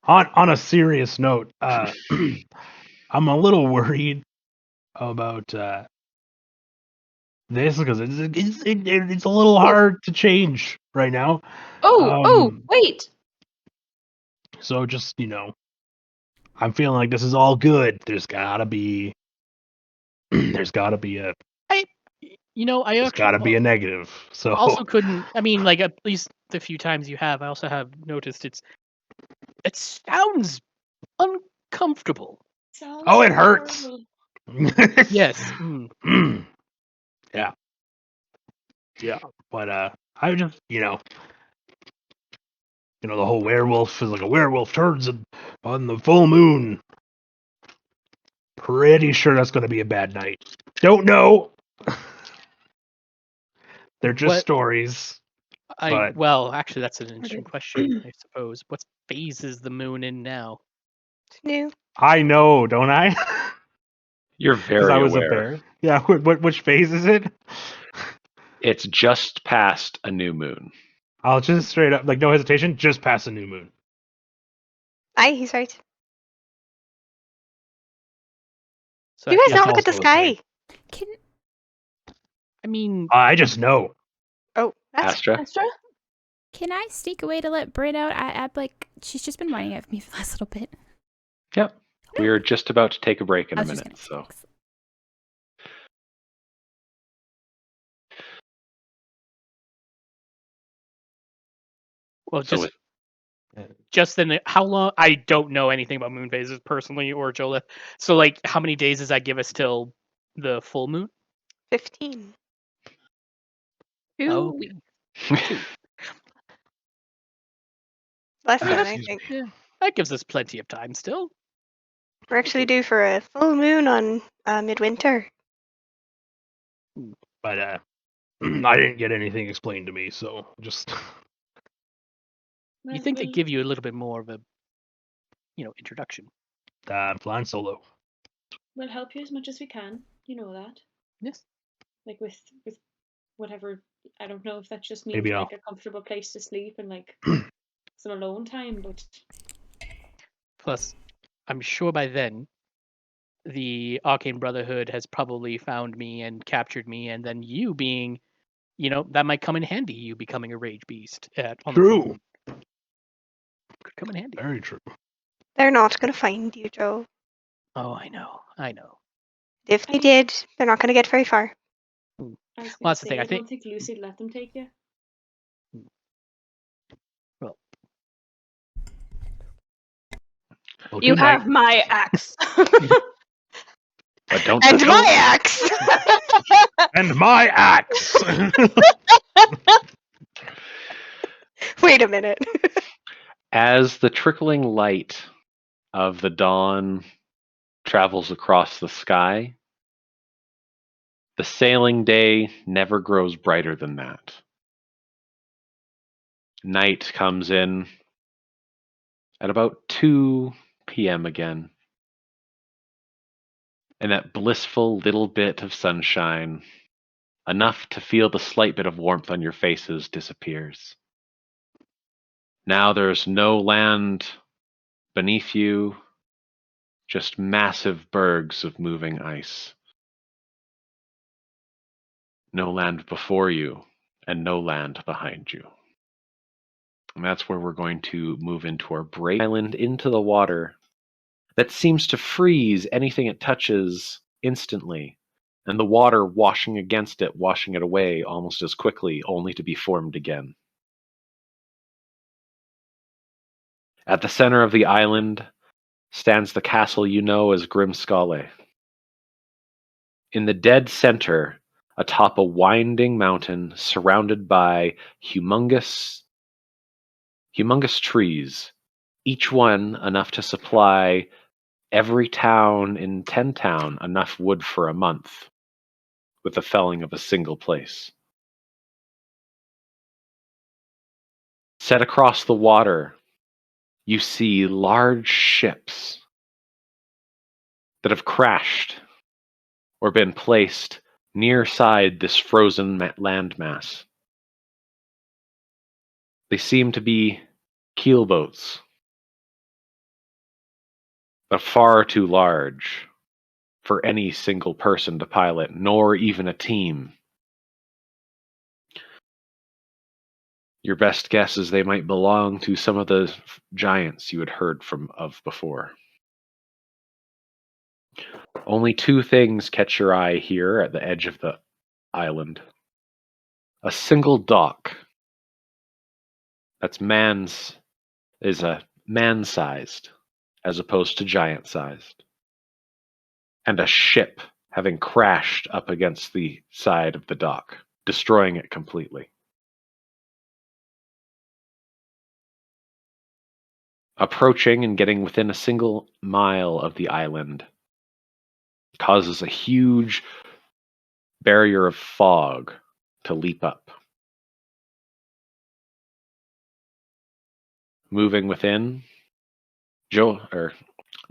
Speaker 7: on a serious note, I'm a little worried about this because it's a little hard to change right now.
Speaker 3: Oh, wait.
Speaker 7: So just I'm feeling like this is all good. There's gotta be a
Speaker 4: I
Speaker 7: there's
Speaker 4: actually
Speaker 7: gotta be a negative. So
Speaker 4: also couldn't. I mean, like at least the few times you have, I also have noticed it sounds uncomfortable.
Speaker 6: Sounds
Speaker 7: oh, it hurts.
Speaker 6: horrible.
Speaker 4: Yes.
Speaker 7: Yeah. Yeah. But I just the whole werewolf is like a werewolf turns on the full moon. Pretty sure that's going to be a bad night. Don't know. They're just
Speaker 4: What?
Speaker 7: stories. But
Speaker 4: Well, actually, that's an interesting question. I suppose. What phase is the moon in now?
Speaker 2: New.
Speaker 7: I know, don't I?
Speaker 1: You're
Speaker 7: Because
Speaker 1: very
Speaker 7: I was
Speaker 1: aware.
Speaker 7: a bear. Yeah. Which phase is it?
Speaker 1: It's just past a new moon.
Speaker 7: I'll just straight up, like no hesitation, just pass a new moon.
Speaker 2: Aye, he's right.
Speaker 4: So
Speaker 2: You
Speaker 4: I
Speaker 2: guys
Speaker 4: feel
Speaker 2: don't
Speaker 7: That's
Speaker 2: look at the
Speaker 7: also a thing.
Speaker 2: sky.
Speaker 5: Can
Speaker 4: I mean,
Speaker 7: I just know.
Speaker 2: Oh, that's
Speaker 1: Astra?
Speaker 3: Extra?
Speaker 5: can I sneak away to let Brit out? I like she's just been whining at me for the last little bit.
Speaker 1: Yep. We're just about to take a break in
Speaker 5: I
Speaker 1: a
Speaker 5: was just
Speaker 1: minute,
Speaker 5: gonna
Speaker 1: so.
Speaker 4: well,
Speaker 1: So
Speaker 4: just
Speaker 1: with
Speaker 4: Just then, how long? I don't know anything about moon phases personally or Jolith. So, like, how many days does that give us till the full moon?
Speaker 2: 15.
Speaker 3: Two.
Speaker 4: Two.
Speaker 2: Less
Speaker 4: I mean,
Speaker 2: than, I
Speaker 4: that's-
Speaker 2: think.
Speaker 4: yeah, that gives us plenty of time still.
Speaker 2: We're actually due for a full moon on midwinter.
Speaker 7: But I didn't get anything explained to me, so just
Speaker 4: You think they give you a little bit more of a, introduction?
Speaker 7: flying solo.
Speaker 6: We'll help you as much as we can. You know that.
Speaker 4: Yes.
Speaker 6: Like with whatever. I don't know if that just means
Speaker 7: Maybe
Speaker 6: like a comfortable place to sleep and like some alone time, but
Speaker 4: Plus, I'm sure by then, the Arcane Brotherhood has probably found me and captured me, and then you being, that might come in handy. You becoming a rage beast on the full
Speaker 7: True.
Speaker 4: moon. Could come in handy.
Speaker 7: Very true.
Speaker 2: They're not going to find you, Joe.
Speaker 4: Oh, I know.
Speaker 2: If they did, they're not going to get very far.
Speaker 6: I was
Speaker 4: Well,
Speaker 6: going
Speaker 4: that's
Speaker 6: to
Speaker 4: the
Speaker 6: say
Speaker 4: thing,
Speaker 6: I
Speaker 4: I think-
Speaker 6: don't think Lucy'd let them take you.
Speaker 4: Well,
Speaker 7: Well,
Speaker 3: You
Speaker 7: good night.
Speaker 3: have my axe.
Speaker 1: But don't
Speaker 2: And
Speaker 1: don't-
Speaker 2: my axe!
Speaker 7: And my axe.
Speaker 2: Wait a minute.
Speaker 1: As the trickling light of the dawn travels across the sky, the sailing day never grows brighter than that. Night comes in at about 2 p.m. again. And that blissful little bit of sunshine, enough to feel the slight bit of warmth on your faces, disappears. Now there's no land beneath you, just massive bergs of moving ice. No land before you, and no land behind you. And that's where we're going to move into our break island into the water that seems to freeze anything it touches instantly, and the water washing against it, washing it away almost as quickly, only to be formed again. At the center of the island stands the castle you know as Grimskalle. In the dead center, atop a winding mountain surrounded by humongous trees, each one enough to supply every town in 10 Town enough wood for a month, with the felling of a single place. Set across the water, you see large ships that have crashed or been placed near side this frozen landmass. They seem to be keelboats, but far too large for any single person to pilot, nor even a team. Your best guess is they might belong to some of the giants you had heard of before. Only two things catch your eye here at the edge of the island. A single dock that's man-sized as opposed to giant-sized. And a ship having crashed up against the side of the dock, destroying it completely. Approaching and getting within a single mile of the island causes a huge barrier of fog to leap up. Moving within,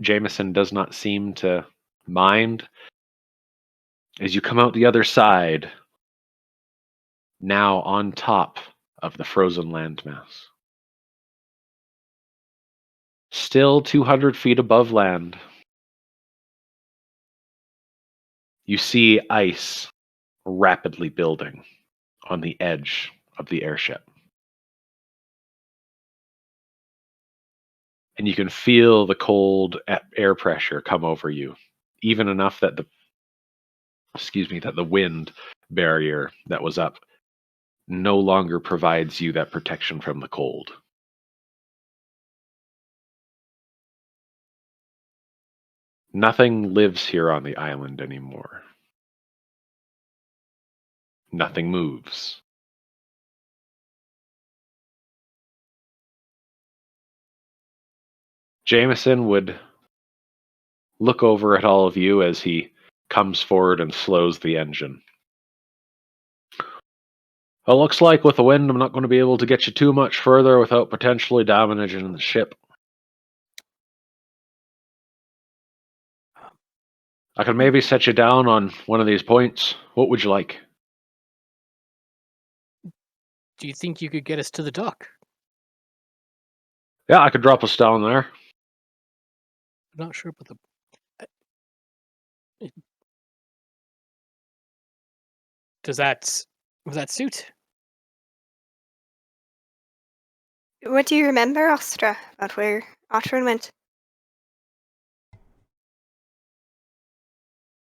Speaker 1: Jameson does not seem to mind. As you come out the other side, now on top of the frozen landmass. Still 200 feet above land, you see ice rapidly building on the edge of the airship. And you can feel the cold air pressure come over you, even enough that the wind barrier that was up no longer provides you that protection from the cold. Nothing lives here on the island anymore. Nothing moves. Jameson would look over at all of you as he comes forward and slows the engine. Well, looks like with the wind, I'm not going to be able to get you too much further without potentially damaging the ship. I could maybe set you down on one of these points. What would you like?
Speaker 4: Do you think you could get us to the dock?
Speaker 1: Yeah, I could drop us down there.
Speaker 4: I'm not sure about the. Does that suit?
Speaker 2: What do you remember, Ostra, about where Otrin went?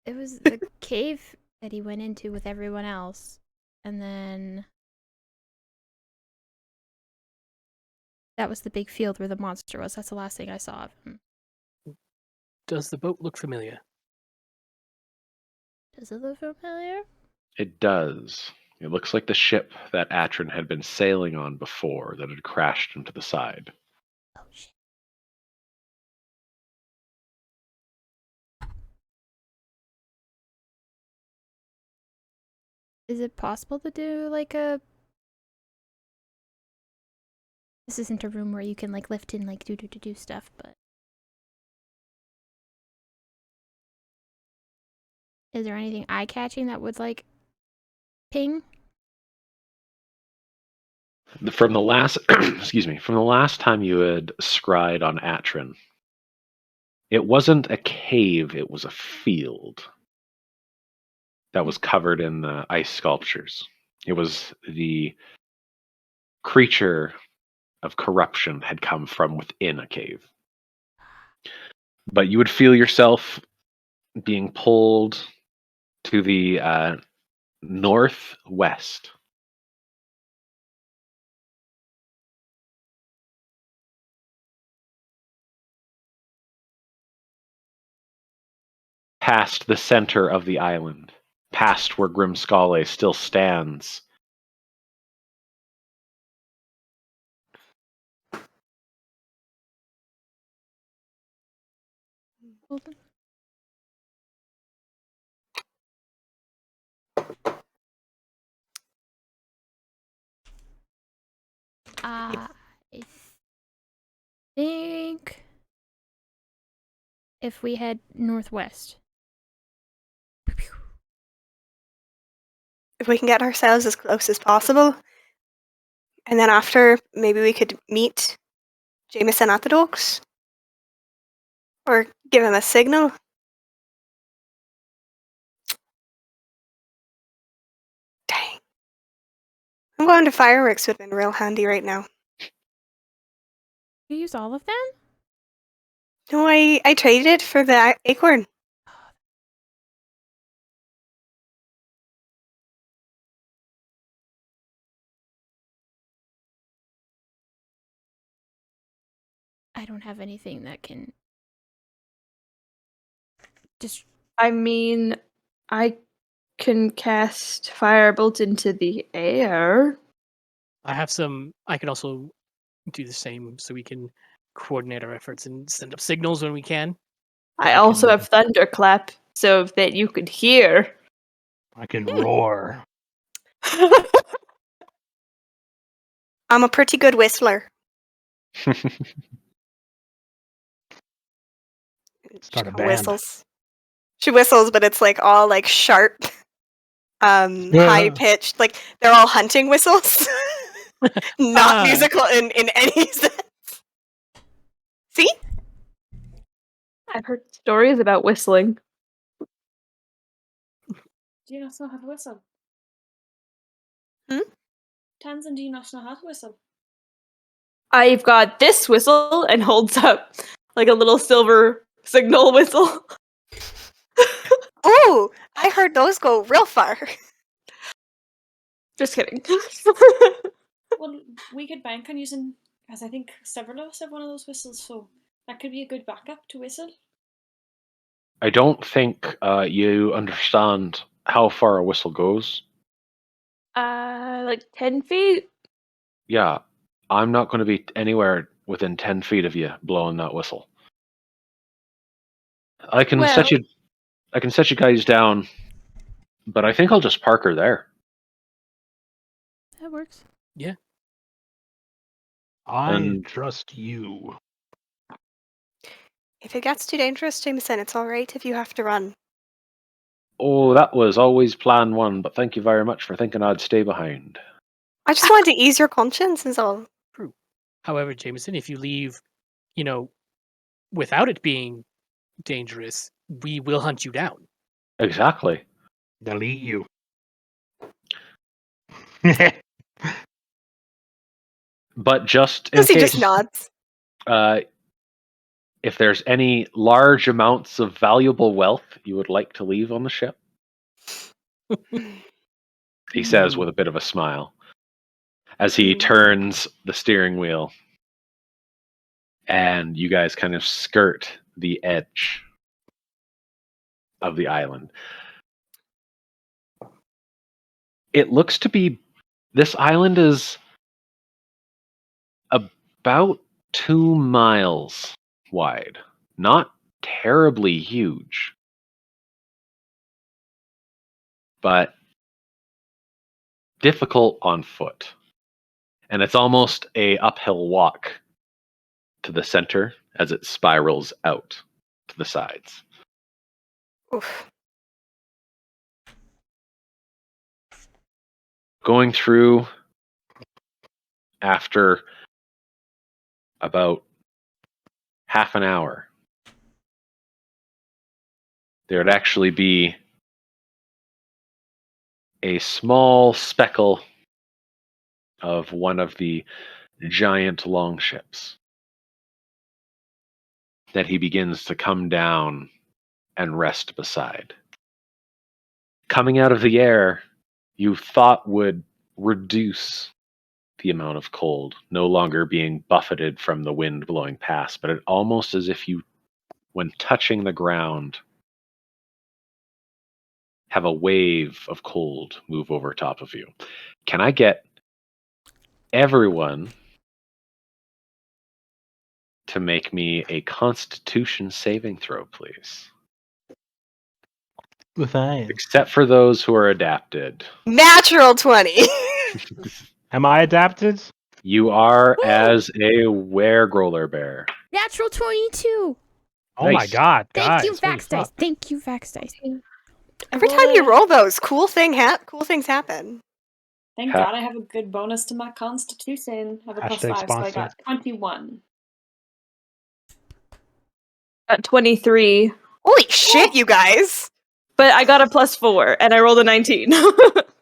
Speaker 5: It was the cave that he went into with everyone else. And then that was the big field where the monster was. That's the last thing I saw of him.
Speaker 4: Does the boat look familiar?
Speaker 5: Does it look familiar?
Speaker 1: It does. It looks like the ship that Atrin had been sailing on before that had crashed into the side.
Speaker 5: Oh shit. Is it possible to do like a... This isn't a room where you can like lift and like do stuff, but... Is there anything eye-catching that would like ping?
Speaker 1: From the last, excuse me, from the last time you had scryed on Atrin, it wasn't a cave; it was a field that was covered in the ice sculptures. It was the creature of corruption had come from within a cave. But you would feel yourself being pulled to the northwest. Past the center of the island, past where Grimskale still stands.
Speaker 5: Hold on. I think if we head northwest.
Speaker 2: If we can get ourselves as close as possible, and then after, maybe we could meet Jameson at the docks? Or give him a signal? Dang. I'm going to fireworks would have been real handy right now.
Speaker 5: You use all of them?
Speaker 2: No, I traded it for the acorn.
Speaker 5: I don't have anything that can just...
Speaker 3: I mean, I can cast Firebolt into the air.
Speaker 4: I have some. I can also do the same, so we can coordinate our efforts and send up signals when we can.
Speaker 3: I also have Thunderclap, so that you could hear.
Speaker 7: I can roar.
Speaker 2: I'm a pretty good whistler.
Speaker 7: Start a
Speaker 2: She
Speaker 7: band.
Speaker 2: whistles. She whistles, but it's like all like sharp, high pitched. Like they're all hunting whistles, not musical in any sense. See?
Speaker 3: I've heard stories about whistling.
Speaker 6: Do you not know how to whistle?
Speaker 2: Hmm?
Speaker 6: Tanzan, do you not know how to whistle?
Speaker 3: I've got this whistle and holds up like a little silver signal whistle.
Speaker 2: Oh, I heard those go real far.
Speaker 3: Just kidding.
Speaker 6: Well, we could bank on using, as I think several of us have one of those whistles, so that could be a good backup to whistle.
Speaker 1: I don't think you understand how far a whistle goes.
Speaker 3: Like 10 feet?
Speaker 1: Yeah, I'm not going to be anywhere within 10 feet of you blowing that whistle. I can
Speaker 3: Well-
Speaker 1: set you guys down, but I think I'll just park her there.
Speaker 5: That works.
Speaker 7: I
Speaker 1: And-
Speaker 7: trust you.
Speaker 2: If it gets too dangerous, Jameson, it's alright if you have to run.
Speaker 1: Oh, that was always plan one, but thank you very much for thinking I'd stay behind.
Speaker 2: I just wanted to ease your conscience is all.
Speaker 4: True. However, Jameson, if you leave, without it being dangerous, we will hunt you down.
Speaker 1: Exactly.
Speaker 7: They'll eat you.
Speaker 1: But just in
Speaker 2: Lucy
Speaker 1: case,
Speaker 2: just nods.
Speaker 1: if there's any large amounts of valuable wealth you would like to leave on the ship, he says with a bit of a smile as he turns the steering wheel and you guys kind of skirt the edge of the island. It looks to be, this island is about 2 miles wide, not terribly huge, but difficult on foot. And it's almost a uphill walk to the center as it spirals out to the sides.
Speaker 2: Oof.
Speaker 1: Going through after about half an hour, there would actually be a small speckle of one of the giant longships that he begins to come down and rest beside. Coming out of the air, you thought would reduce the amount of cold, no longer being buffeted from the wind blowing past, but it almost as if you, when touching the ground, have a wave of cold move over top of you. Can I get everyone to make me a Constitution saving throw, please?
Speaker 7: Fine.
Speaker 1: Except for those who are adapted.
Speaker 2: Natural 20.
Speaker 7: Am I adapted?
Speaker 1: You are
Speaker 5: Woo!
Speaker 1: as a were-growler bear.
Speaker 5: Natural 22.
Speaker 7: Oh my
Speaker 1: Nice.
Speaker 7: god,
Speaker 5: Thank
Speaker 7: guys.
Speaker 5: you,
Speaker 7: holy
Speaker 5: Vax Dice.
Speaker 7: fuck.
Speaker 5: Thank you, Vax Dice.
Speaker 2: Every time you roll those, cool things happen.
Speaker 6: Thank
Speaker 1: Ha-
Speaker 6: God I have a good bonus to my Constitution. I have a +5, so I
Speaker 7: #sponsor.
Speaker 6: got 21.
Speaker 3: At 23.
Speaker 2: Holy shit, you guys.
Speaker 3: But I got a +4 and I rolled a 19.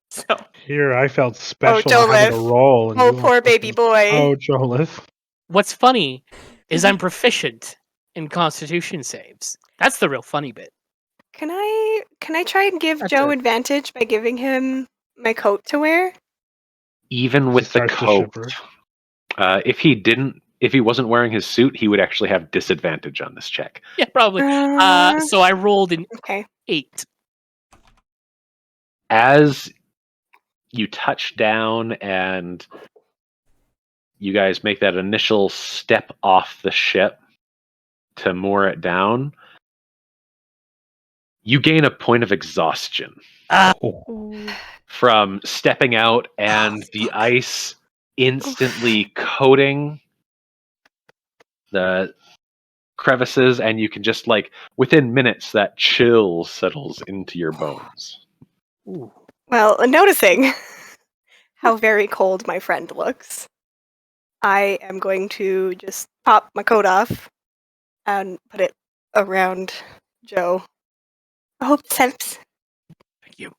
Speaker 3: So
Speaker 7: Here, I felt special
Speaker 2: Jolith.
Speaker 7: having to roll. And
Speaker 2: Oh,
Speaker 7: you
Speaker 2: poor baby boy.
Speaker 7: Oh, Jolith.
Speaker 4: What's funny is I'm proficient in Constitution saves. That's the real funny bit.
Speaker 2: Can I try and give
Speaker 4: That's
Speaker 2: Joe
Speaker 4: it.
Speaker 2: advantage by giving him my coat to wear?
Speaker 1: Even with the
Speaker 7: Starts to
Speaker 1: coat,
Speaker 7: shiver.
Speaker 1: if he wasn't wearing his suit, he would actually have disadvantage on this check.
Speaker 4: Yeah, probably.
Speaker 2: Uh,
Speaker 4: So I rolled an
Speaker 2: Okay.
Speaker 4: 8.
Speaker 1: As you touch down and you guys make that initial step off the ship to moor it down, you gain a point of exhaustion from stepping out and the ice instantly coating the crevices, and you can just, like, within minutes, that chill settles into your bones.
Speaker 4: Ooh.
Speaker 2: Well, noticing how very cold my friend looks, I am going to just pop my coat off and put it around Joe. I hope this helps.
Speaker 4: Thank you.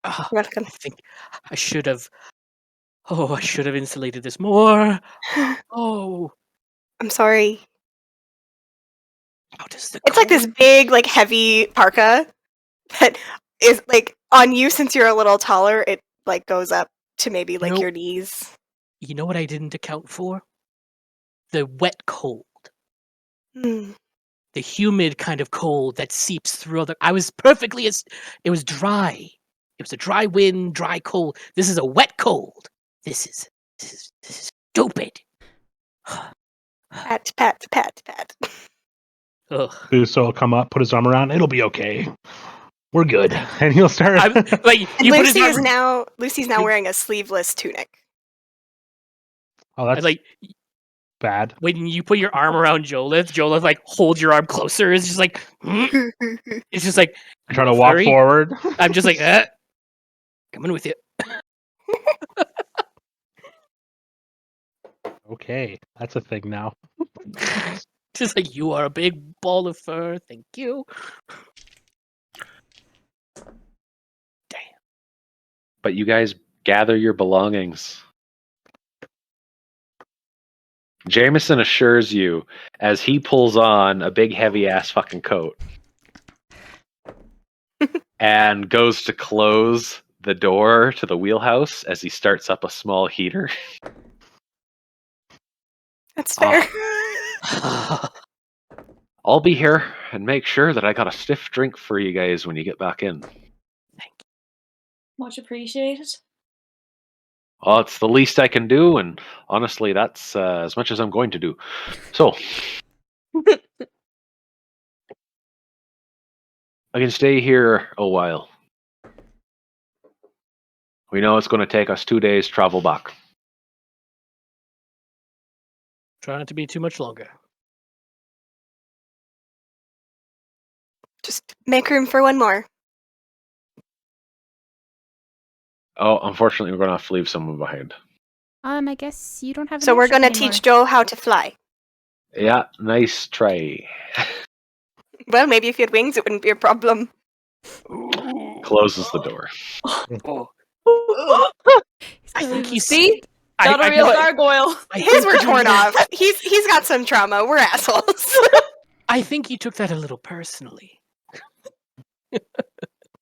Speaker 2: You're welcome.
Speaker 4: I think I should have. Oh, I should have insulated this more. Oh,
Speaker 2: I'm sorry.
Speaker 4: how does the
Speaker 2: It's like this
Speaker 4: cold-
Speaker 2: big, like, heavy parka that is, like, on you since you're a little taller, it, like, goes up to maybe, like,
Speaker 4: Nope.
Speaker 2: your knees.
Speaker 4: You know what I didn't account for? The wet cold.
Speaker 2: Hmm.
Speaker 4: the humid kind of cold that seeps through I was perfectly it was dry. It was a dry wind, dry cold. This is a wet cold. This is stupid.
Speaker 2: Pat, pat, pat, pat.
Speaker 4: Ugh.
Speaker 7: Uso will come up, put his arm around. It'll be okay. We're good, and he'll start.
Speaker 4: Like
Speaker 2: And
Speaker 4: you put his
Speaker 2: Lucy's now wearing a sleeveless tunic.
Speaker 7: Oh, that's
Speaker 4: like
Speaker 7: bad.
Speaker 4: when you put your arm around Jolith like holds your arm closer. It's just like it's just like
Speaker 7: I try to walk forward.
Speaker 4: I'm just like coming with you.
Speaker 7: Okay, that's a thing now.
Speaker 4: Just like you are a big ball of fur. Thank you. Damn.
Speaker 1: But you guys gather your belongings. Jameson assures you as he pulls on a big heavy ass fucking coat and goes to close the door to the wheelhouse as he starts up a small heater.
Speaker 2: That's fair.
Speaker 1: I'll be here and make sure that I got a stiff drink for you guys when you get back in.
Speaker 6: Much appreciated.
Speaker 1: Oh, it's the least I can do, and honestly, that's as much as I'm going to do. So, I can stay here a while. We know it's going to take us 2 days travel back.
Speaker 4: Try not to be too much longer.
Speaker 2: Just make room for one more.
Speaker 1: Oh, unfortunately, we're going to have to leave someone behind.
Speaker 5: I guess you don't have.
Speaker 2: So we're gonna teach Joe how to fly.
Speaker 1: Yeah, nice try.
Speaker 2: Well, maybe if you had wings, it wouldn't be a problem.
Speaker 1: Closes the door.
Speaker 4: I think you
Speaker 3: See? Not a real gargoyle.
Speaker 2: His were torn off. He's got some trauma. We're assholes.
Speaker 4: I think you took that a little personally.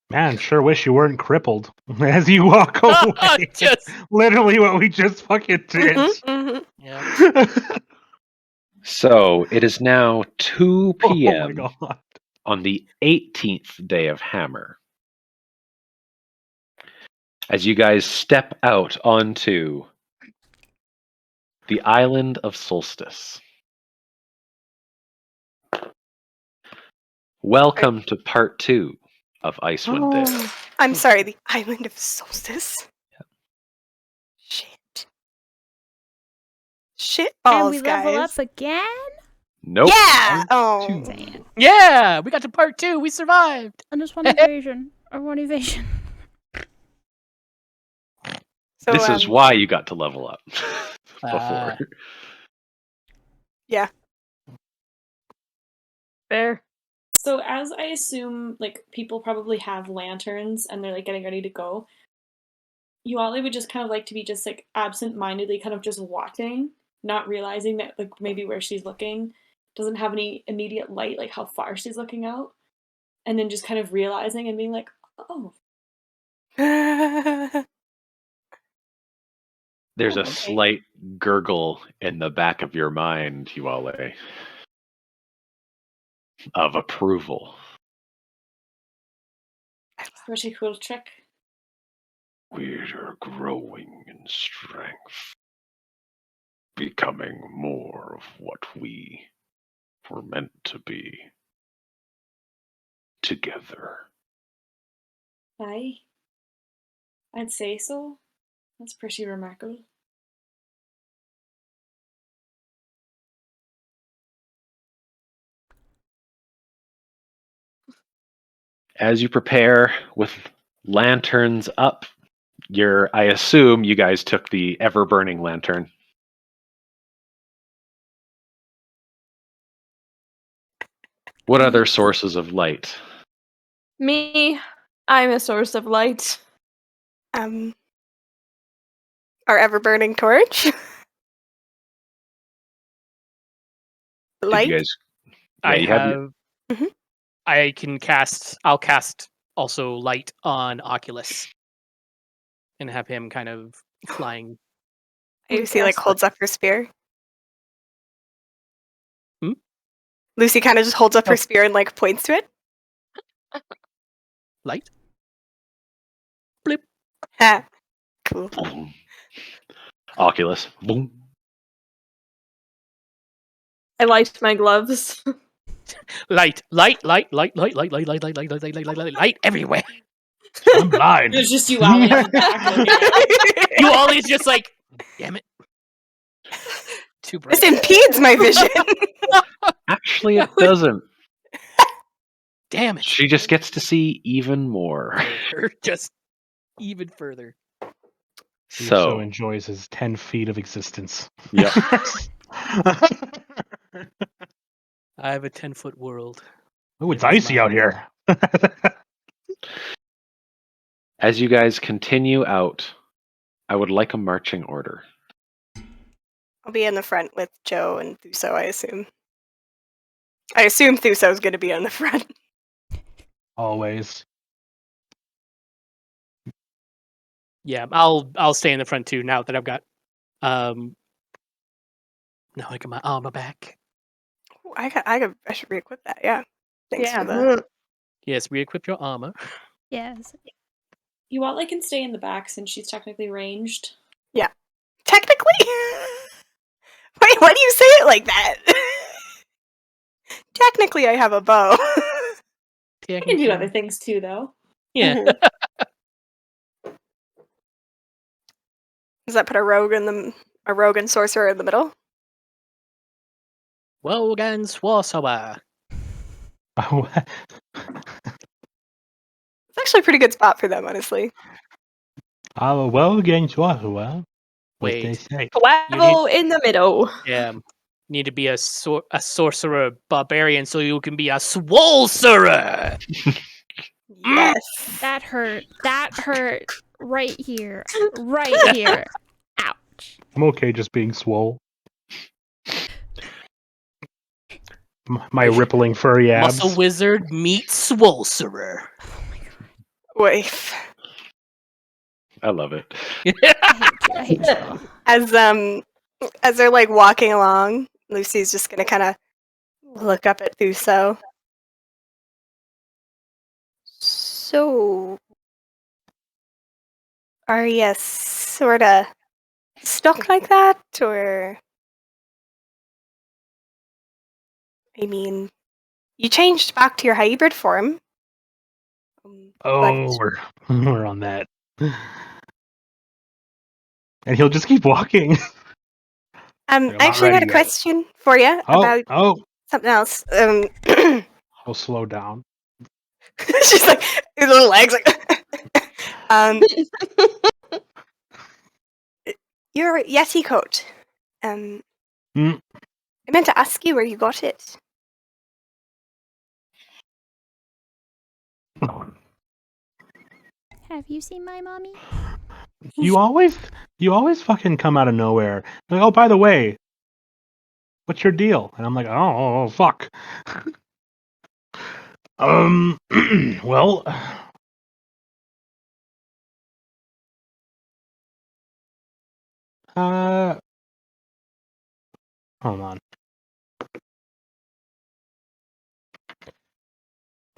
Speaker 7: Man, sure wish you weren't crippled as you walk away.
Speaker 4: Just
Speaker 7: Literally what we just fucking did.
Speaker 4: yeah.
Speaker 1: So, it is now 2
Speaker 7: Oh
Speaker 1: p.m.
Speaker 7: my god.
Speaker 1: on the 18th day of Hammer. As you guys step out onto the island of Solstice. Welcome to part 2 of IceWind Day.
Speaker 2: I'm sorry, the island of Solstice.
Speaker 1: Yep.
Speaker 2: Shit balls,
Speaker 5: and we level
Speaker 2: guys.
Speaker 5: up again?
Speaker 1: Nope.
Speaker 2: Yeah! Oh.
Speaker 5: Damn.
Speaker 4: Yeah, we got to part 2. We survived.
Speaker 5: And just one evasion. Or one evasion.
Speaker 2: So,
Speaker 1: This is why you got to level up before.
Speaker 2: Yeah.
Speaker 3: Fair.
Speaker 6: So as I assume, like, people probably have lanterns and they're, like, getting ready to go, Yuali would just kind of like to be just, like, absent-mindedly kind of just watching, not realizing that, like, maybe where she's looking doesn't have any immediate light, like, how far she's looking out, and then just kind of realizing and being like, oh.
Speaker 1: There's a
Speaker 6: Okay.
Speaker 1: slight gurgle in the back of your mind, Yuale, of approval.
Speaker 6: Pretty cool trick.
Speaker 1: We are growing in strength, becoming more of what we were meant to be. Together.
Speaker 6: Aye. I'd say so. That's pretty remarkable.
Speaker 1: As you prepare with lanterns up, I assume you guys took the ever-burning lantern. What other sources of light?
Speaker 3: Me, I'm a source of light.
Speaker 2: Our ever-burning torch?
Speaker 1: Did
Speaker 2: Light?
Speaker 1: you guys?
Speaker 4: I
Speaker 1: you have
Speaker 4: have. I'll cast also light on Oculus, and have him kind of flying.
Speaker 2: Lucy, like, holds up her spear.
Speaker 4: Hmm?
Speaker 2: Lucy kind of just holds up her spear and like points to it.
Speaker 4: Light.
Speaker 2: Ha. Cool.
Speaker 1: Boom. Oculus. Boom.
Speaker 3: I light my gloves.
Speaker 4: Light everywhere.
Speaker 7: I'm blind.
Speaker 6: There's just you out in the back looking at it.
Speaker 4: You always just like, damn it. Too bright.
Speaker 2: This impedes my vision.
Speaker 1: Actually, it doesn't.
Speaker 4: Damn it.
Speaker 1: She just gets to see even more.
Speaker 4: Just even further.
Speaker 7: So enjoys his 10 feet of existence.
Speaker 1: Yep.
Speaker 4: I have a 10-foot world.
Speaker 7: Oh, it's icy out here.
Speaker 1: As you guys continue out, I would like a marching order.
Speaker 2: I'll be in the front with Joe and Thuso, I assume. I assume Thuso's going to be on the front.
Speaker 7: Always.
Speaker 4: Yeah, I'll stay in the front too now that I've got now I got my armor back.
Speaker 2: Ooh, I should re-equip that, yeah. Thanks
Speaker 3: Yeah.
Speaker 2: for the...
Speaker 4: Yes, re-equip your armor.
Speaker 5: Yes.
Speaker 6: You want can stay in the back since she's technically ranged.
Speaker 2: Technically? Wait, why do you say it like that? Technically, I have a bow.
Speaker 6: You can do other things too, though.
Speaker 4: Yeah.
Speaker 2: Does that put a rogue and sorcerer in the middle?
Speaker 4: Wogan Swarsawa.
Speaker 7: Oh,
Speaker 2: It's actually a pretty good spot for them, honestly.
Speaker 7: well, against what? Well, what they
Speaker 4: Wait.
Speaker 7: say.
Speaker 3: Level in the middle.
Speaker 4: Yeah. Need to be a sorcerer barbarian so you can be a swolcerer.
Speaker 2: Yes.
Speaker 5: That hurt. That hurt. Right here. Right here. Ouch.
Speaker 7: I'm okay just being swole. My rippling furry abs.
Speaker 4: Muscle wizard meets swolcerer.
Speaker 2: Wait.
Speaker 1: I love it.
Speaker 5: I hate you all.
Speaker 2: As they're like walking along, Lucy's just gonna kind of look up at Thuso. So, are you sort of stuck like that, or? I mean, you changed back to your hybrid form.
Speaker 7: Oh, we're on that. And he'll just keep walking.
Speaker 2: I actually had a question for you about something else.
Speaker 7: I'll slow down.
Speaker 2: She's like, her little legs like. Your Yeti coat. I meant to ask you where you got it.
Speaker 5: Have you seen my mommy?
Speaker 7: You always fucking come out of nowhere. Like, oh, by the way, what's your deal? And I'm like, oh fuck. Well, hold on.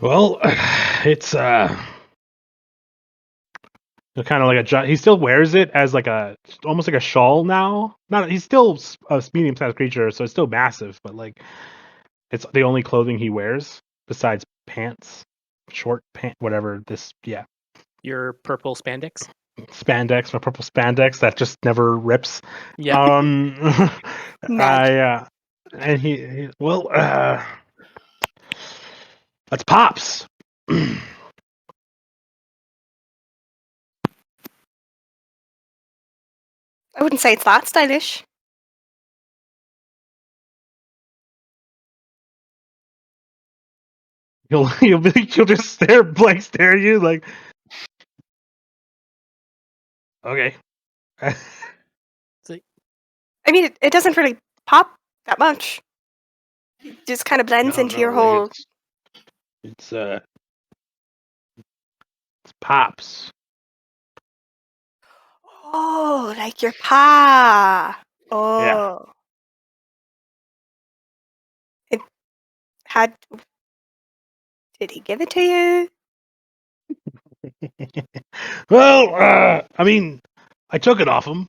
Speaker 7: Well, it's kind of like he still wears it as like almost like a shawl now. He's still a medium-sized creature, so it's still massive, but like it's the only clothing he wears besides pants, short pant, whatever.
Speaker 4: Your purple spandex.
Speaker 7: My purple spandex that just never rips.
Speaker 4: Yeah.
Speaker 7: And that's Pops.
Speaker 2: I wouldn't say it's that stylish.
Speaker 7: He'll just stare at you like, okay.
Speaker 2: I mean, it doesn't really pop that much. It just kind of blends into your whole.
Speaker 7: It's Pops.
Speaker 2: Oh, like your pa. Oh.
Speaker 7: Yeah.
Speaker 2: Did he give it to you?
Speaker 7: Well, I mean, I took it off him.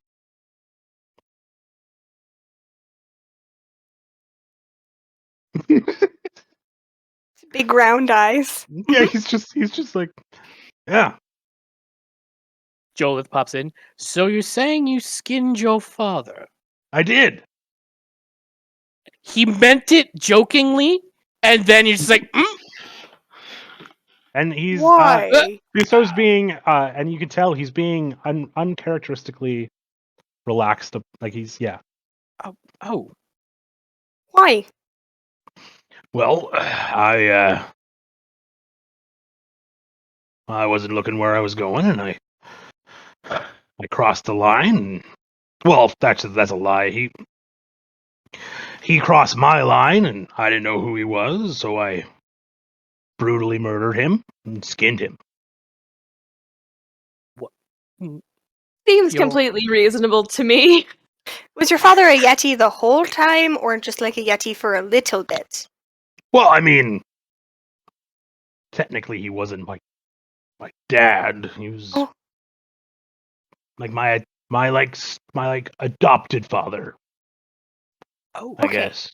Speaker 2: Big round eyes.
Speaker 7: Yeah, he's just like, yeah,
Speaker 4: Jolith pops in. So you're saying you skinned your father?
Speaker 7: I did.
Speaker 4: He meant it jokingly, and then you're just like,
Speaker 7: And he's
Speaker 2: Why?
Speaker 7: he starts being and you can tell he's being uncharacteristically relaxed. Like he's
Speaker 4: oh,
Speaker 2: Why?
Speaker 7: Well, I wasn't looking where I was going, and I crossed the line. And, well, that's a lie. He crossed my line, and I didn't know who he was, so I brutally murdered him and skinned him.
Speaker 3: Seems
Speaker 4: Yo.
Speaker 3: completely reasonable to me.
Speaker 2: Was your father a Yeti the whole time, or just like a Yeti for a little bit?
Speaker 7: Well, I mean, technically, he wasn't my dad. He was
Speaker 2: Oh.
Speaker 7: like my adopted father,
Speaker 4: oh,
Speaker 7: I
Speaker 2: Okay.
Speaker 7: guess.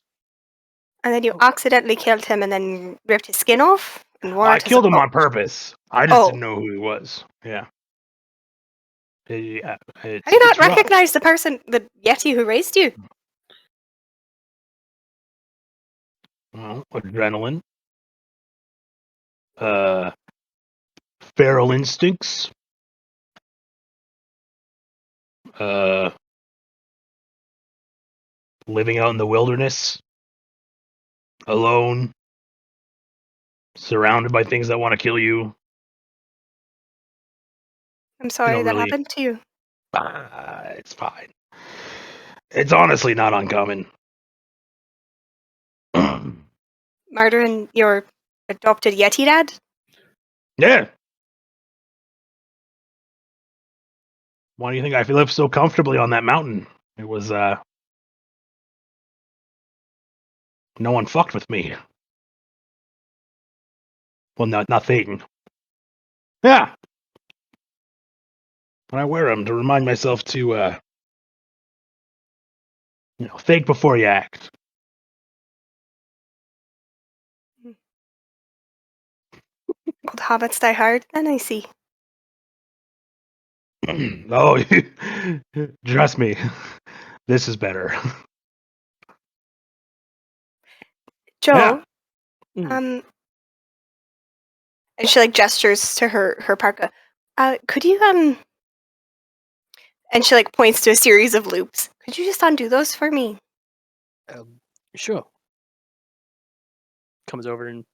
Speaker 2: And then you accidentally killed him and then ripped his skin off and wore
Speaker 7: I
Speaker 2: it as
Speaker 7: killed
Speaker 2: a
Speaker 7: him on
Speaker 2: coat.
Speaker 7: purpose. I just
Speaker 2: Oh.
Speaker 7: didn't know who he was. Yeah.
Speaker 2: How do you not
Speaker 7: It's rough.
Speaker 2: recognize the Yeti who raised you?
Speaker 7: Well, adrenaline. Feral instincts. Living out in the wilderness. Alone. Surrounded by things that want to kill you.
Speaker 2: I'm sorry that
Speaker 7: really-
Speaker 2: happened to you.
Speaker 7: It's fine. It's honestly not uncommon.
Speaker 2: Murdering your adopted Yeti dad?
Speaker 7: Yeah. Why do you think I lived so comfortably on that mountain? It was, no one fucked with me. Well, nothing. Yeah. And I wear them to remind myself to, think before you act.
Speaker 2: Old habits die hard, then I see.
Speaker 7: Oh, trust me. This is better.
Speaker 2: Joe,
Speaker 7: Yeah.
Speaker 2: and she like gestures to her parka. Could you and she like points to a series of loops. Could you just undo those for me?
Speaker 4: sure. Comes over and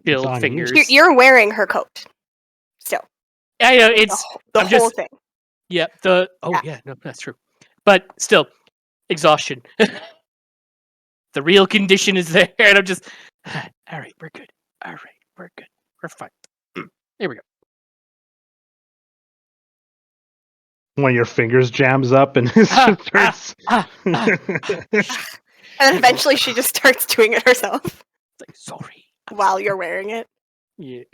Speaker 4: filled
Speaker 7: on you.
Speaker 4: fingers.
Speaker 2: You're wearing her coat still.
Speaker 4: I know
Speaker 2: The
Speaker 4: it's
Speaker 2: whole
Speaker 4: just
Speaker 2: thing.
Speaker 4: yeah.
Speaker 2: Yeah.
Speaker 4: No, that's true. But still, exhaustion. The real condition is there, and I'm just all right. We're good. All right, we're good. We're fine. Here we go.
Speaker 7: One of your fingers jams up and it starts.
Speaker 2: And then eventually she just starts doing it herself
Speaker 4: It's like, sorry.
Speaker 2: while you're wearing it.
Speaker 4: Yeah.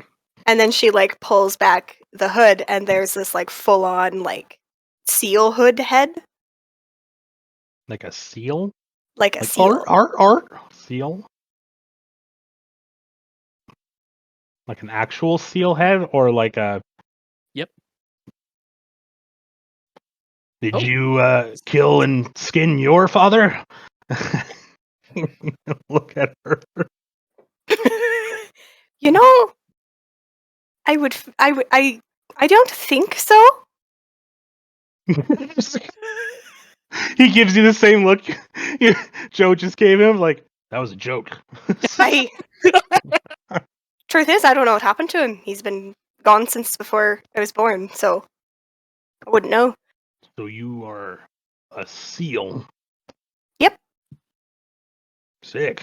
Speaker 2: And then she like pulls back the hood and there's this like full on like seal hood head.
Speaker 7: Like a seal?
Speaker 2: Like a
Speaker 7: Like
Speaker 2: seal.
Speaker 7: art? Seal? Like an actual seal head or like a...
Speaker 4: Yep.
Speaker 7: Did
Speaker 4: Oh.
Speaker 7: you kill and skin your father? Look at her.
Speaker 2: You know, I don't think so.
Speaker 7: He gives you the same look Joe just gave him. Like, that was a joke.
Speaker 2: Truth is, I don't know what happened to him. He's been gone since before I was born, so I wouldn't know.
Speaker 7: So you are a seal.
Speaker 2: Yep.
Speaker 7: Sick.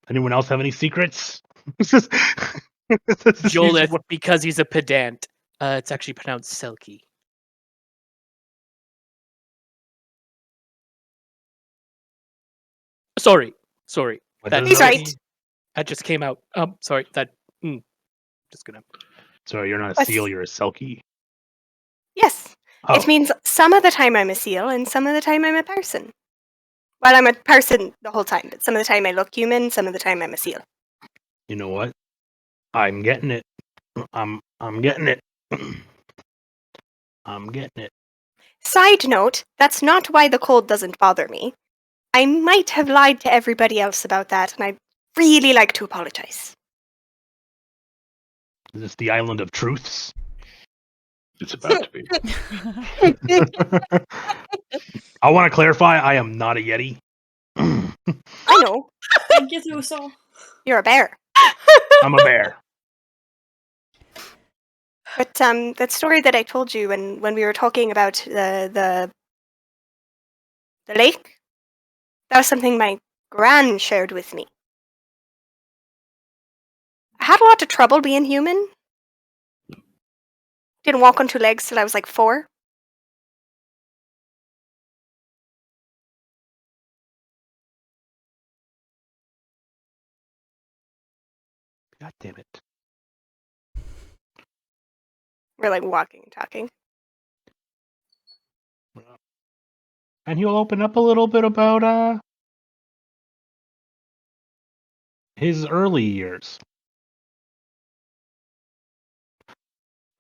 Speaker 7: Anyone else have any secrets?
Speaker 4: Jolith, because he's a pedant. It's actually pronounced Selkie. Sorry.
Speaker 7: What
Speaker 4: That
Speaker 7: does
Speaker 2: He's
Speaker 7: that
Speaker 2: right.
Speaker 7: mean?
Speaker 4: that just came out. Sorry. Just gonna.
Speaker 7: So you're not a
Speaker 2: What's-
Speaker 7: seal, you're a selkie?
Speaker 2: Yes.
Speaker 7: Oh,
Speaker 2: It means some of the time I'm a seal and some of the time I'm a person. Well, I'm a person the whole time, but some of the time I look human, some of the time I'm a seal.
Speaker 7: you know what? I'm getting it. I'm getting it. I'm getting it.
Speaker 2: Side note, that's not why the cold doesn't bother me. I might have lied to everybody else about that, and I'd really like to apologize.
Speaker 7: Is this the island of truths?
Speaker 1: It's about to be.
Speaker 7: I want to clarify, I am not a Yeti.
Speaker 2: I know,
Speaker 6: Thank you, Thuso.
Speaker 2: you're a bear.
Speaker 7: I'm a bear.
Speaker 2: But that story that I told you when we were talking about the lake, that was something my gran shared with me. I had a lot of trouble being human. Didn't walk on two legs till I was like 4.
Speaker 7: God damn it.
Speaker 2: We're like walking and talking.
Speaker 7: And he'll open up a little bit about his early years.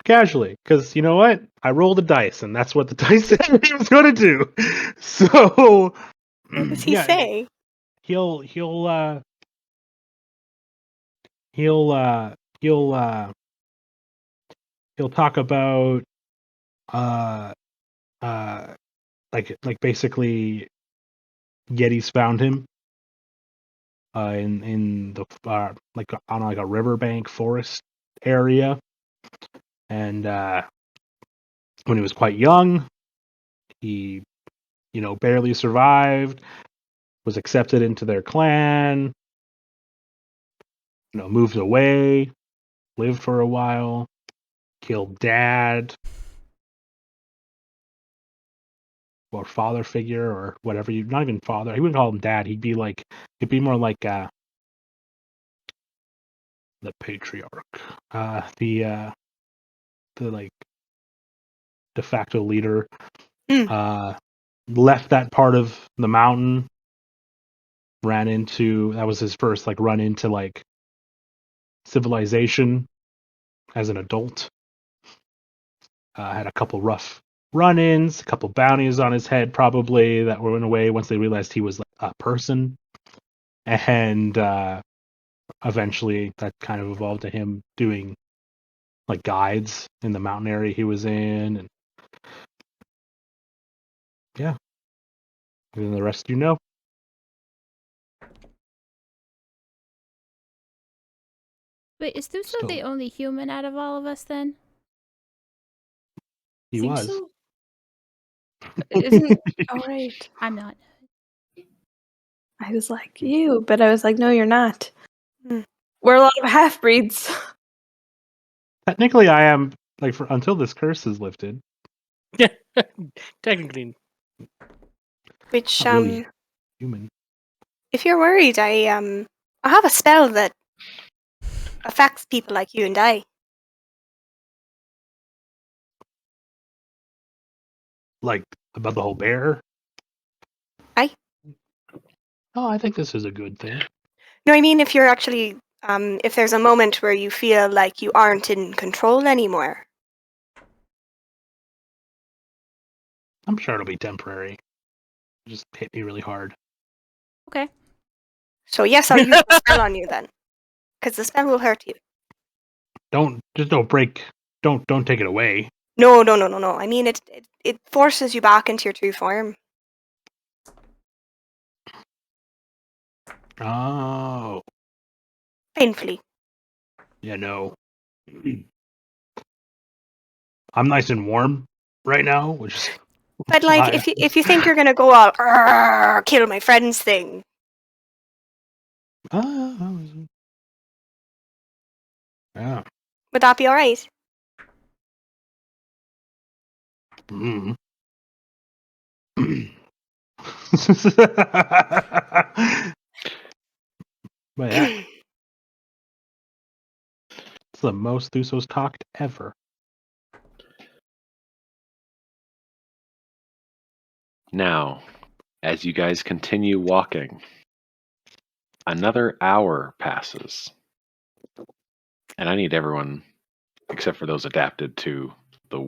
Speaker 7: Casually, because you know what? I rolled a dice, and that's what the dice said he was going to do. So,
Speaker 2: What does he
Speaker 7: yeah,
Speaker 2: say?
Speaker 7: he'll talk about uh like basically Yetis found him in the like on like a riverbank forest area, and when he was quite young, he barely survived, was accepted into their clan, moved away, lived for a while, killed dad or father figure or whatever, not even father, he wouldn't call him dad, he'd be more like the patriarch, the like de facto leader. Left that part of the mountain, that was his first like run into like civilization as an adult. Had a couple rough run-ins, a couple bounties on his head probably that went away once they realized he was like a person, and eventually that kind of evolved to him doing like guides in the mountain area he was in, and yeah, and then the rest
Speaker 5: Wait, is Thuso
Speaker 7: So-
Speaker 5: the only human out of all of us then?
Speaker 7: he
Speaker 6: Think
Speaker 7: was.
Speaker 6: so?
Speaker 3: Isn't all right.
Speaker 5: I'm not.
Speaker 3: I was like you, but I was like, no, you're not.
Speaker 2: Hmm.
Speaker 3: We're a lot of half breeds.
Speaker 7: Technically, I am until this curse is lifted.
Speaker 4: Technically.
Speaker 2: Which
Speaker 7: Not really human.
Speaker 2: if you're worried, I have a spell that affects people like you and I.
Speaker 7: Like about the whole bear.
Speaker 2: Aye.
Speaker 7: Oh, I think this is a good thing.
Speaker 2: No, I mean if you're actually if there's a moment where you feel like you aren't in control anymore.
Speaker 7: I'm sure it'll be temporary. Just hit me really hard.
Speaker 5: Okay.
Speaker 2: So yes, I'll use the spell on you then, because the spell will hurt you.
Speaker 7: Don't break. Don't take it away.
Speaker 2: No. I mean it forces you back into your true form.
Speaker 7: Oh,
Speaker 2: Painfully.
Speaker 7: yeah, no. I'm nice and warm right now, which is.
Speaker 2: But like if you think you're gonna go all "Arrgh, kill my friends thing,
Speaker 7: Yeah.
Speaker 2: would that be alright?
Speaker 7: Mm. But yeah, it's the most Thusos talked ever.
Speaker 1: Now, as you guys continue walking, another hour passes. And I need everyone, except for those adapted to the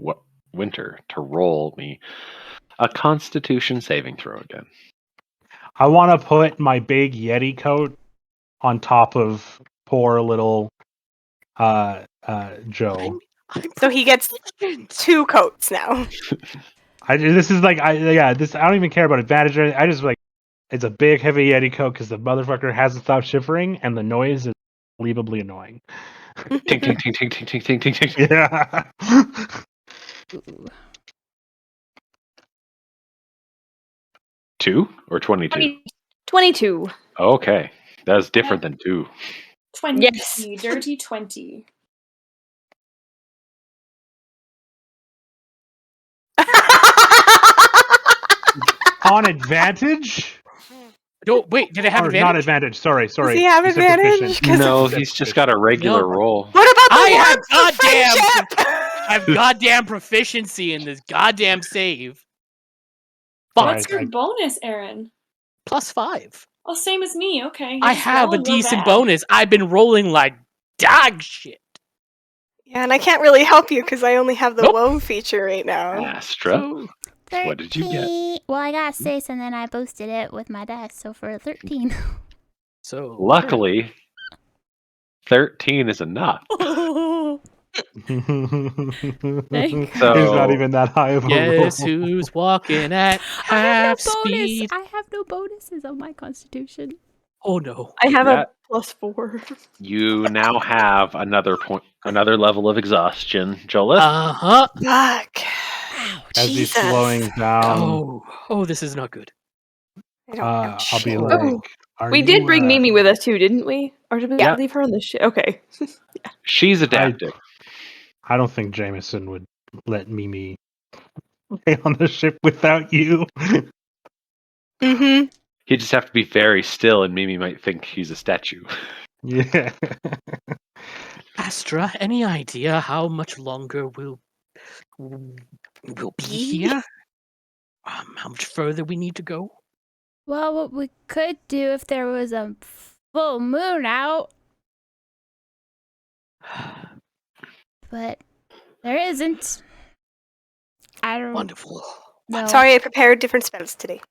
Speaker 1: winter, to roll me a Constitution saving throw again.
Speaker 7: I want to put my big Yeti coat on top of poor little Joe.
Speaker 2: So he gets 2 coats now.
Speaker 7: This is like I don't even care about advantage or anything. I just like it's a big heavy Yeti coat because the motherfucker hasn't stopped shivering and the noise is unbelievably annoying.
Speaker 1: Ting, ting, ting, ting, ting, ting, ting, ting, ting.
Speaker 7: Yeah.
Speaker 5: Ooh.
Speaker 1: 2 or 22?
Speaker 3: 22.
Speaker 1: Okay, that's different than 2.
Speaker 6: 20.
Speaker 3: Yes.
Speaker 6: Dirty 20.
Speaker 7: On advantage?
Speaker 4: Oh, wait, did I have
Speaker 7: Or
Speaker 4: advantage?
Speaker 7: not advantage. Sorry.
Speaker 2: Does he have
Speaker 7: You said
Speaker 2: advantage?
Speaker 7: proficient.
Speaker 2: 'Cause
Speaker 1: No,
Speaker 7: You said
Speaker 1: he's just got a regular
Speaker 4: No.
Speaker 1: roll.
Speaker 2: What about the
Speaker 4: I have
Speaker 2: warmth of friendship?
Speaker 4: I have goddamn proficiency in this goddamn save.
Speaker 7: Sorry,
Speaker 6: What's your bonus, Aaron?
Speaker 4: +5.
Speaker 6: Oh, same as me. Okay. You're
Speaker 4: I
Speaker 6: just
Speaker 4: have a
Speaker 6: rolling real
Speaker 4: decent
Speaker 6: bad.
Speaker 4: bonus. I've been rolling like dog shit.
Speaker 2: Yeah, and I can't really help you because I only have the
Speaker 4: Nope.
Speaker 2: woe feature right now.
Speaker 1: Astra,
Speaker 4: So,
Speaker 1: what did you get?
Speaker 5: 13. Well, I got 6 and then I boosted it with my dice, so for 13.
Speaker 4: so
Speaker 1: Luckily, 13 is enough.
Speaker 5: Thank
Speaker 1: So,
Speaker 7: It's not even that high of a
Speaker 4: guess
Speaker 7: roll.
Speaker 4: who's walking at
Speaker 5: I have
Speaker 4: half
Speaker 5: no bonus.
Speaker 4: speed?
Speaker 5: I have no bonuses on my constitution.
Speaker 4: Oh no.
Speaker 3: I have
Speaker 1: Yeah.
Speaker 3: a +4.
Speaker 1: You now have another level of exhaustion, Jolith.
Speaker 4: Uh-huh.
Speaker 2: Fuck.
Speaker 7: As he's
Speaker 2: Jesus.
Speaker 7: slowing down,
Speaker 4: Oh, this is not good.
Speaker 2: I don't know
Speaker 7: I'll be
Speaker 2: shit.
Speaker 7: like,
Speaker 3: Oh,
Speaker 7: are
Speaker 3: we
Speaker 7: you,
Speaker 3: did bring Mimi with us too, didn't we? Or did we
Speaker 1: Yeah.
Speaker 3: leave her on the ship? Okay.
Speaker 1: She's adapting.
Speaker 7: I don't think Jameson would let Mimi stay on the ship without you.
Speaker 2: Mm-hmm.
Speaker 1: He'd just have to be very still, and Mimi might think he's a statue.
Speaker 7: Yeah.
Speaker 4: Astra, any idea how much longer we'll be here? How much further we need to go?
Speaker 5: Well, what we could do if there was a full moon out, but there isn't. I don't
Speaker 4: Wonderful.
Speaker 5: know.
Speaker 2: Sorry, I prepared different spells today.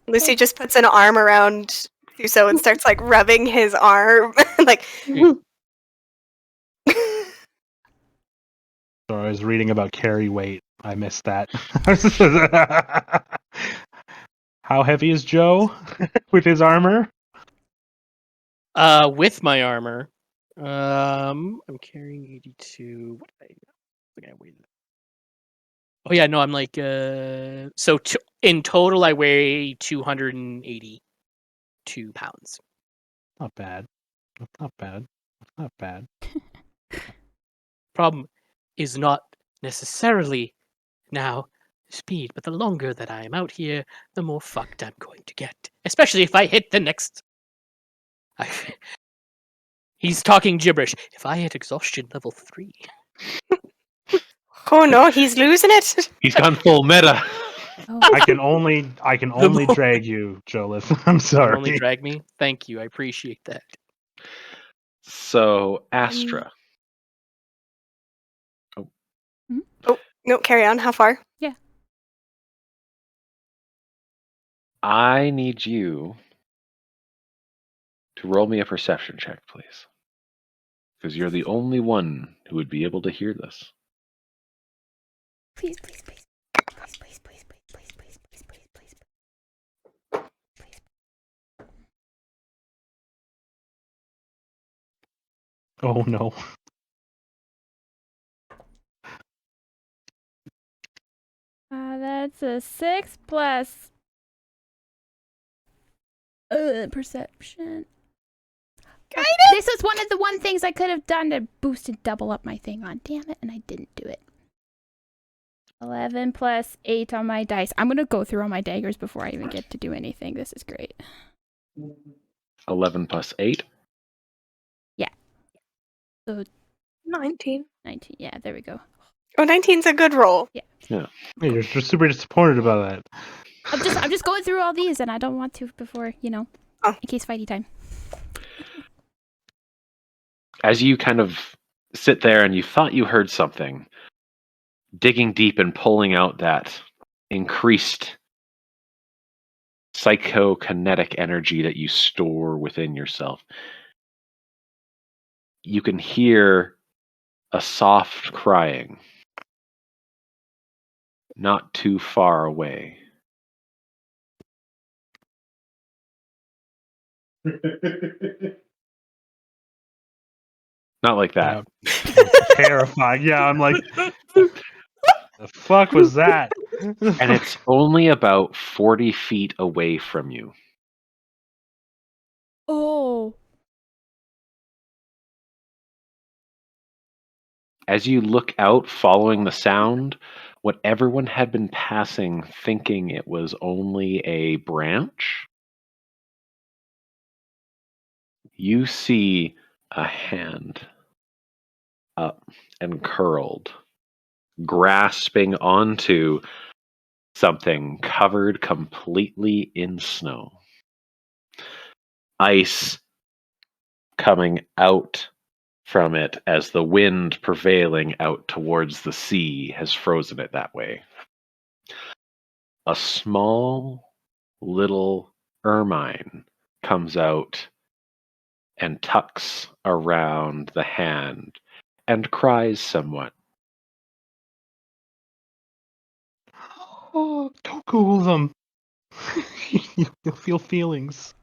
Speaker 2: Lucy just puts an arm around Thuso and starts like rubbing his arm. Like
Speaker 7: So I was reading about carry weight. I missed that. How heavy is Joe with his armor?
Speaker 4: With my armor, I'm carrying 82. What did I think I weighed? Oh yeah, no, I'm like so in total I weigh 282 pounds.
Speaker 7: Not bad. That's not bad. That's not bad.
Speaker 4: Problem is not necessarily now speed, but the longer that I am out here, the more fucked I'm going to get. Especially if I hit the next. He's talking gibberish. If I hit exhaustion level 3.
Speaker 2: oh no, he's losing it.
Speaker 1: He's gone full meta.
Speaker 5: Oh,
Speaker 7: I can only
Speaker 4: more-
Speaker 7: drag you, Jolith. I'm
Speaker 4: You
Speaker 7: sorry.
Speaker 4: can only drag me. Thank you. I appreciate that.
Speaker 1: So, Astra.
Speaker 2: No, carry on. How far?
Speaker 1: I need you to roll me a perception check, please. Because you're the only one who would be able to hear this.
Speaker 5: please, please, please. Please, please, please, please, please, please, please, please, please.
Speaker 7: Oh no.
Speaker 5: That's a 6 plus perception. This was one of the things I could have done to boost and double up my thing on. Damn it, and I didn't do it. 11 plus 8 on my dice. I'm going to go through all my daggers before I even get to do anything. This is great.
Speaker 1: 11 plus 8.
Speaker 5: So
Speaker 3: 19.
Speaker 5: 19. Yeah, there we go.
Speaker 2: Oh, 19's a good roll.
Speaker 7: Yeah, you're just super disappointed about that.
Speaker 5: I'm just going through all these, and I don't want to before, in case fighty time.
Speaker 1: As you kind of sit there and you thought you heard something, digging deep and pulling out that increased psychokinetic energy that you store within yourself, you can hear a soft crying not too far away. Not like that.
Speaker 7: Yeah. Terrifying. Yeah, I'm like, the fuck was that?
Speaker 1: And it's only about 40 feet away from you.
Speaker 5: Oh.
Speaker 1: As you look out following the sound, what everyone had been passing thinking it was only a branch, you see a hand up and curled, grasping onto something covered completely in snow. Ice coming out from it as the wind prevailing out towards the sea has frozen it that way. A small little ermine comes out and tucks around the hand and cries somewhat.
Speaker 7: Oh, don't Google them. You'll feel feelings.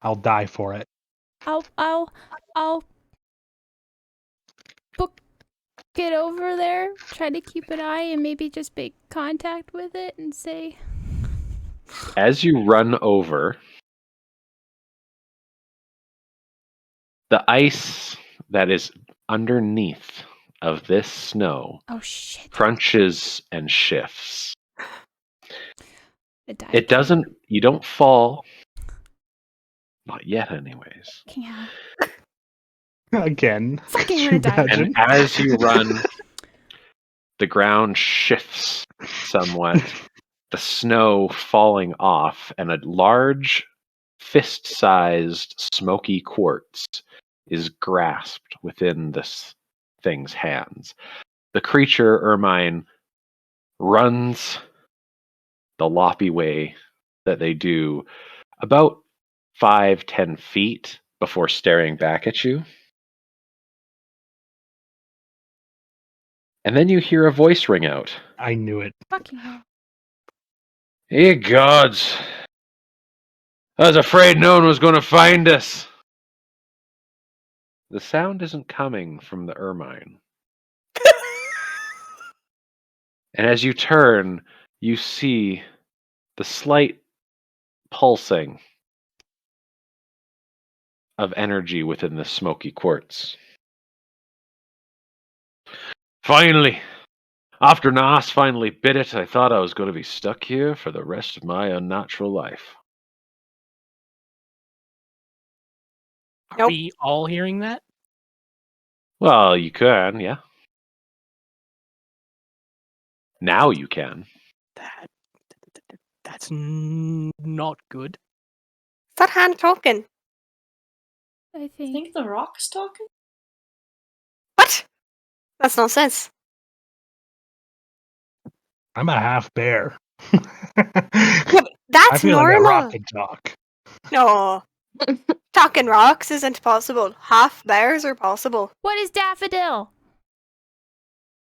Speaker 7: I'll die for it.
Speaker 5: I'll book it over there, try to keep an eye and maybe just make contact with it and say,
Speaker 1: As you run over, the ice that is underneath of this snow
Speaker 5: oh shit.
Speaker 1: crunches and shifts.
Speaker 5: I died.
Speaker 1: It doesn't, you don't fall. Not yet, anyways.
Speaker 5: Yeah.
Speaker 7: Again.
Speaker 5: Fucking
Speaker 7: Could you
Speaker 5: gonna die.
Speaker 1: And
Speaker 7: imagine?
Speaker 1: as you run, the ground shifts somewhat, the snow falling off, and a large fist-sized smoky quartz is grasped within this thing's hands. The creature, Ermine, runs the loppy way that they do about 5-10 feet before staring back at you. And then you hear a voice ring out.
Speaker 7: I knew it.
Speaker 5: Fucking hell.
Speaker 1: Ye gods! I was afraid no one was going to find us. The sound isn't coming from the ermine. And as you turn, you see the slight pulsing of energy within the smoky quartz. Finally! After Nas finally bit it, I thought I was going to be stuck here for the rest of my unnatural life.
Speaker 4: Are
Speaker 2: Nope.
Speaker 4: we all hearing that?
Speaker 1: Well, you can, yeah. Now you can.
Speaker 4: That's not good.
Speaker 2: Is that hand talking?
Speaker 5: I
Speaker 6: I
Speaker 5: think.
Speaker 6: think the rock's talking.
Speaker 2: What? That's nonsense.
Speaker 7: I'm a half bear.
Speaker 2: Yeah, but
Speaker 7: I
Speaker 2: that's
Speaker 7: feel like a rock
Speaker 2: normal.
Speaker 7: can talk.
Speaker 2: No. Talking rocks isn't possible. Half bears are possible.
Speaker 5: What is Daffodil?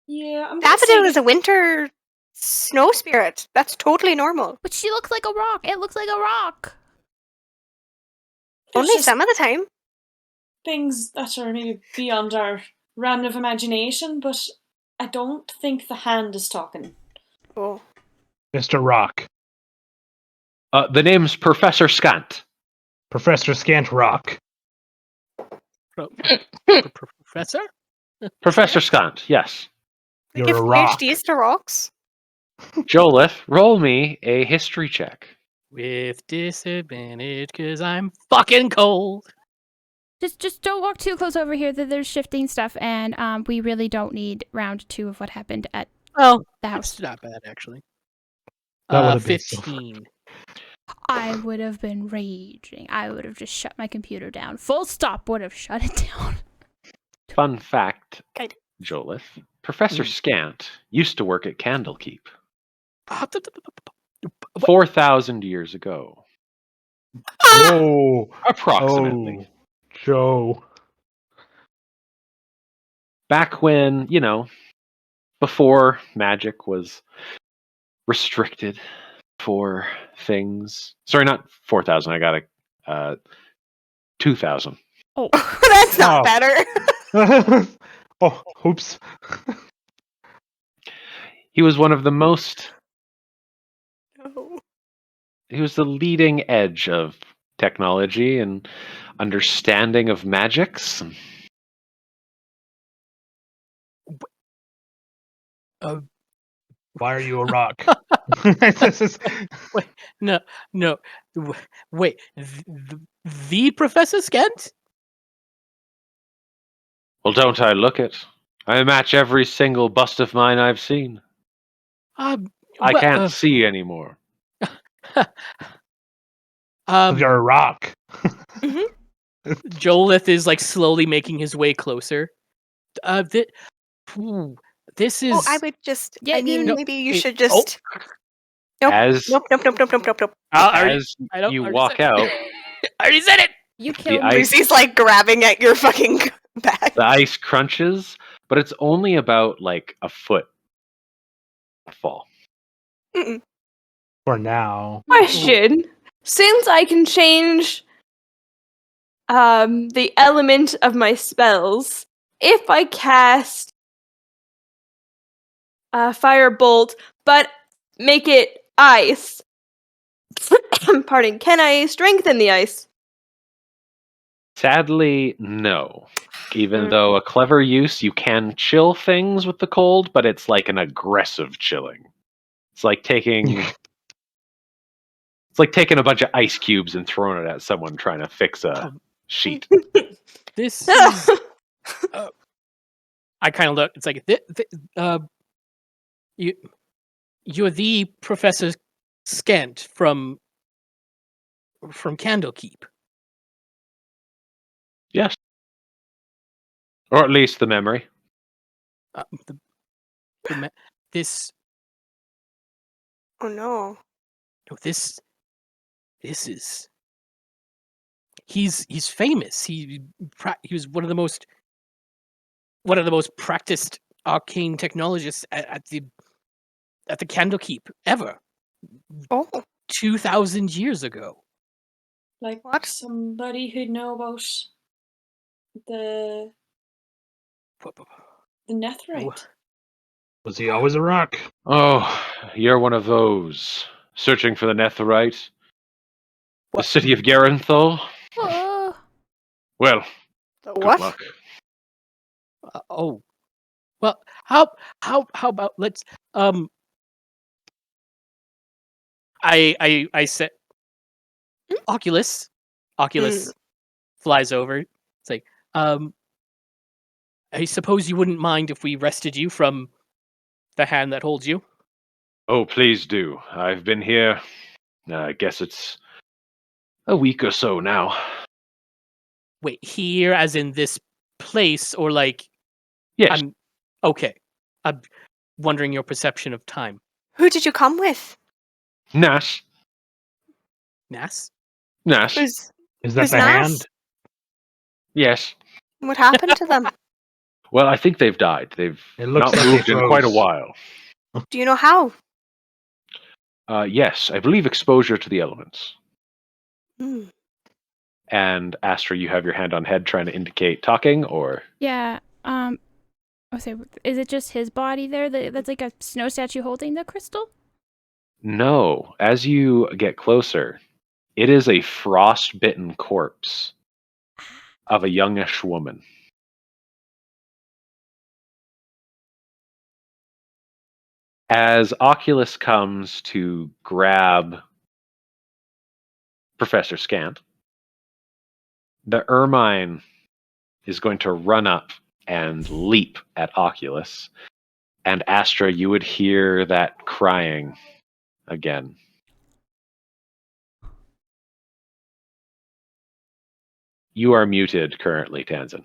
Speaker 6: Yeah, I'm gonna
Speaker 2: Daffodil
Speaker 6: say
Speaker 2: is a winter snow spirit. That's totally normal.
Speaker 5: But she looks like a rock. It looks like a rock.
Speaker 6: there's
Speaker 2: Only
Speaker 6: just
Speaker 2: some of the time.
Speaker 6: things that are maybe beyond our realm of imagination, but I don't think the hand is talking.
Speaker 2: Oh.
Speaker 7: Mr. Rock.
Speaker 1: The name's Professor Scant.
Speaker 7: Professor Scant Rock.
Speaker 4: Professor?
Speaker 1: Professor Scant, yes.
Speaker 2: We
Speaker 7: You're
Speaker 2: give
Speaker 7: a rock.
Speaker 2: PhDs to rocks.
Speaker 1: Jolith, roll me a history check.
Speaker 4: With disadvantage, because I'm fucking cold.
Speaker 5: Just don't walk too close over here. That there's shifting stuff, and we really don't need round 2 of what happened at
Speaker 4: Well,
Speaker 5: the house.
Speaker 4: it's not bad, actually.
Speaker 7: That would have been so
Speaker 4: 15.
Speaker 5: I would have been raging. I would have just shut my computer down. Full stop would have shut it down.
Speaker 1: Fun fact,
Speaker 2: Good.
Speaker 1: Jolith. Professor Scant used to work at Candlekeep 4,000 years ago.
Speaker 7: Oh,
Speaker 1: Approximately.
Speaker 7: oh, Joe.
Speaker 1: Back when, before magic was restricted for things. Sorry, not 4,000. I got a 2,000.
Speaker 5: Oh,
Speaker 2: That's not
Speaker 7: Oh.
Speaker 2: better.
Speaker 7: Oh, oops.
Speaker 1: He was one of the most.
Speaker 2: No.
Speaker 1: He was the leading edge of technology and understanding of magics.
Speaker 7: Why are you a rock?
Speaker 4: No. Wait. The Professor Skent?
Speaker 1: Well, don't I look it? I match every single bust of mine I've seen. I can't see anymore.
Speaker 7: You're a rock.
Speaker 4: Jolith is like slowly making his way closer. This is.
Speaker 2: Oh, I would just.
Speaker 5: Yeah,
Speaker 2: I mean,
Speaker 5: no,
Speaker 2: maybe you
Speaker 4: wait,
Speaker 2: should just. Nope.
Speaker 1: As
Speaker 2: Nope.
Speaker 1: as you walk out,
Speaker 4: I already said it.
Speaker 5: you
Speaker 1: the
Speaker 5: killed me.
Speaker 1: ice
Speaker 2: Lucy's like grabbing at your fucking back.
Speaker 1: the ice crunches, but it's only about like a foot fall.
Speaker 2: Mm-mm.
Speaker 7: For now.
Speaker 3: Question: since I can change the element of my spells, if I cast Firebolt but make it ice, pardon, can I strengthen the ice?
Speaker 1: Sadly, no. Even though a clever use, you can chill things with the cold, but it's like an aggressive chilling. It's like taking a bunch of ice cubes and throwing it at someone trying to fix a sheet.
Speaker 4: This is. I kind of look. It's like you're the Professor Skent from Candlekeep.
Speaker 1: Yes. Or at least the memory.
Speaker 4: This
Speaker 2: Oh no.
Speaker 4: this is. He's famous. He was one of the most practiced arcane technologists at the Candlekeep ever.
Speaker 2: Oh.
Speaker 4: 2,000 years ago.
Speaker 6: Like
Speaker 2: What?
Speaker 6: somebody who'd know about the netherite.
Speaker 7: Was he always a rock?
Speaker 1: Oh, you're one of those. Searching for the netherite? The city of Garanthal?
Speaker 5: Oh,
Speaker 1: Well,
Speaker 2: The
Speaker 1: good
Speaker 2: what?
Speaker 1: luck.
Speaker 4: Well, how about let's I said Oculus flies over. It's like I suppose you wouldn't mind if we rested you from the hand that holds you.
Speaker 1: Oh, please do. I've been here, I guess it's a week or so now.
Speaker 4: Wait, here as in this place or like
Speaker 1: Yes.
Speaker 4: Okay. I'm wondering your perception of time.
Speaker 2: Who did you come with?
Speaker 1: Nash.
Speaker 4: Nas?
Speaker 1: Nash.
Speaker 2: Who's
Speaker 7: Is that
Speaker 2: Who's
Speaker 7: the
Speaker 2: Nas?
Speaker 7: hand?
Speaker 1: Yes.
Speaker 2: what happened to them?
Speaker 1: Well, I think they've died. They've
Speaker 7: It looks
Speaker 1: not
Speaker 7: like they
Speaker 1: moved in quite a
Speaker 7: froze.
Speaker 1: while.
Speaker 2: Do you know how?
Speaker 1: Yes, I believe exposure to the elements.
Speaker 2: Hmm.
Speaker 1: And Astra, you have your hand on head trying to indicate talking, or
Speaker 5: yeah. Say, is it just his body there? That's like a snow statue holding the crystal?
Speaker 1: no? As you get closer, it is a frost-bitten corpse of a youngish woman. As Oculus comes to grab Professor Scant, the Ermine is going to run up and leap at Oculus. And Astra, you would hear that crying again. You are muted currently, Tanzan.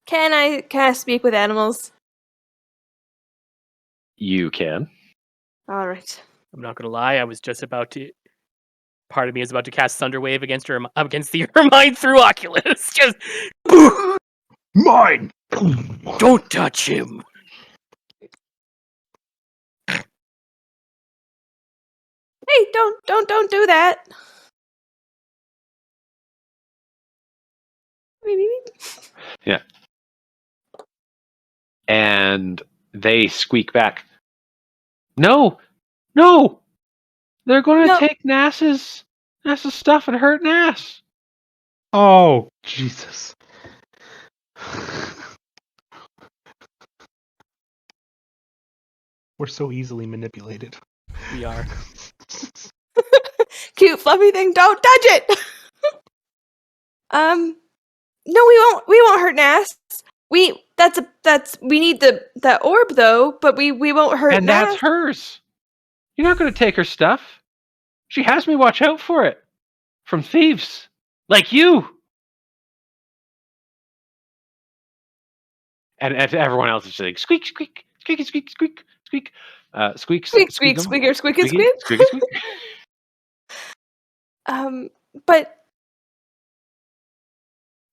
Speaker 3: Can I speak with animals?
Speaker 1: You can.
Speaker 3: All right.
Speaker 4: I'm not gonna lie, I was just about to. Part of me is about to cast Thunderwave against the Ermine through Oculus. Just
Speaker 7: Mine!
Speaker 4: don't touch him.
Speaker 3: Hey, don't do that.
Speaker 1: Yeah. And they squeak back. No! No! They're going to
Speaker 3: No.
Speaker 1: take NASA's stuff and hurt NAS.
Speaker 7: Oh, Jesus. We're so easily manipulated.
Speaker 4: We are.
Speaker 3: Cute fluffy thing, don't touch it. No, we won't hurt Nas. We need the orb though, but we won't hurt
Speaker 1: And
Speaker 3: Nas.
Speaker 1: that's hers. You're not going to take her stuff. She has me watch out for it. From thieves. Like you. And everyone else is just like, squeak, squeak, squeak, squeak, squeak, squeak. Squeaks,
Speaker 3: Squeak, squeak, squeaker, squeak, and squeak.
Speaker 1: Squeaky, squeak.
Speaker 3: But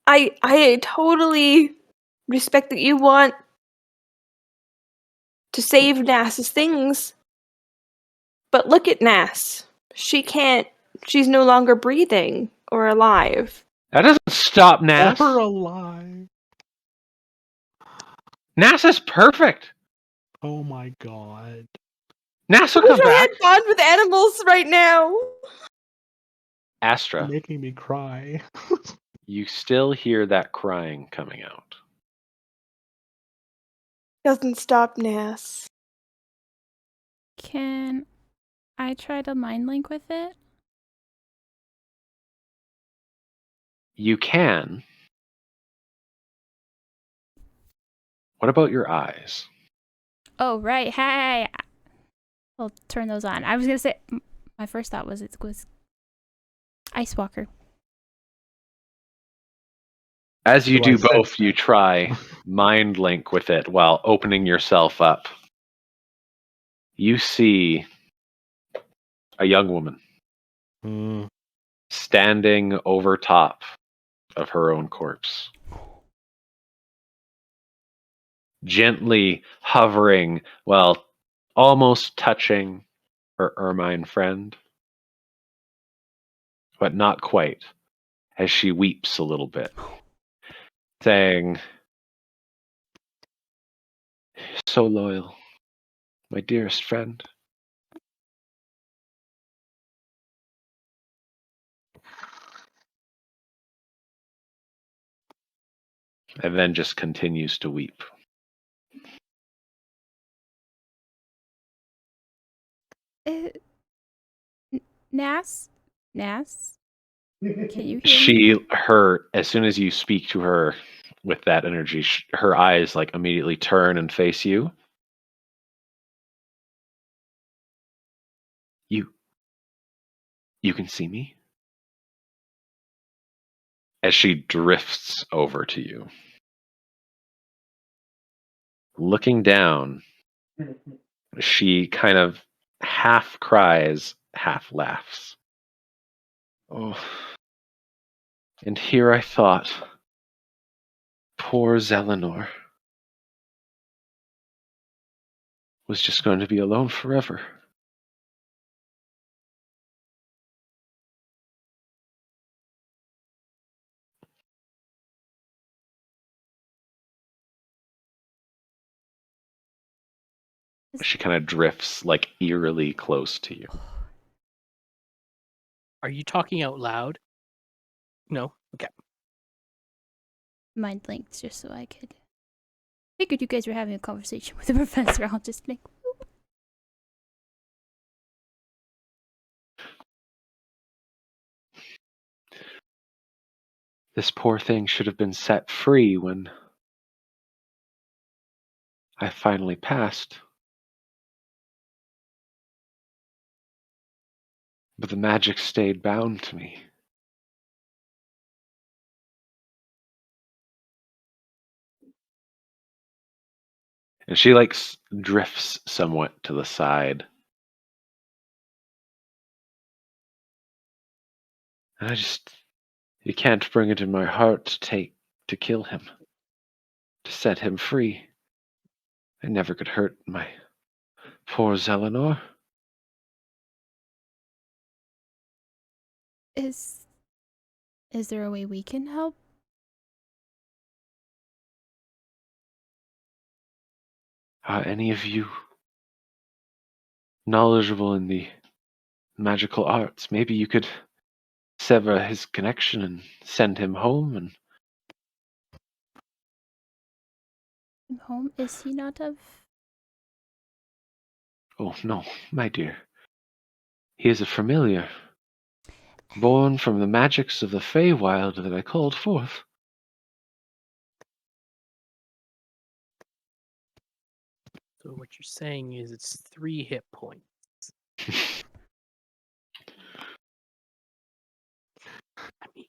Speaker 3: I totally respect that you want to save Nas's things. But look at Nas. She's no longer breathing or alive.
Speaker 1: That doesn't stop Nas.
Speaker 7: Ever alive.
Speaker 1: Nas is perfect.
Speaker 7: Oh my god.
Speaker 1: Nas will
Speaker 3: I
Speaker 1: come
Speaker 3: wish I
Speaker 1: back.
Speaker 3: had bond with animals right now.
Speaker 1: Astra,
Speaker 7: You're making me cry.
Speaker 1: you still hear that crying coming out.
Speaker 3: Doesn't stop Nas.
Speaker 5: Can I try to mind link with it?
Speaker 1: You can. What about your eyes?
Speaker 5: Oh, right. Hey. I'll turn those on. I was going to say, my first thought was it was Ice Walker.
Speaker 1: As you
Speaker 7: So I
Speaker 1: do
Speaker 7: said
Speaker 1: both, you try mind link with it while opening yourself up. You see a young woman standing over top of her own corpse, gently hovering, well, almost touching her ermine friend, but not quite, as she weeps a little bit, saying, "So loyal, my dearest friend." And then just continues to weep.
Speaker 5: Nas? Nas? Can you hear me?
Speaker 1: As soon as you speak to her with that energy, her eyes like immediately turn and face you. You can see me? As she drifts over to you. Looking down, she kind of half cries, half laughs. Oh, and here I thought, poor Zelenor was just going to be alone forever. She kind of drifts like eerily close to you.
Speaker 4: Are you talking out loud? No? Okay.
Speaker 5: Mind linked just so I could. Figured you guys were having a conversation with the professor. I'll just like.
Speaker 1: This poor thing should have been set free when I finally passed. But the magic stayed bound to me. And she drifts somewhat to the side. And you can't bring it in my heart to kill him, to set him free. I never could hurt my poor Zelenor.
Speaker 5: Is there a way we can help?
Speaker 1: Are any of you knowledgeable in the magical arts? Maybe you could sever his connection and send him home and
Speaker 5: Home? Is he not of?
Speaker 1: oh no, my dear. He is a familiar, born from the magics of the Feywild that I called forth.
Speaker 4: So what you're saying is it's 3 hit points. I mean,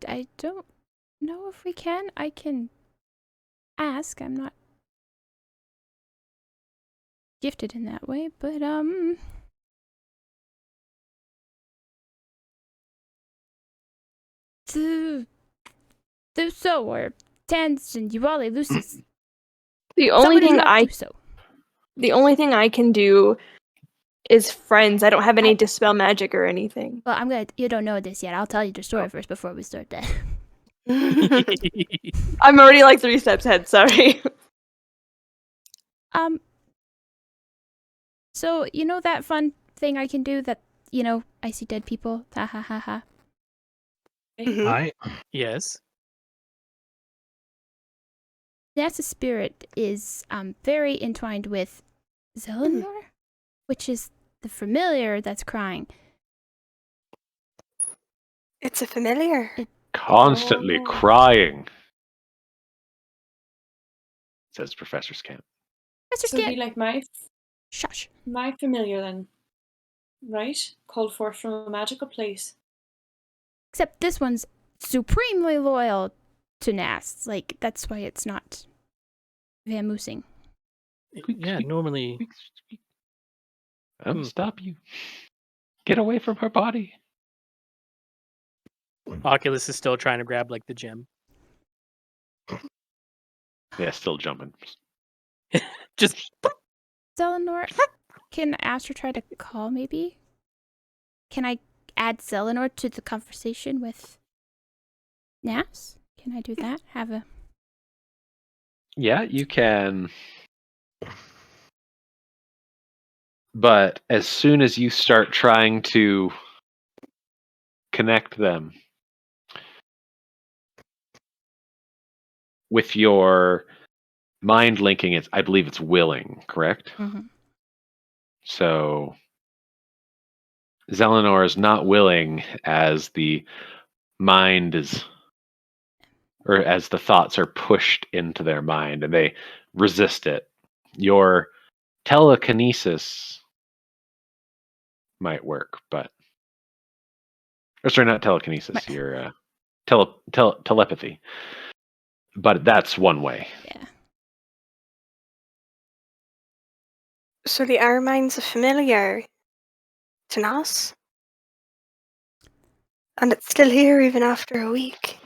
Speaker 5: I don't know if we can. I can ask. I'm not gifted in that way, but to do so or tens and Uwale Lucis.
Speaker 3: The only
Speaker 5: Somebody
Speaker 3: thing
Speaker 5: not
Speaker 3: I
Speaker 5: do so.
Speaker 3: the only thing I can do is friends. I don't have any dispel magic or anything.
Speaker 5: Well, you don't know this yet. I'll tell you the story first before we start that.
Speaker 3: I'm already like 3 steps ahead, sorry.
Speaker 5: So you know that fun thing I can do that, I see dead people. Ha ha ha ha.
Speaker 7: I
Speaker 4: yes.
Speaker 5: That's a spirit is very entwined with Zelenor, which is the familiar that's crying.
Speaker 2: It's a familiar.
Speaker 1: Constantly
Speaker 6: Oh.
Speaker 1: crying, says Professor Scamp.
Speaker 5: Mr.
Speaker 6: So it'd be
Speaker 5: Scan.
Speaker 6: like my
Speaker 5: Shush.
Speaker 6: familiar then, right? Called forth from a magical place.
Speaker 5: Except this one's supremely loyal to Nast. Like, that's why it's not vamoosing.
Speaker 4: Yeah, normally.
Speaker 1: I'll stop you. Get away from her body.
Speaker 4: Oculus is still trying to grab like the gem.
Speaker 1: Yeah, still jumping.
Speaker 4: Just
Speaker 5: Zelenor, can Astra try to call, maybe? Can I add Zelenor to the conversation with Nas? Can I do that?
Speaker 1: Yeah, you can. But as soon as you start trying to connect them with your mind linking, I believe it's willing, correct?
Speaker 5: Mm-hmm.
Speaker 1: So Zelenor is not willing as the mind is, or as the thoughts are pushed into their mind and they resist it. Your telekinesis might work, but or sorry, not telekinesis. Your telepathy, but that's one way.
Speaker 5: Yeah.
Speaker 2: So the Armine's a familiar to Nas? And it's still here even after a week.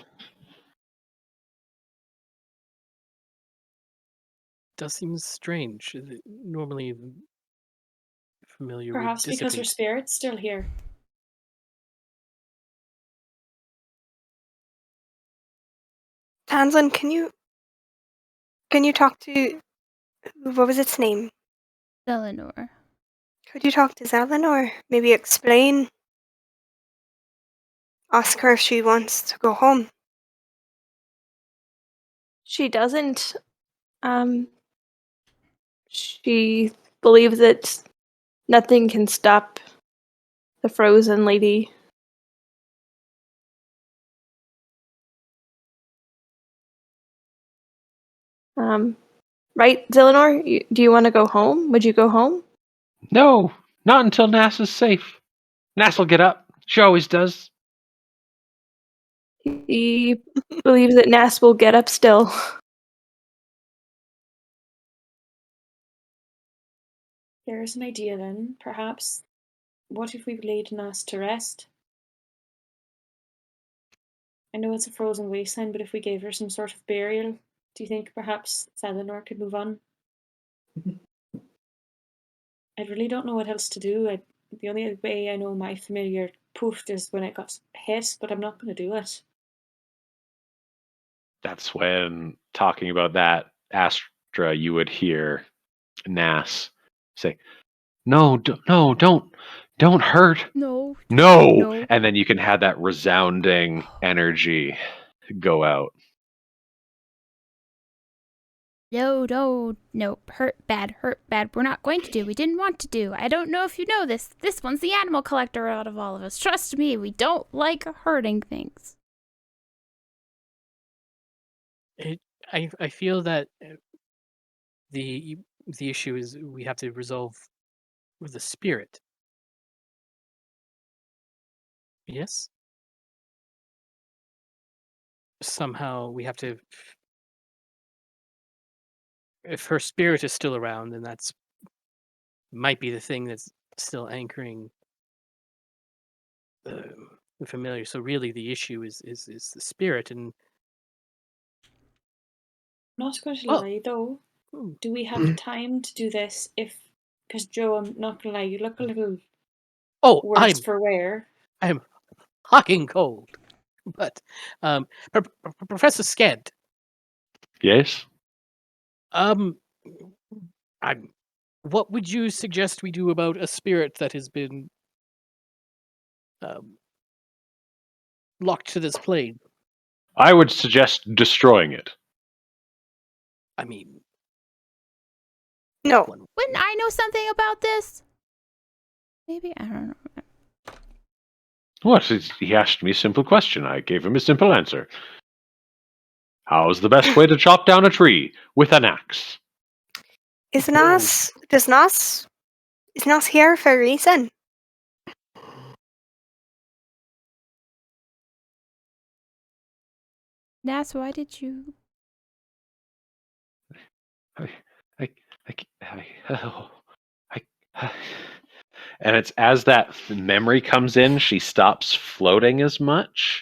Speaker 4: does seem strange. Normally, familiar
Speaker 6: Perhaps
Speaker 4: would
Speaker 6: because her
Speaker 4: dissipate.
Speaker 6: spirit's still here.
Speaker 2: Tanzan, can you talk to, what was its name?
Speaker 5: Zelenor.
Speaker 2: Could you talk to Zelenor? Maybe explain? Ask her if she wants to go home.
Speaker 3: She doesn't. She believes that nothing can stop the frozen lady. Right, Zelenor? Do you want to go home? Would you go home?
Speaker 1: No, not until Nass is safe. Nass will get up. She always does.
Speaker 3: He believes that Nass will get up still.
Speaker 6: There's an idea then, perhaps. What if we laid Nas to rest? I know it's a frozen wasteland, but if we gave her some sort of burial, do you think perhaps Selenor could move on? I really don't know what else to do. The only way I know my familiar poofed is when it got hit, but I'm not going to do it.
Speaker 1: That's when, talking about that, Astra, you would hear Nass say, "No, no, don't hurt.
Speaker 5: No.
Speaker 1: No!"
Speaker 5: No.
Speaker 1: And then you can have that resounding energy go out.
Speaker 5: No. Hurt bad. We're not going to do. We didn't want to do. I don't know if you know this. This one's the animal collector out of all of us. Trust me, we don't like hurting things.
Speaker 4: I feel that the issue is we have to resolve with the spirit. Yes? Somehow we have to. If her spirit is still around, then that's might be the thing that's still anchoring the familiar. So really, the issue is the spirit. And
Speaker 6: Not going to
Speaker 4: well,
Speaker 6: lie though.
Speaker 4: hmm,
Speaker 6: Do we have time to do this if. Because Joe, I'm not going to lie, you look a little worse for wear.
Speaker 4: I'm fucking cold. But Professor Sked,
Speaker 1: Yes?
Speaker 4: I'm. What would you suggest we do about a spirit that has been locked to this plane?
Speaker 1: I would suggest destroying it.
Speaker 4: I mean,
Speaker 2: No.
Speaker 5: Wouldn't I know something about this? Maybe, I don't know.
Speaker 1: What? He asked me a simple question. I gave him a simple answer. How's the best way to chop down a tree? With an axe.
Speaker 2: Is Nas here for a reason?
Speaker 5: Nass, why did you?
Speaker 1: And it's as that memory comes in, she stops floating as much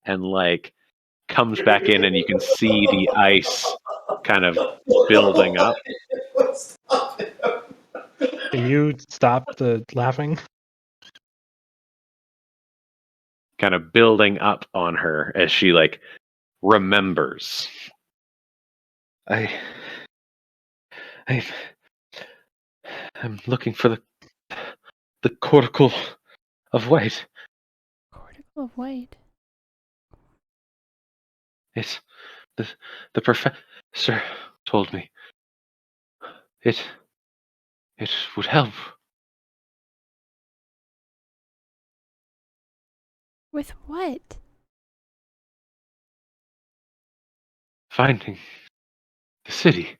Speaker 1: and like comes back in, and you can see the ice kind of building up.
Speaker 7: Can you stop the laughing?
Speaker 1: Kind of building up on her as she like remembers. I'm looking for the cortical of white.
Speaker 5: Cortical of white.
Speaker 1: It's the professor told me it would help.
Speaker 5: With what?
Speaker 1: Finding the city.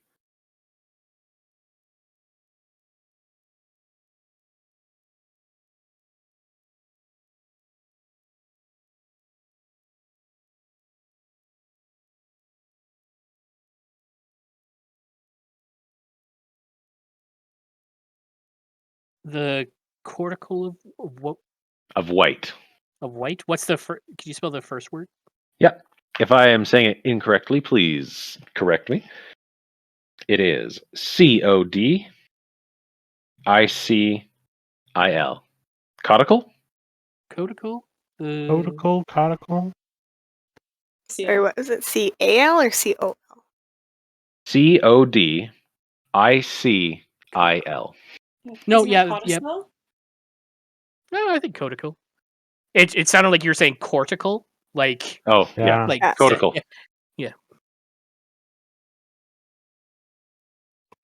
Speaker 4: the cortical of what?
Speaker 1: Of white.
Speaker 4: Of white? What's the first? Can you spell the first word?
Speaker 1: Yep. If I am saying it incorrectly, please correct me. It is CODICIL. Codical?
Speaker 4: Codical?
Speaker 7: Codical?
Speaker 2: Or what was it? CAL or COL?
Speaker 1: CODICIL.
Speaker 4: No,
Speaker 6: Isn't it
Speaker 4: yeah.
Speaker 6: codicil?
Speaker 4: No, I think codical. It sounded like you were saying cortical, like
Speaker 1: Oh, yeah.
Speaker 7: Yeah.
Speaker 4: like
Speaker 2: Yeah.
Speaker 1: Codical.
Speaker 4: Yeah.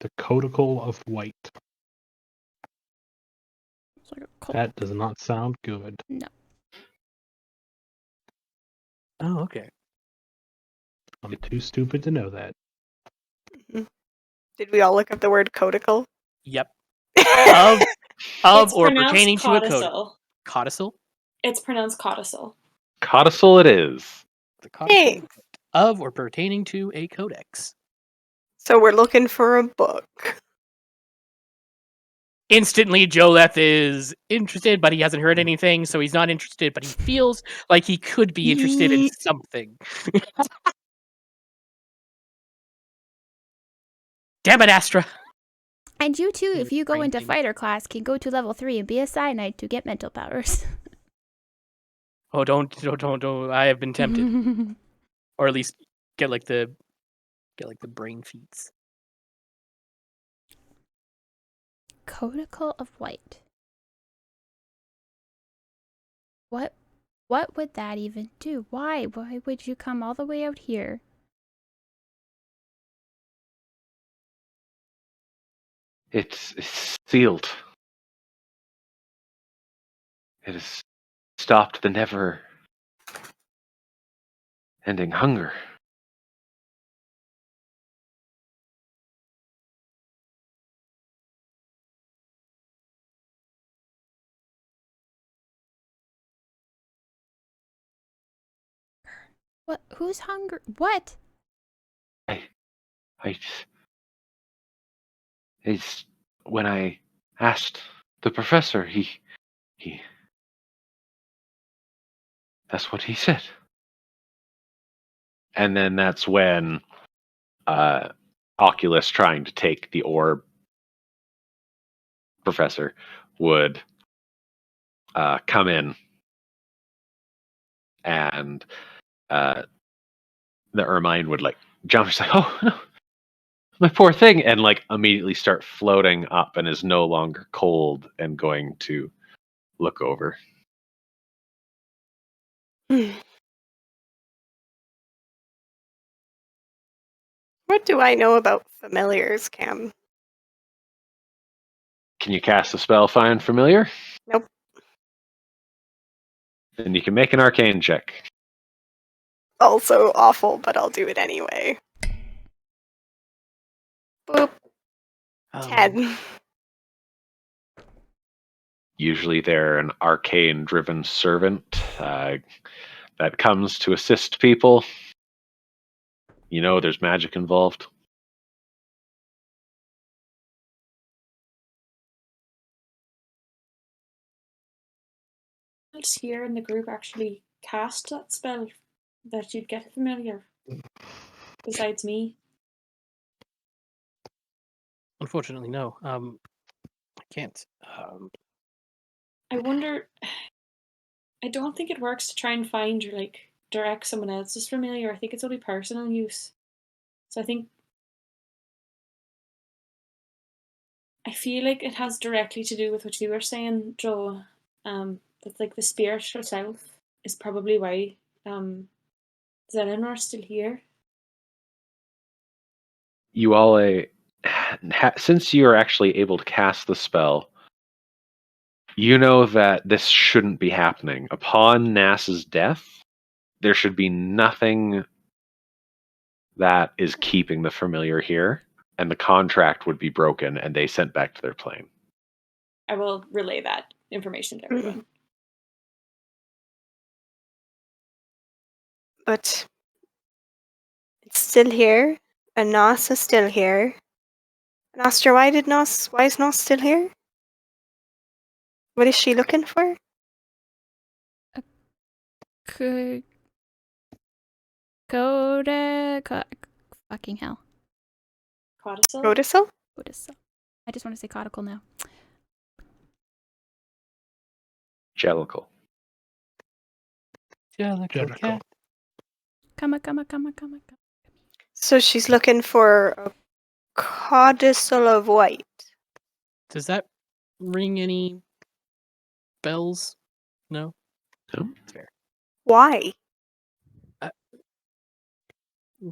Speaker 7: The Codicle of White.
Speaker 5: It's like a cult.
Speaker 7: That does not sound good.
Speaker 5: No.
Speaker 4: Oh, okay.
Speaker 7: I'm too stupid to know that.
Speaker 2: Did we all look up the word codicle?
Speaker 4: Yep. Of
Speaker 6: It's
Speaker 4: or
Speaker 6: pronounced
Speaker 4: pertaining to a code.
Speaker 6: codicil.
Speaker 4: Codicil?
Speaker 6: It's pronounced codicil.
Speaker 1: Codicil it is.
Speaker 4: The codicil
Speaker 2: Hey.
Speaker 4: of or pertaining to a codex.
Speaker 2: So we're looking for a book.
Speaker 4: Instantly, Joleth is interested, but he hasn't heard anything, so he's not interested, but he feels like he could be interested in something. Damn it, Astra!
Speaker 5: And you too, if you go
Speaker 4: Brain
Speaker 5: into
Speaker 4: things.
Speaker 5: fighter class, can go to level 3 and be a cyanide to get mental powers.
Speaker 4: Oh, don't! I have been tempted, or at least get like the brain feats.
Speaker 5: Codicle of White. What would that even do? Why? Why would you come all the way out here?
Speaker 1: It's sealed. It has stopped the never-ending hunger.
Speaker 5: What? Who's hungry? What?
Speaker 1: It's when I asked the professor, he that's what he said. And then that's when Oculus, trying to take the orb, professor, would come in, and the Ermine would like jump. She's like, "Oh no, my poor thing," and like immediately start floating up, and is no longer cold, and going to look over.
Speaker 2: What do I know about familiars, Cam?
Speaker 1: Can you cast a spell, Find Familiar?
Speaker 2: Nope.
Speaker 1: Then you can make an arcane check.
Speaker 2: Also awful, but I'll do it anyway. Boop. 10.
Speaker 1: Usually they're an arcane-driven servant that comes to assist people. You know there's magic involved.
Speaker 6: Else here in the group actually cast that spell that you'd get familiar besides me?
Speaker 4: Unfortunately, no. I can't.
Speaker 6: I wonder. I don't think it works to try and find or like direct someone else's familiar. I think it's only personal use. So I feel like it has directly to do with what you were saying, Joe. That like the spirit herself is probably why Zelenor's still here.
Speaker 1: You all, since you are actually able to cast the spell, you know that this shouldn't be happening. Upon Nass's death, there should be nothing that is keeping the familiar here, and the contract would be broken, and they sent back to their plane.
Speaker 6: I will relay that information to everyone.
Speaker 2: But it's still here, and Nos is still here. And Astra, why is Nos still here? What is she looking for?
Speaker 5: Fucking hell.
Speaker 6: Codicil?
Speaker 2: Codicil?
Speaker 5: Codicil. I just want to say codicle now.
Speaker 1: Jellicle.
Speaker 4: Jellicle cat.
Speaker 5: Come.
Speaker 2: So she's looking for a codicil of white.
Speaker 4: Does that ring any bells? No?
Speaker 1: No.
Speaker 4: That's fair.
Speaker 2: Why?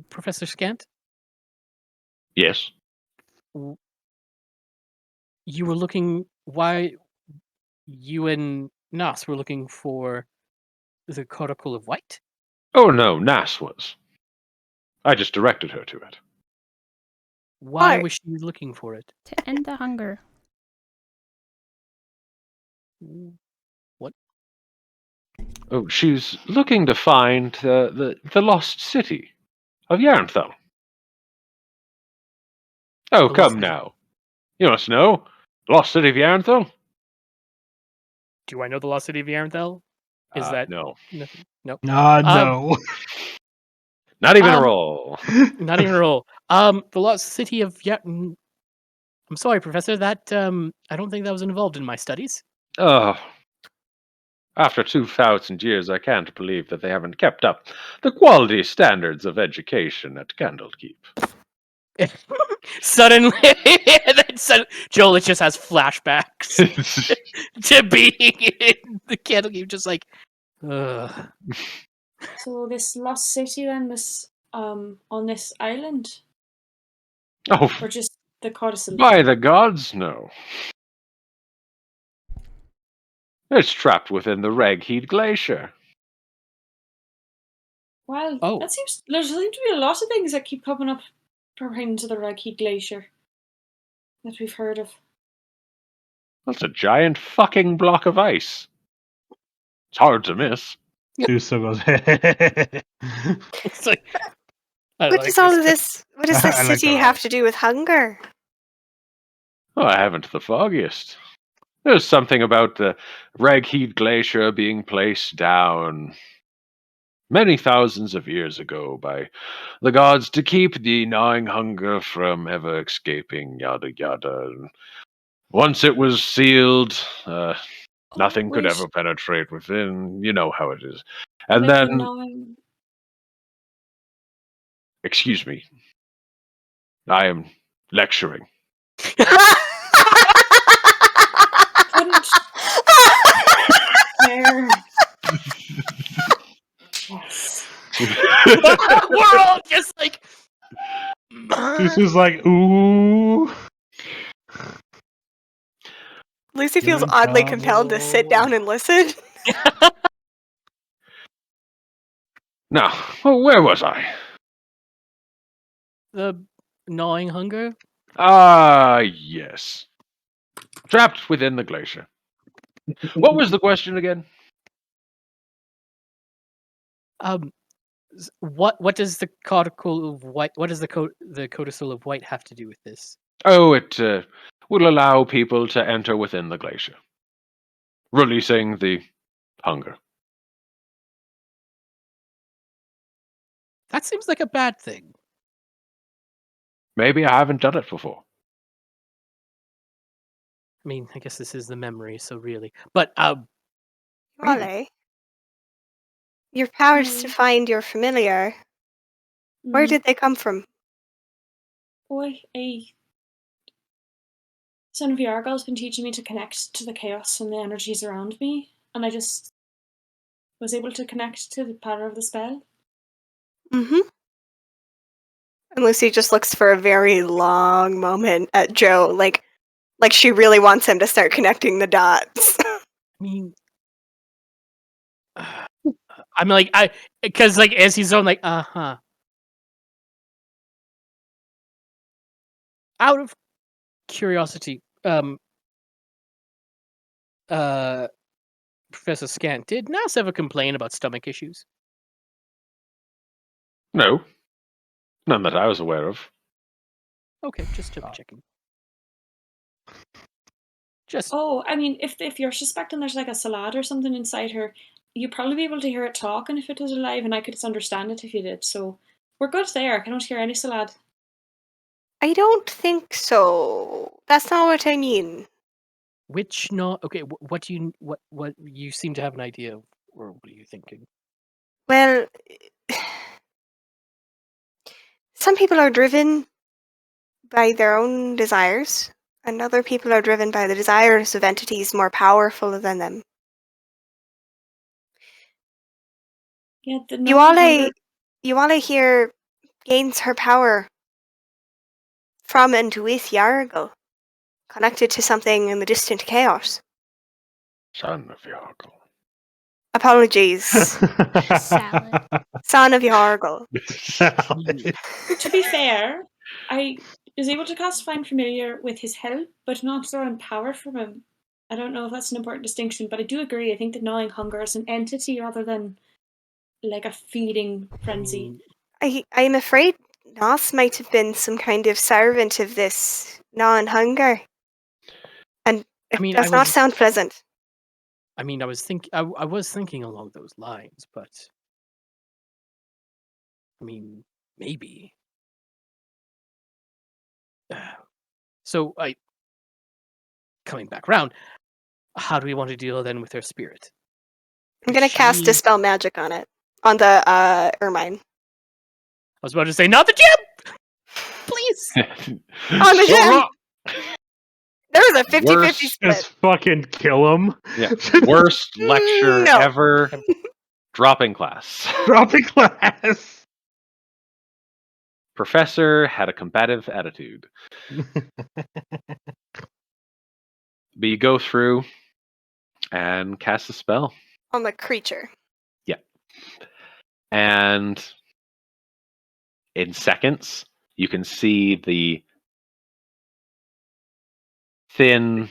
Speaker 4: Professor Scant?
Speaker 1: Yes.
Speaker 4: You were looking. Why you and Nas were looking for the Corticle of White?
Speaker 1: Oh no, Nas was. I just directed her to it.
Speaker 4: Why
Speaker 2: Why?
Speaker 4: was she looking for it?
Speaker 5: To end the hunger.
Speaker 4: What?
Speaker 1: Oh, she's looking to find the lost city of Yarnthal. Oh,
Speaker 4: The
Speaker 1: come
Speaker 4: lost city.
Speaker 1: now. You must know. Lost city of Yarnthal?
Speaker 4: Do I know the lost city of Yarenthel? Is that
Speaker 1: No.
Speaker 4: nothing? No.
Speaker 7: No.
Speaker 1: Not even a
Speaker 4: Um,
Speaker 1: roll.
Speaker 4: Not even a roll. The lost city of I'm sorry, Professor. That I don't think that was involved in my studies.
Speaker 1: Oh. After 2,000 years, I can't believe that they haven't kept up the quality standards of education at Candlekeep.
Speaker 4: Suddenly, Joel just has flashbacks to being in the Candlekeep, just like, ugh.
Speaker 6: So this lost city then was on this island,
Speaker 1: Oh,
Speaker 6: or just the codicil?
Speaker 1: by the gods, no. It's trapped within the Ragheed Glacier.
Speaker 6: Well,
Speaker 4: Oh.
Speaker 6: that seems there seem to be a lot of things that keep coming up pertaining to the Ragheed Glacier that we've heard of.
Speaker 1: That's a giant fucking block of ice. It's hard to miss.
Speaker 7: Dude still goes.
Speaker 4: It's like, I
Speaker 2: What
Speaker 4: like
Speaker 2: does all
Speaker 4: this.
Speaker 2: of this? What does this
Speaker 7: I like
Speaker 2: city
Speaker 7: that a
Speaker 2: have
Speaker 7: lot.
Speaker 2: to do with hunger?
Speaker 1: Oh, I haven't the foggiest. There's something about the Ragheed Glacier being placed down many thousands of years ago by the gods to keep the gnawing hunger from ever escaping, yada yada. And once it was sealed, nothing could
Speaker 6: wait.
Speaker 1: ever penetrate within. You know how it is. And
Speaker 6: Like the
Speaker 1: then,
Speaker 6: gnawing.
Speaker 1: excuse me, I am lecturing.
Speaker 6: Couldn't care. Yes.
Speaker 4: We're all just like,
Speaker 7: Dude was like, ooh.
Speaker 2: Lucy
Speaker 7: You're
Speaker 2: feels
Speaker 7: in
Speaker 2: oddly compelled to sit
Speaker 7: trouble.
Speaker 2: down and listen.
Speaker 1: Now, where was I?
Speaker 4: the gnawing hunger.
Speaker 1: Ah, yes. Trapped within the glacier. What was the question again?
Speaker 4: What does the Corticle of White? What does the Codicil of White have to do with this?
Speaker 1: Oh, it will allow people to enter within the glacier, releasing the hunger.
Speaker 4: That seems like a bad thing.
Speaker 1: Maybe I haven't done it before.
Speaker 4: I mean, I guess this is the memory, so really. But
Speaker 2: Wale, your powers to find your familiar. Where did they come from?
Speaker 6: Son of Yargal's been teaching me to connect to the chaos and the energies around me, and I just was able to connect to the power of the spell.
Speaker 2: Mm-hmm. And Lucy just looks for a very long moment at Joe, like she really wants him to start connecting the dots.
Speaker 4: I mean, I'm like, because like as he's on, like, out of curiosity, Professor Scant, did Nas ever complain about stomach issues?
Speaker 1: No, none that I was aware of.
Speaker 4: Okay, just double checking. Just
Speaker 6: Oh, I mean, if you're suspecting there's like a salad or something inside her, you'd probably be able to hear it talking if it was alive, and I could understand it if you did. So we're good there. I don't hear any salad.
Speaker 2: I don't think so. That's not what I mean.
Speaker 4: which not okay. What do you what you seem to have an idea of, or what are you thinking?
Speaker 2: Well, some people are driven by their own desires, and other people are driven by the desires of entities more powerful than them.
Speaker 6: Yeah, the gnawing hunger.
Speaker 2: Yuale here gains her power from and with Yargle, connected to something in the distant chaos.
Speaker 1: Son of Yargle.
Speaker 2: Apologies,
Speaker 5: Salad.
Speaker 2: son of Yargle.
Speaker 6: To be fair, I was able to cast Find Familiar with his help, but not drawing power from him. I don't know if that's an important distinction, but I do agree. I think that gnawing hunger is an entity rather than like a feeding frenzy.
Speaker 2: I'm afraid Nos might have been some kind of servant of this gnawing hunger. And it
Speaker 4: I mean,
Speaker 2: does not sound pleasant.
Speaker 4: I mean, I was thinking along those lines, but I mean, maybe. So, coming back around, how do we want to deal then with her spirit?
Speaker 2: I'm going to cast Dispel Magic on it. On the Ermine.
Speaker 4: I was about to say, not the gem! Please!
Speaker 2: On the gem! There was a 50-50 split.
Speaker 7: Just fucking kill him.
Speaker 1: Yeah. Worst lecture
Speaker 2: No.
Speaker 1: ever. Dropping class.
Speaker 7: Dropping class.
Speaker 1: Professor had a combative attitude. But you go through and cast a spell.
Speaker 2: On the creature.
Speaker 1: Yeah. And in seconds, you can see the thin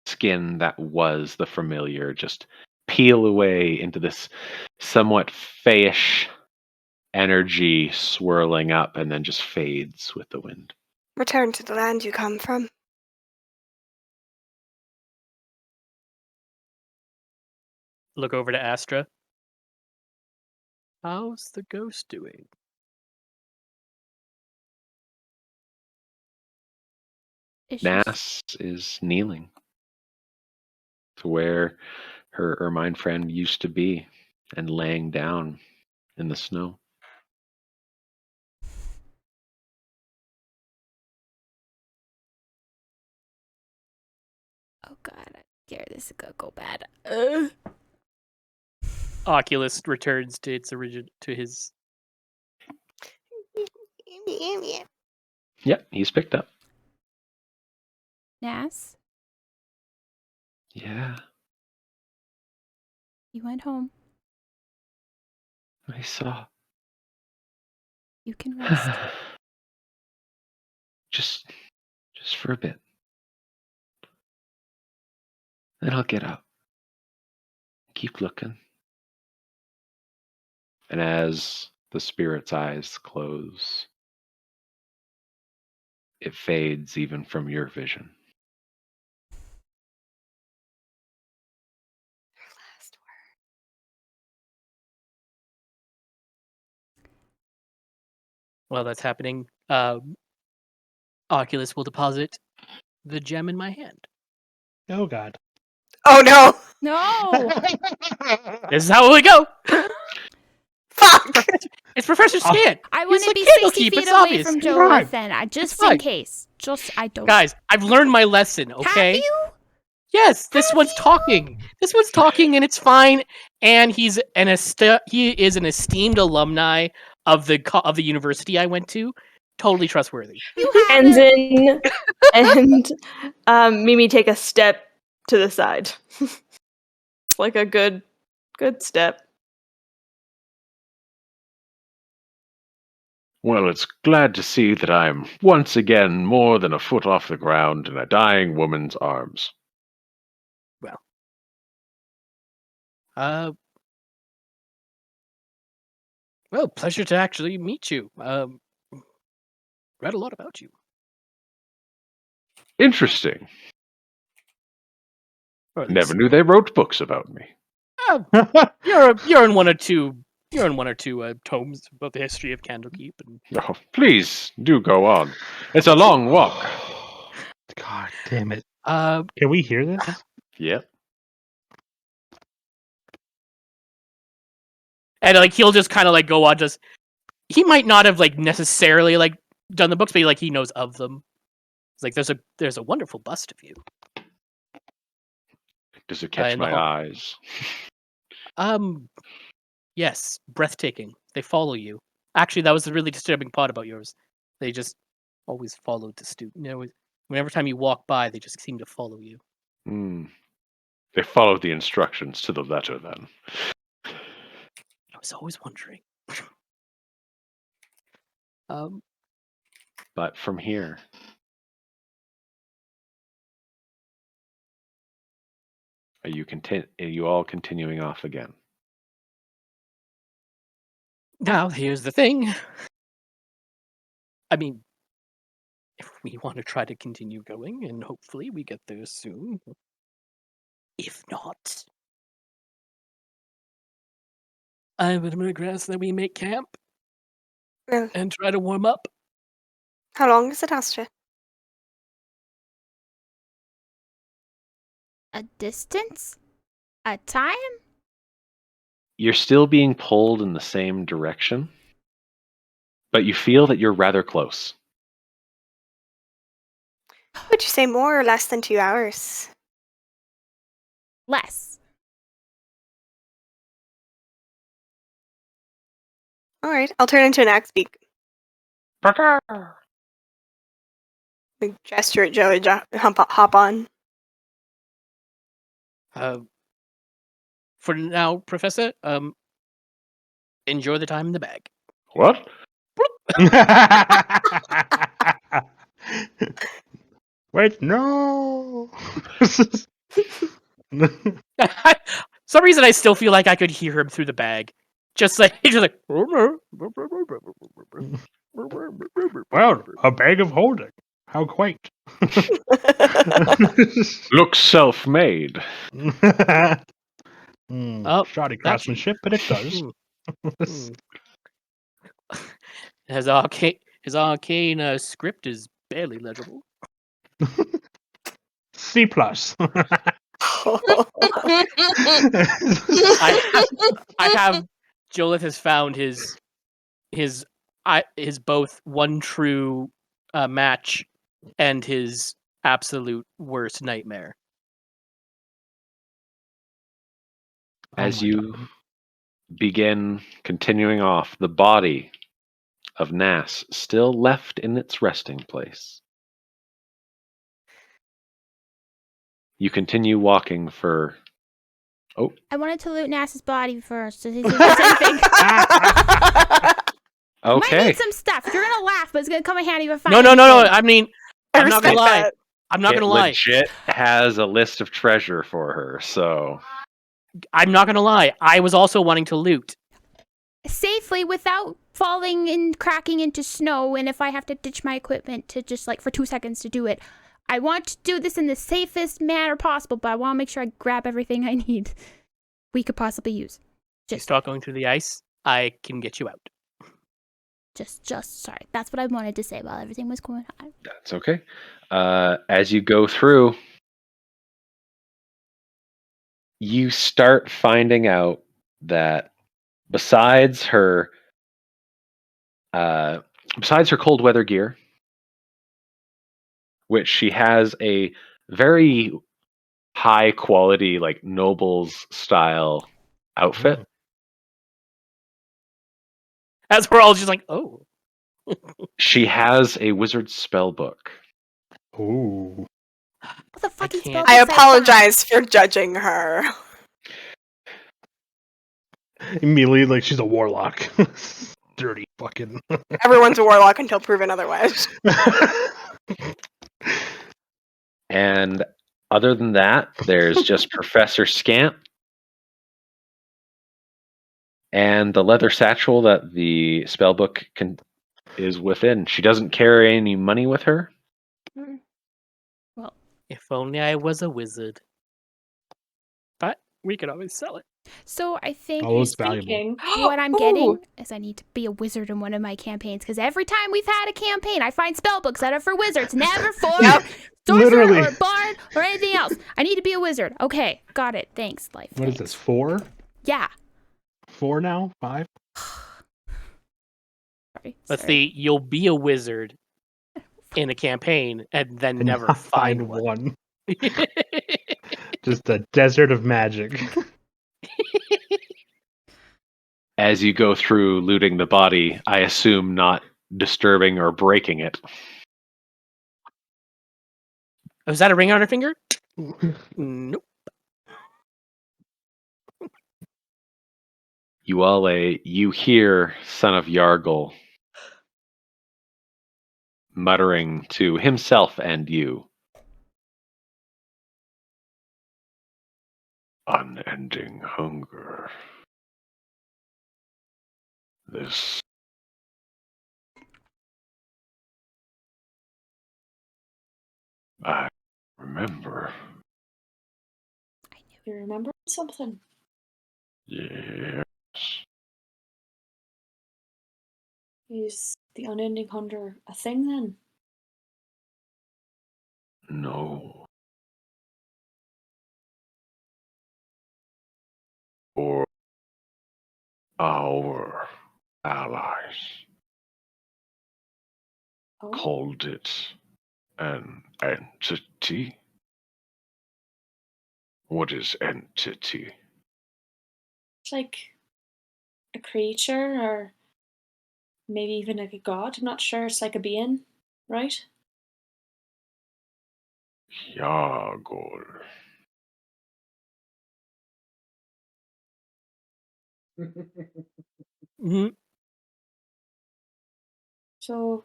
Speaker 1: skin that was the familiar just peel away into this somewhat fayish energy swirling up and then just fades with the wind.
Speaker 2: Return to the land you come from.
Speaker 4: Look over to Astra. How's the ghost doing?
Speaker 1: Nass is kneeling to where her Ermine friend used to be and laying down in the snow.
Speaker 5: Oh god, I'm scared this is gonna go bad.
Speaker 4: Oculus returns to its origin to his.
Speaker 1: Yep, he's picked up.
Speaker 5: Nass,
Speaker 1: Yeah,
Speaker 5: you went home.
Speaker 1: I saw.
Speaker 5: You can rest.
Speaker 1: just for a bit. Then I'll get up. Keep looking. And as the spirit's eyes close, it fades even from your vision.
Speaker 2: Last
Speaker 4: While that's happening, Oculus will deposit the gem in my hand.
Speaker 7: Oh god.
Speaker 2: Oh no!
Speaker 5: No!
Speaker 4: This is how we go.
Speaker 2: Fuck!
Speaker 4: It's Professor Scan.
Speaker 5: I want to be
Speaker 4: Candlekeep,
Speaker 5: 60 feet
Speaker 4: it's
Speaker 5: away
Speaker 4: obvious.
Speaker 5: from
Speaker 4: It's
Speaker 5: Joe
Speaker 7: fine.
Speaker 5: then. Just
Speaker 4: fine.
Speaker 5: in case. I don't.
Speaker 4: Guys, I've learned my lesson. Okay.
Speaker 5: Have you?
Speaker 4: Yes, this
Speaker 5: Have
Speaker 4: one's
Speaker 5: you?
Speaker 4: talking. This one's talking, and it's fine. And he is an esteemed alumni of the university I went to. Totally trustworthy.
Speaker 5: You
Speaker 3: And
Speaker 5: haven't.
Speaker 3: then, and Mimi take a step to the side, like a good step.
Speaker 1: Well, it's glad to see that I'm once again more than a foot off the ground in a dying woman's arms.
Speaker 4: Well, pleasure to actually meet you. Read a lot about you.
Speaker 1: Interesting.
Speaker 4: Or at
Speaker 1: Never
Speaker 4: least-
Speaker 1: knew they wrote books about me.
Speaker 4: You're in one or two. You're in one or two tomes about the history of Candlekeep. And
Speaker 1: Oh, please do go on. It's a long walk.
Speaker 7: God damn it.
Speaker 4: uh,
Speaker 7: Can we hear this?
Speaker 1: Yep.
Speaker 4: and like he'll just kind of like go on. Just he might not have like necessarily like done the books, but he knows of them. It's like there's a wonderful bust of you.
Speaker 1: Does it catch
Speaker 4: in the
Speaker 1: my
Speaker 4: hall.
Speaker 1: eyes?
Speaker 4: Yes, breathtaking. They follow you. Actually, that was the really disturbing part about yours. They just always followed the student. Whenever time you walk by, they just seem to follow you.
Speaker 1: They followed the instructions to the letter, then.
Speaker 4: I was always wondering.
Speaker 1: But from here, are you all continuing off again?
Speaker 4: Now, here's the thing. I mean, if we want to try to continue going, and hopefully we get there soon. If not, I would regress that we make camp
Speaker 2: Well,
Speaker 4: and try to warm up.
Speaker 2: how long is it, Astra?
Speaker 5: A distance? A time?
Speaker 1: You're still being pulled in the same direction, but you feel that you're rather close.
Speaker 2: Would you say more or less than 2 hours?
Speaker 5: Less.
Speaker 2: All right, I'll turn into an axe beak. Big gesture at Joey. Hop on.
Speaker 4: For now, Professor, enjoy the time in the bag.
Speaker 1: What?
Speaker 7: Wait, no.
Speaker 4: Some reason I still feel like I could hear him through the bag. Just like
Speaker 7: Well, a bag of holding. How quaint.
Speaker 1: Looks self-made.
Speaker 7: Shoddy craftsmanship, but it does.
Speaker 4: His arcane script is barely legible.
Speaker 7: C plus.
Speaker 4: I have Jolith has found his both one true match and his absolute worst nightmare.
Speaker 1: As you begin continuing off, the body of Nass still left in its resting place. You continue walking for... Oh.
Speaker 5: I wanted to loot Nass's body first. So he's anything.
Speaker 1: Okay.
Speaker 5: Might need some stuff. You're gonna laugh, but it's gonna come in handy if I find
Speaker 4: No.
Speaker 5: anything.
Speaker 4: I mean, I'm not gonna lie. I'm not gonna lie.
Speaker 1: Legit has a list of treasure for her, so...
Speaker 4: I'm not gonna lie. I was also wanting to loot.
Speaker 5: Safely without falling and cracking into snow, and if I have to ditch my equipment to just like for 2 seconds to do it. I want to do this in the safest manner possible, but I want to make sure I grab everything I need we could possibly use.
Speaker 4: Just start going through the ice. I can get you out.
Speaker 5: Just sorry. That's what I wanted to say while everything was going on.
Speaker 1: That's okay. As you go through, you start finding out that besides her cold weather gear, which she has a very high quality, like nobles style outfit.
Speaker 4: As we're all just like, oh.
Speaker 1: She has a wizard spell book.
Speaker 7: Ooh.
Speaker 5: What the fuck is spell?
Speaker 2: I apologize for judging her.
Speaker 7: Immediately, like she's a warlock. Dirty fucking.
Speaker 2: Everyone's a warlock until proven otherwise.
Speaker 1: And other than that, there's just Professor Scant and the leather satchel that the spellbook is within. She doesn't carry any money with her.
Speaker 5: Well,
Speaker 4: if only I was a wizard. But we could always sell it.
Speaker 5: So I think
Speaker 2: what
Speaker 5: I'm getting is I need to be a wizard in one of my campaigns, because every time we've had a campaign, I find spellbooks that are for wizards, never for sorcerer or bard or anything else. I need to be a wizard. Okay, got it. Thanks, life.
Speaker 7: What is this? 4?
Speaker 5: Yeah.
Speaker 7: 4 now? 5?
Speaker 4: Let's see. You'll be a wizard in a campaign and then never find one.
Speaker 7: Just a desert of magic.
Speaker 1: As you go through looting the body, I assume not disturbing or breaking it.
Speaker 4: Oh, is that a ring on her finger? Nope.
Speaker 1: You hear Son of Yargle muttering to himself and you. Unending hunger. This. I remember.
Speaker 6: You remember something?
Speaker 1: Yes.
Speaker 6: Is the unending hunger a thing then?
Speaker 1: No. Or our allies
Speaker 6: Oh,
Speaker 1: called it an entity. What is entity?
Speaker 6: it's like a creature or maybe even like a god. I'm not sure. It's like a being, right?
Speaker 1: Yargol.
Speaker 4: Mm-hmm.
Speaker 6: So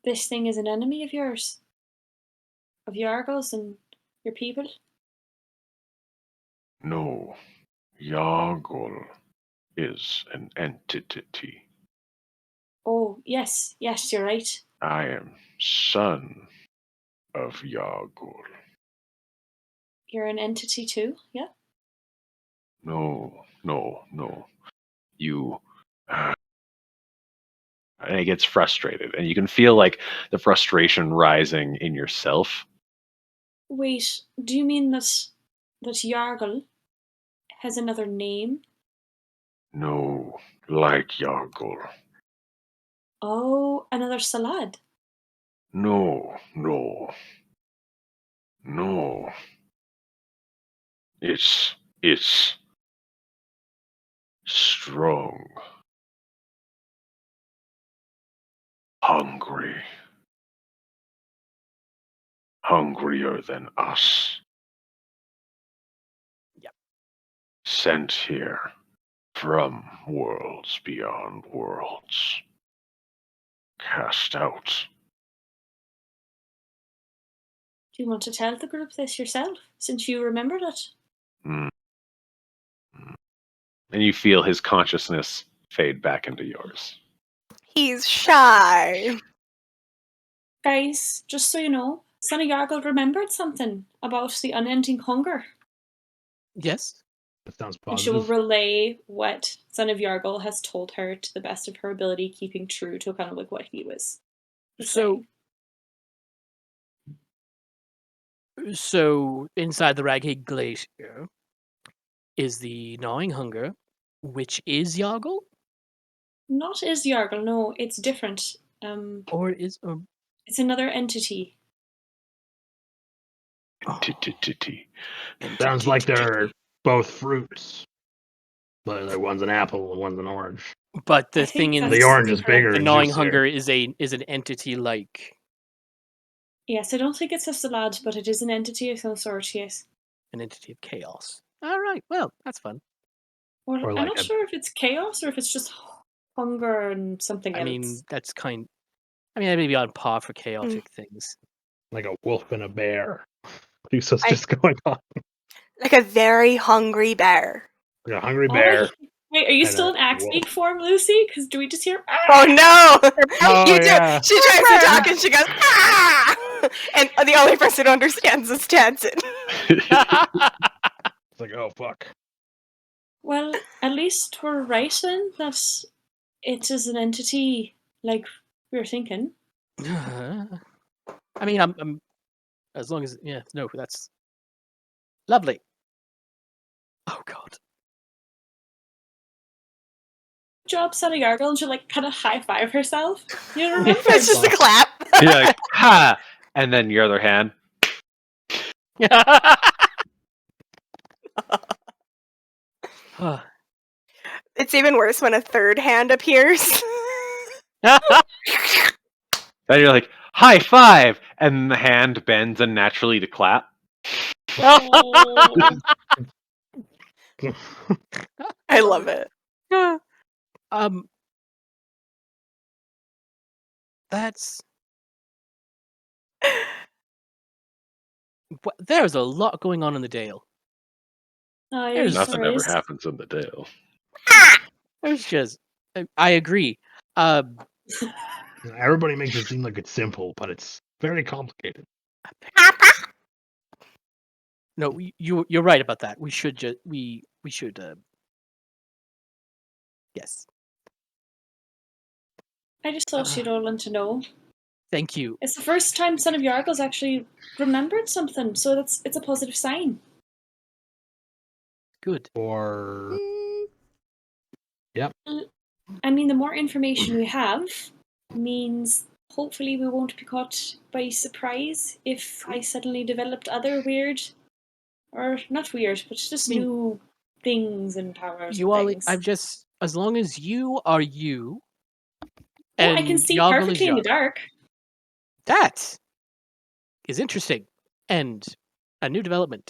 Speaker 6: this thing is an enemy of yours, of Yargos and your people.
Speaker 1: No. Yargol is an entity.
Speaker 6: Oh, yes, yes, you're right.
Speaker 1: I am son of Yargol.
Speaker 6: You're an entity too, yeah?
Speaker 1: No. You. And he gets frustrated, and you can feel like the frustration rising in yourself.
Speaker 6: Wait, do you mean that Yargol has another name?
Speaker 1: No, like Yargol.
Speaker 6: Oh, another Salad.
Speaker 1: No. It's strong, hungry, hungrier than us.
Speaker 4: Yep.
Speaker 1: Sent here from worlds beyond worlds. Cast out.
Speaker 6: Do you want to tell the group this yourself, since you remembered it?
Speaker 1: Mm. And you feel his consciousness fade back into yours.
Speaker 2: He's shy.
Speaker 6: Guys, just so you know, Son of Yargol remembered something about the unending hunger.
Speaker 4: Yes.
Speaker 7: That sounds
Speaker 6: And she will
Speaker 7: positive.
Speaker 6: relay what Son of Yargol has told her to the best of her ability, keeping true to kind of like what he was
Speaker 4: So,
Speaker 6: saying.
Speaker 4: so inside the Raghig Glacier is the gnawing hunger, which is Yargle,
Speaker 6: Not is Yargol, no, it's different.
Speaker 4: or is
Speaker 6: It's another entity.
Speaker 1: Entity.
Speaker 7: Sounds like they're both fruits. But like one's an apple and one's an orange.
Speaker 4: But the
Speaker 6: I
Speaker 4: thing
Speaker 6: think
Speaker 4: in
Speaker 7: The
Speaker 6: that's
Speaker 7: orange is
Speaker 6: correct.
Speaker 7: bigger
Speaker 4: the
Speaker 7: and
Speaker 4: gnawing
Speaker 7: juicier.
Speaker 4: hunger is an entity like
Speaker 6: Yes, I don't think it's a Salad, but it is an entity of some sort, yes.
Speaker 4: an entity of chaos. All right, well, that's fun.
Speaker 6: Or,
Speaker 7: Or
Speaker 6: I'm
Speaker 7: like
Speaker 6: not
Speaker 7: a
Speaker 6: sure if it's chaos or if it's just hunger and something
Speaker 4: I
Speaker 6: else.
Speaker 4: mean, that's kind. I mean, I may be on par for chaotic things.
Speaker 7: like a wolf and a bear. What's
Speaker 2: I-
Speaker 7: just going on?
Speaker 2: Like a very hungry bear.
Speaker 7: Like a hungry
Speaker 6: Oh,
Speaker 7: bear.
Speaker 6: wait, are you
Speaker 7: and
Speaker 6: still
Speaker 7: a
Speaker 6: in axe
Speaker 7: wolf.
Speaker 6: beak form, Lucy? Because do we just hear?
Speaker 2: Oh no!
Speaker 7: Oh,
Speaker 2: You do.
Speaker 7: yeah.
Speaker 2: She tries to talk and she goes, ah! And the only person who understands is Tadson.
Speaker 7: It's like, oh fuck.
Speaker 6: Well, at least we're right then that it is an entity like we were thinking.
Speaker 4: I mean, I'm as long as no, that's lovely. Oh God.
Speaker 6: Good job, Son of Yargol, and she'll like kind of high five herself. You remember?
Speaker 2: It's just a clap.
Speaker 1: You're like, ha! And then your other hand.
Speaker 2: It's even worse when a third hand appears.
Speaker 1: Then you're like, high five! And the hand bends unnaturally to clap.
Speaker 6: Oh.
Speaker 8: I love it.
Speaker 4: That's there's a lot going on in the Dale.
Speaker 6: Aye,
Speaker 1: Nothing
Speaker 6: there
Speaker 1: ever
Speaker 6: is.
Speaker 1: happens in the Dale.
Speaker 4: There's just I agree.
Speaker 7: Everybody makes it seem like it's simple, but it's very complicated.
Speaker 4: No, you're right about that. We should just we should yes.
Speaker 6: I just thought you'd all want to know.
Speaker 4: Thank you.
Speaker 6: It's the first time Son of Yargle's actually remembered something, so it's a positive sign.
Speaker 4: Good.
Speaker 7: Or
Speaker 6: I mean, the more information we have means hopefully we won't be caught by surprise if I suddenly developed other weird, or not weird, but just new things and powers
Speaker 4: You
Speaker 6: and
Speaker 4: all
Speaker 6: things.
Speaker 4: I'm just as long as you are you
Speaker 6: Oh,
Speaker 4: and
Speaker 6: I can see
Speaker 4: Yargle is
Speaker 6: perfectly in the
Speaker 4: Yargle.
Speaker 6: dark.
Speaker 4: That is interesting and a new development.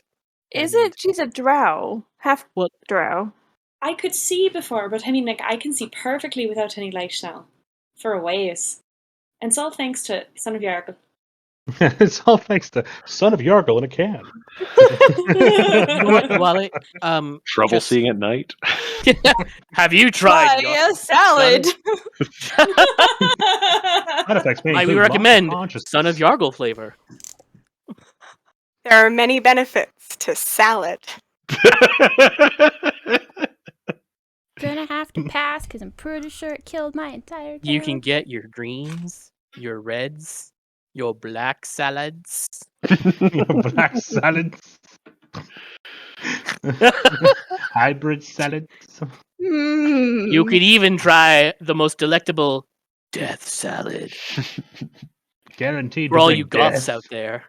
Speaker 3: Is
Speaker 4: And-
Speaker 3: it? She's a drow. Half
Speaker 4: Well-
Speaker 3: drow.
Speaker 6: I could see before, but I mean, like, I can see perfectly without any light now. For a ways. And it's all thanks to Son of Yargle.
Speaker 7: it's all thanks to Son of Yargle in a can.
Speaker 4: You know what, Wale?
Speaker 1: Trouble
Speaker 4: just-
Speaker 1: seeing at night.
Speaker 4: Have you tried?
Speaker 3: Why, a salad.
Speaker 7: Side effects may
Speaker 4: Why we
Speaker 7: include loss of
Speaker 4: recommend
Speaker 7: consciousness.
Speaker 4: Son of Yargle flavor.
Speaker 2: There are many benefits to salad.
Speaker 5: Gonna have to pass because I'm pretty sure it killed my entire town.
Speaker 4: You can get your greens, your reds, your black salads.
Speaker 7: Black salads. Hybrid salads.
Speaker 4: You could even try the most delectable death salad.
Speaker 7: Guaranteed
Speaker 4: For
Speaker 7: to
Speaker 4: all
Speaker 7: bring
Speaker 4: you goths
Speaker 7: death.
Speaker 4: out there,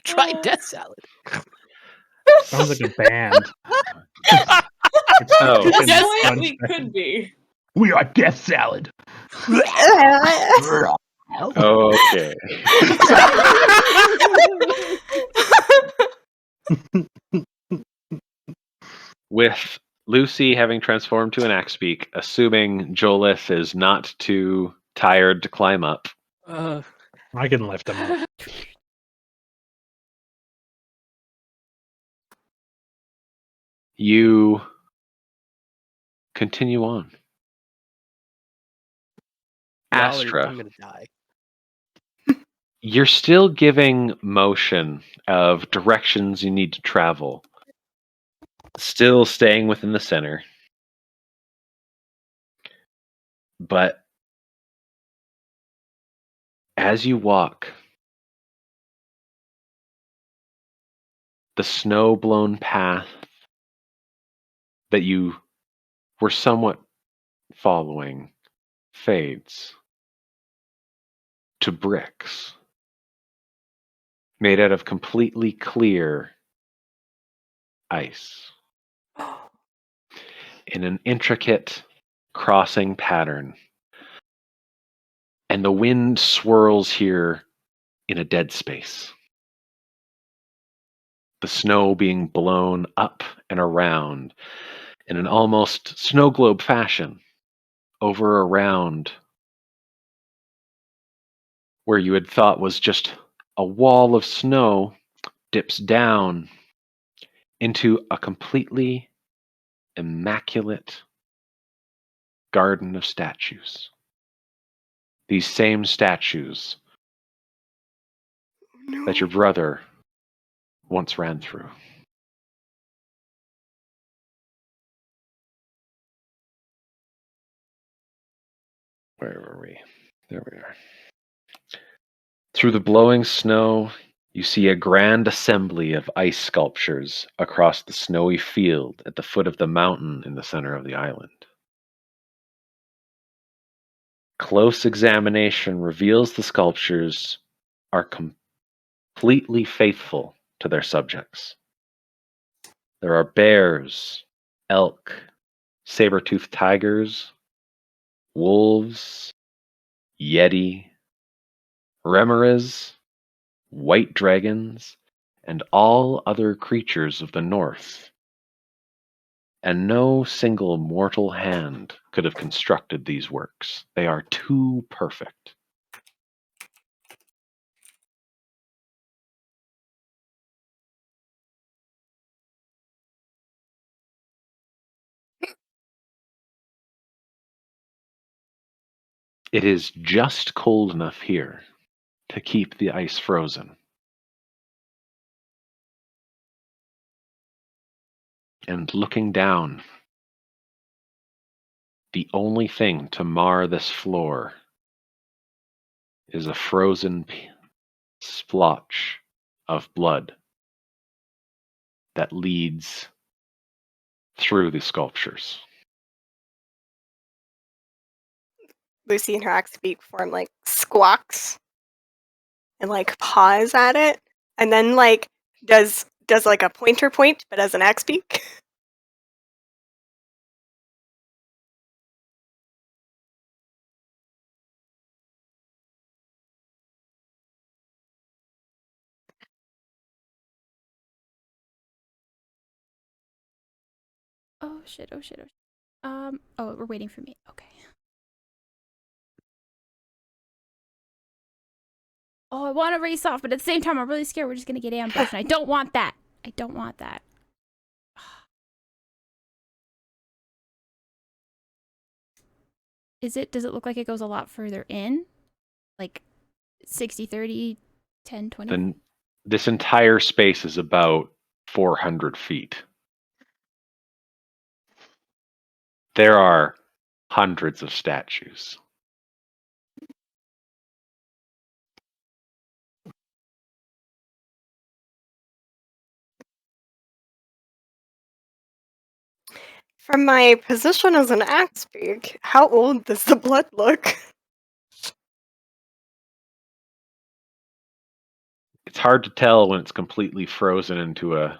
Speaker 4: try death salad.
Speaker 7: Sounds like a band.
Speaker 1: Oh.
Speaker 6: That's
Speaker 4: Yes,
Speaker 6: the way we could be.
Speaker 7: We are Death Salad.
Speaker 1: Okay. With Lucy having transformed to an Axebeak, assuming Jolith is not too tired to climb up,
Speaker 7: I can lift him up.
Speaker 1: you continue on. Astra,
Speaker 4: I'm gonna die.
Speaker 1: you're still giving motion of directions you need to travel. Still staying within the center. But as you walk, the snow-blown path that you were somewhat following fades to bricks made out of completely clear ice in an intricate crossing pattern. And the wind swirls here in a dead space. The snow being blown up and around in an almost snow globe fashion over around where you had thought was just a wall of snow dips down into a completely immaculate garden of statues. These same statues that your brother once ran through. Where were we? There we are. Through the blowing snow, you see a grand assembly of ice sculptures across the snowy field at the foot of the mountain in the center of the island. Close examination reveals the sculptures are completely faithful to their subjects. There are bears, elk, saber-toothed tigers, wolves, yeti, remoras, white dragons, and all other creatures of the north. And no single mortal hand could have constructed these works. They are too perfect. It is just cold enough here to keep the ice frozen. And looking down, the only thing to mar this floor is a frozen splotch of blood that leads through the sculptures.
Speaker 2: Lucy and her axe beak form like squawks and like paws at it, and then like does like a pointer point, but as an axe beak.
Speaker 5: Oh shit, oh shit, oh shit. Oh, we're waiting for me. Okay. Oh, I want to race off, but at the same time, I'm really scared we're just gonna get ambushed, and I don't want that. I don't want that. Does it look like it goes a lot further in? Like 60, 30, 10, 20?
Speaker 1: Then this entire space is about 400 feet. There are hundreds of statues.
Speaker 2: From my position as an axe beak, how old does the blood look?
Speaker 1: It's hard to tell when it's completely frozen into a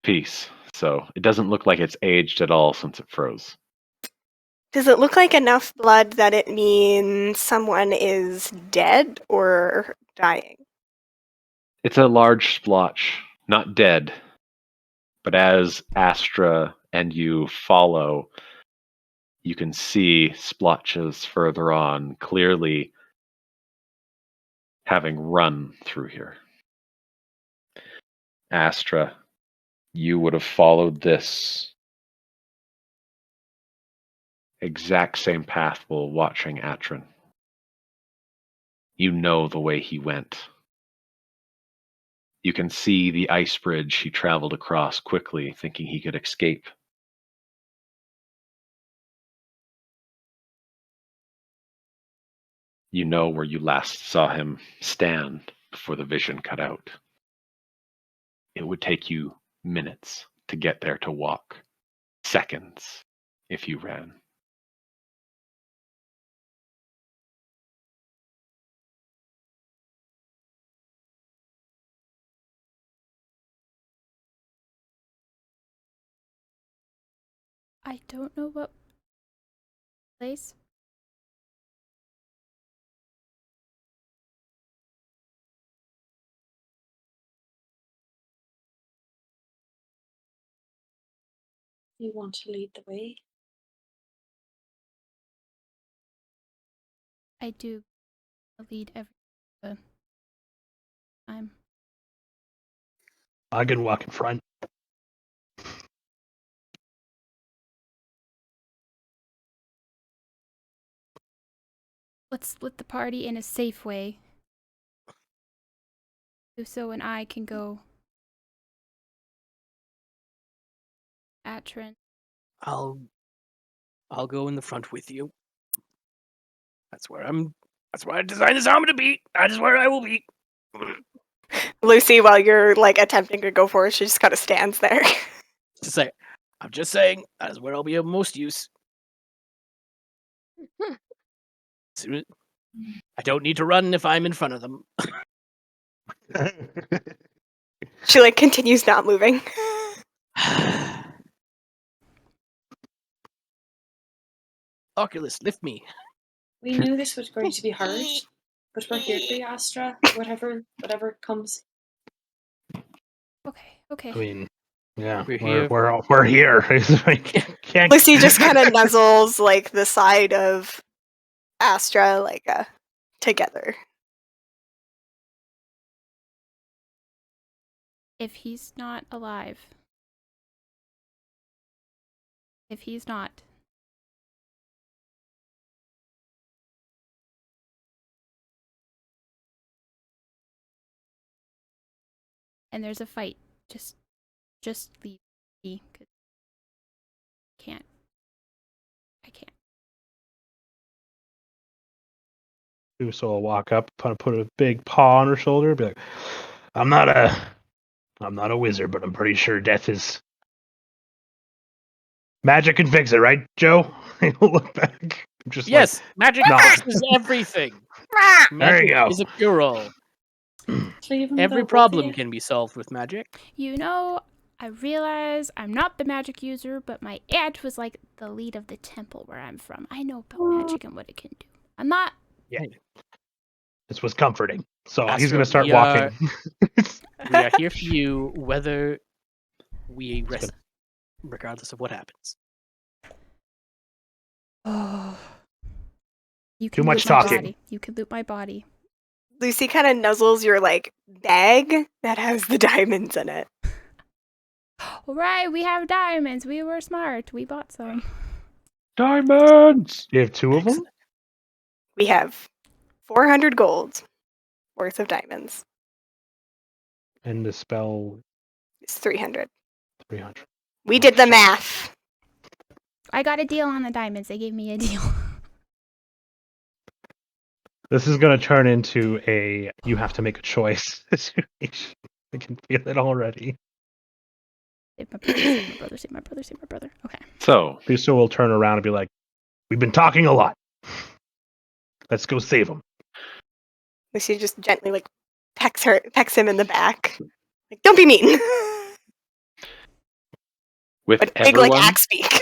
Speaker 1: piece, so it doesn't look like it's aged at all since it froze.
Speaker 2: Does it look like enough blood that it means someone is dead or dying?
Speaker 1: It's a large splotch, not dead, but as Astra and you follow, you can see splotches further on, clearly having run through here. Astra, you would have followed this exact same path while watching Atron. You know the way he went. You can see the ice bridge he traveled across quickly, thinking he could escape. You know where you last saw him stand before the vision cut out. It would take you minutes to get there to walk, seconds if you ran.
Speaker 5: I don't know what place.
Speaker 6: You want to lead the way?
Speaker 5: I do lead every time.
Speaker 7: I can walk in front.
Speaker 5: Let's split the party in a safe way. So and I can go at Trent.
Speaker 4: I'll go in the front with you. That's where I designed this armor to be. That is where I will be.
Speaker 2: Lucy, while you're like attempting to go forward, she just kind of stands there.
Speaker 4: I'm just saying, that is where I'll be of most use. I don't need to run if I'm in front of them.
Speaker 2: She like continues not moving.
Speaker 4: Oculus, lift me.
Speaker 6: We knew this was going to be hard. But we're here for you, Astra. Whatever comes.
Speaker 5: Okay.
Speaker 7: I mean, yeah,
Speaker 4: We're here.
Speaker 7: we're here. Can't.
Speaker 8: Lucy just kind of nuzzles like the side of Astra, like together.
Speaker 5: If he's not alive. If he's not. And there's a fight. Just leave me. 'Cause I can't.
Speaker 7: So will walk up, put a big paw on her shoulder, be like, I'm not a wizard, but I'm pretty sure death is magic can fix it, right, Joe? He'll look back. Just
Speaker 4: Yes, magic
Speaker 7: nod.
Speaker 4: fixes everything. Magic
Speaker 7: you go.
Speaker 4: is a cure-all.
Speaker 6: Leave him
Speaker 4: Every
Speaker 6: there, both of
Speaker 4: problem
Speaker 6: you.
Speaker 4: can be solved with magic.
Speaker 5: You know, I realize I'm not the magic user, but my aunt was like the lead of the temple where I'm from. I know about magic and what it can do. I'm not.
Speaker 7: Yeah. This was comforting. So he's
Speaker 4: Astra,
Speaker 7: gonna start
Speaker 4: we
Speaker 7: walking.
Speaker 4: We are here for you, whether we rest, regardless of what happens.
Speaker 5: Oh. You
Speaker 7: Too
Speaker 5: can
Speaker 7: much
Speaker 5: loot my
Speaker 7: talking.
Speaker 5: body. You can loot my body.
Speaker 8: Lucy kind of nuzzles your like bag that has the diamonds in it.
Speaker 5: All right, we have diamonds. We were smart. We bought some.
Speaker 1: Diamonds!
Speaker 7: You have two of them?
Speaker 8: We have 400 gold worth of diamonds.
Speaker 7: And the spell
Speaker 8: It's 300.
Speaker 7: 300.
Speaker 8: We did the math.
Speaker 5: I got a deal on the diamonds. They gave me a deal.
Speaker 7: This is gonna turn into a you have to make a choice situation. I can feel it already.
Speaker 5: Save my brother, save my brother, save my brother, save my brother. Okay.
Speaker 1: So,
Speaker 7: Thuso will turn around and be like, we've been talking a lot. Let's go save him.
Speaker 8: Lucy just gently like pecks him in the back. Like, don't be mean.
Speaker 1: with
Speaker 8: But big
Speaker 1: everyone,
Speaker 8: like axe speak.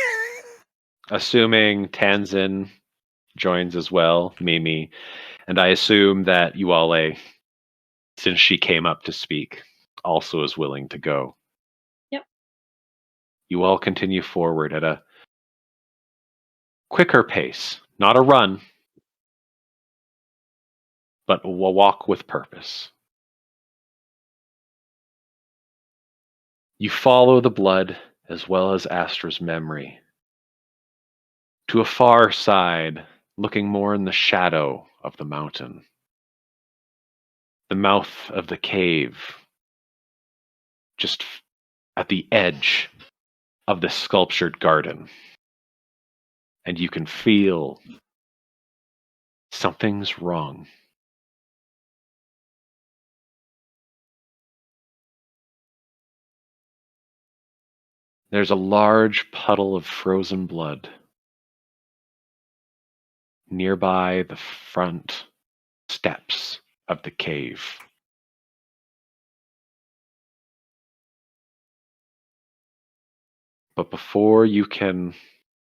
Speaker 1: assuming Tanzin joins as well, Mimi, and I assume that Uale, since she came up to speak, also is willing to go.
Speaker 6: Yep.
Speaker 1: You all continue forward at a quicker pace, not a run, but a walk with purpose. You follow the blood as well as Astra's memory to a far side, looking more in the shadow of the mountain. The mouth of the cave, just at the edge of the sculptured garden. And you can feel something's wrong. There's a large puddle of frozen blood nearby the front steps of the cave. But before you can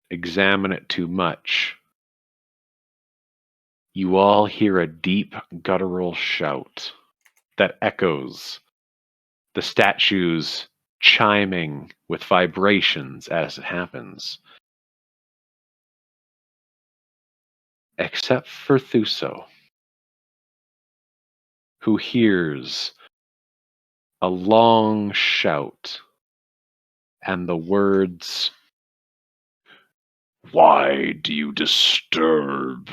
Speaker 1: examine it too much, you all hear a deep guttural shout that echoes, the statues chiming with vibrations as it happens. Except for Thuso, who hears a long shout and the words, "Why do you disturb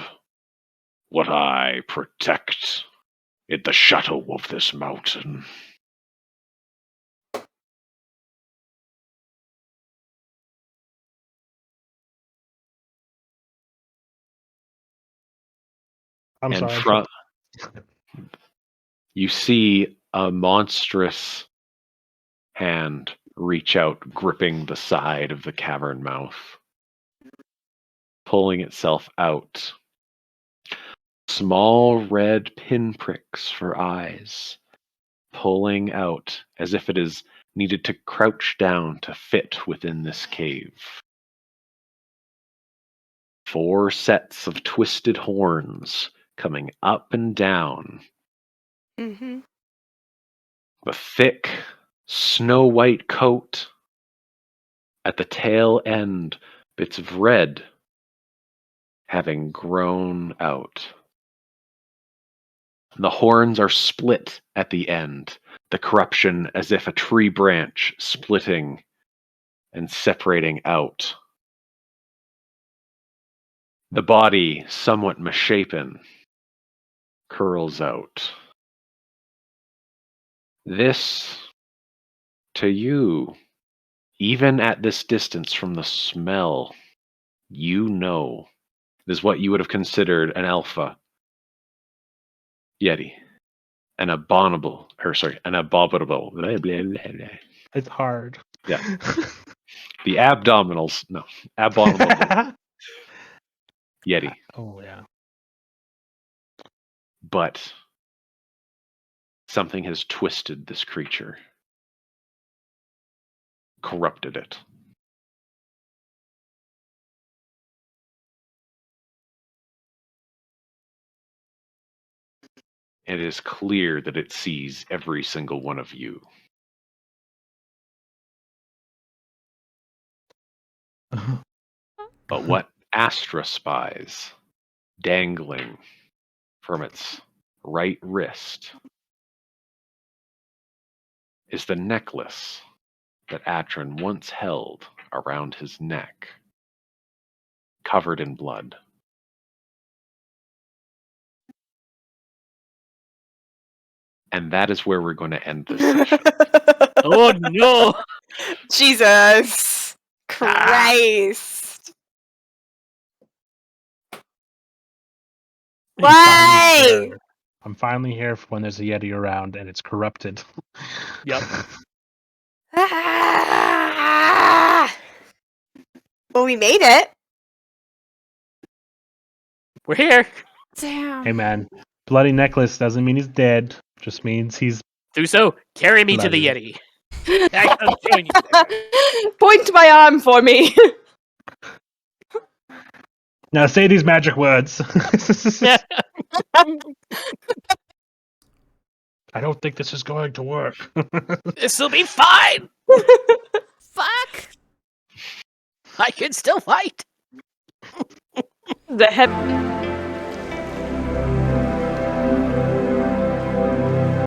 Speaker 1: what I protect in the shadow of this mountain?"
Speaker 7: I'm
Speaker 1: And
Speaker 7: sorry.
Speaker 1: you see a monstrous hand reach out, gripping the side of the cavern mouth, pulling itself out. Small red pinpricks for eyes, pulling out as if it is needed to crouch down to fit within this cave. 4 sets of twisted horns coming up and down.
Speaker 2: Mm-hmm.
Speaker 1: The thick, snow-white coat. At the tail end, bits of red having grown out. The horns are split at the end, the corruption as if a tree branch splitting and separating out. The body, somewhat misshapen, curls out. This, to you, even at this distance from the smell, you know, is what you would have considered an alpha Yeti. An abominable. Blah, blah, blah, blah.
Speaker 7: It's hard.
Speaker 1: Yeah. The abdominals. No. Abominable Yeti.
Speaker 7: Oh, yeah.
Speaker 1: But something has twisted this creature, corrupted it. It is clear that it sees every single one of you. But what Astra spies, dangling from its right wrist, is the necklace that Atron once held around his neck, covered in blood. And that is where we're going to end this session.
Speaker 4: Oh no!
Speaker 8: Jesus Christ. Why?
Speaker 7: I'm finally here for when there's a Yeti around and it's corrupted.
Speaker 4: Yep.
Speaker 8: Ah! Well, we made it.
Speaker 4: We're here.
Speaker 5: Damn.
Speaker 7: Hey, man. Bloody necklace doesn't mean he's dead. Just means he's...
Speaker 4: Do so. Carry me to the
Speaker 7: Bloody.
Speaker 4: Yeti. I can join you there.
Speaker 3: Point to my arm for me.
Speaker 7: Now say these magic words. I don't think this is going to work.
Speaker 4: This'll be fine.
Speaker 5: Fuck!
Speaker 4: I can still fight.
Speaker 3: The head.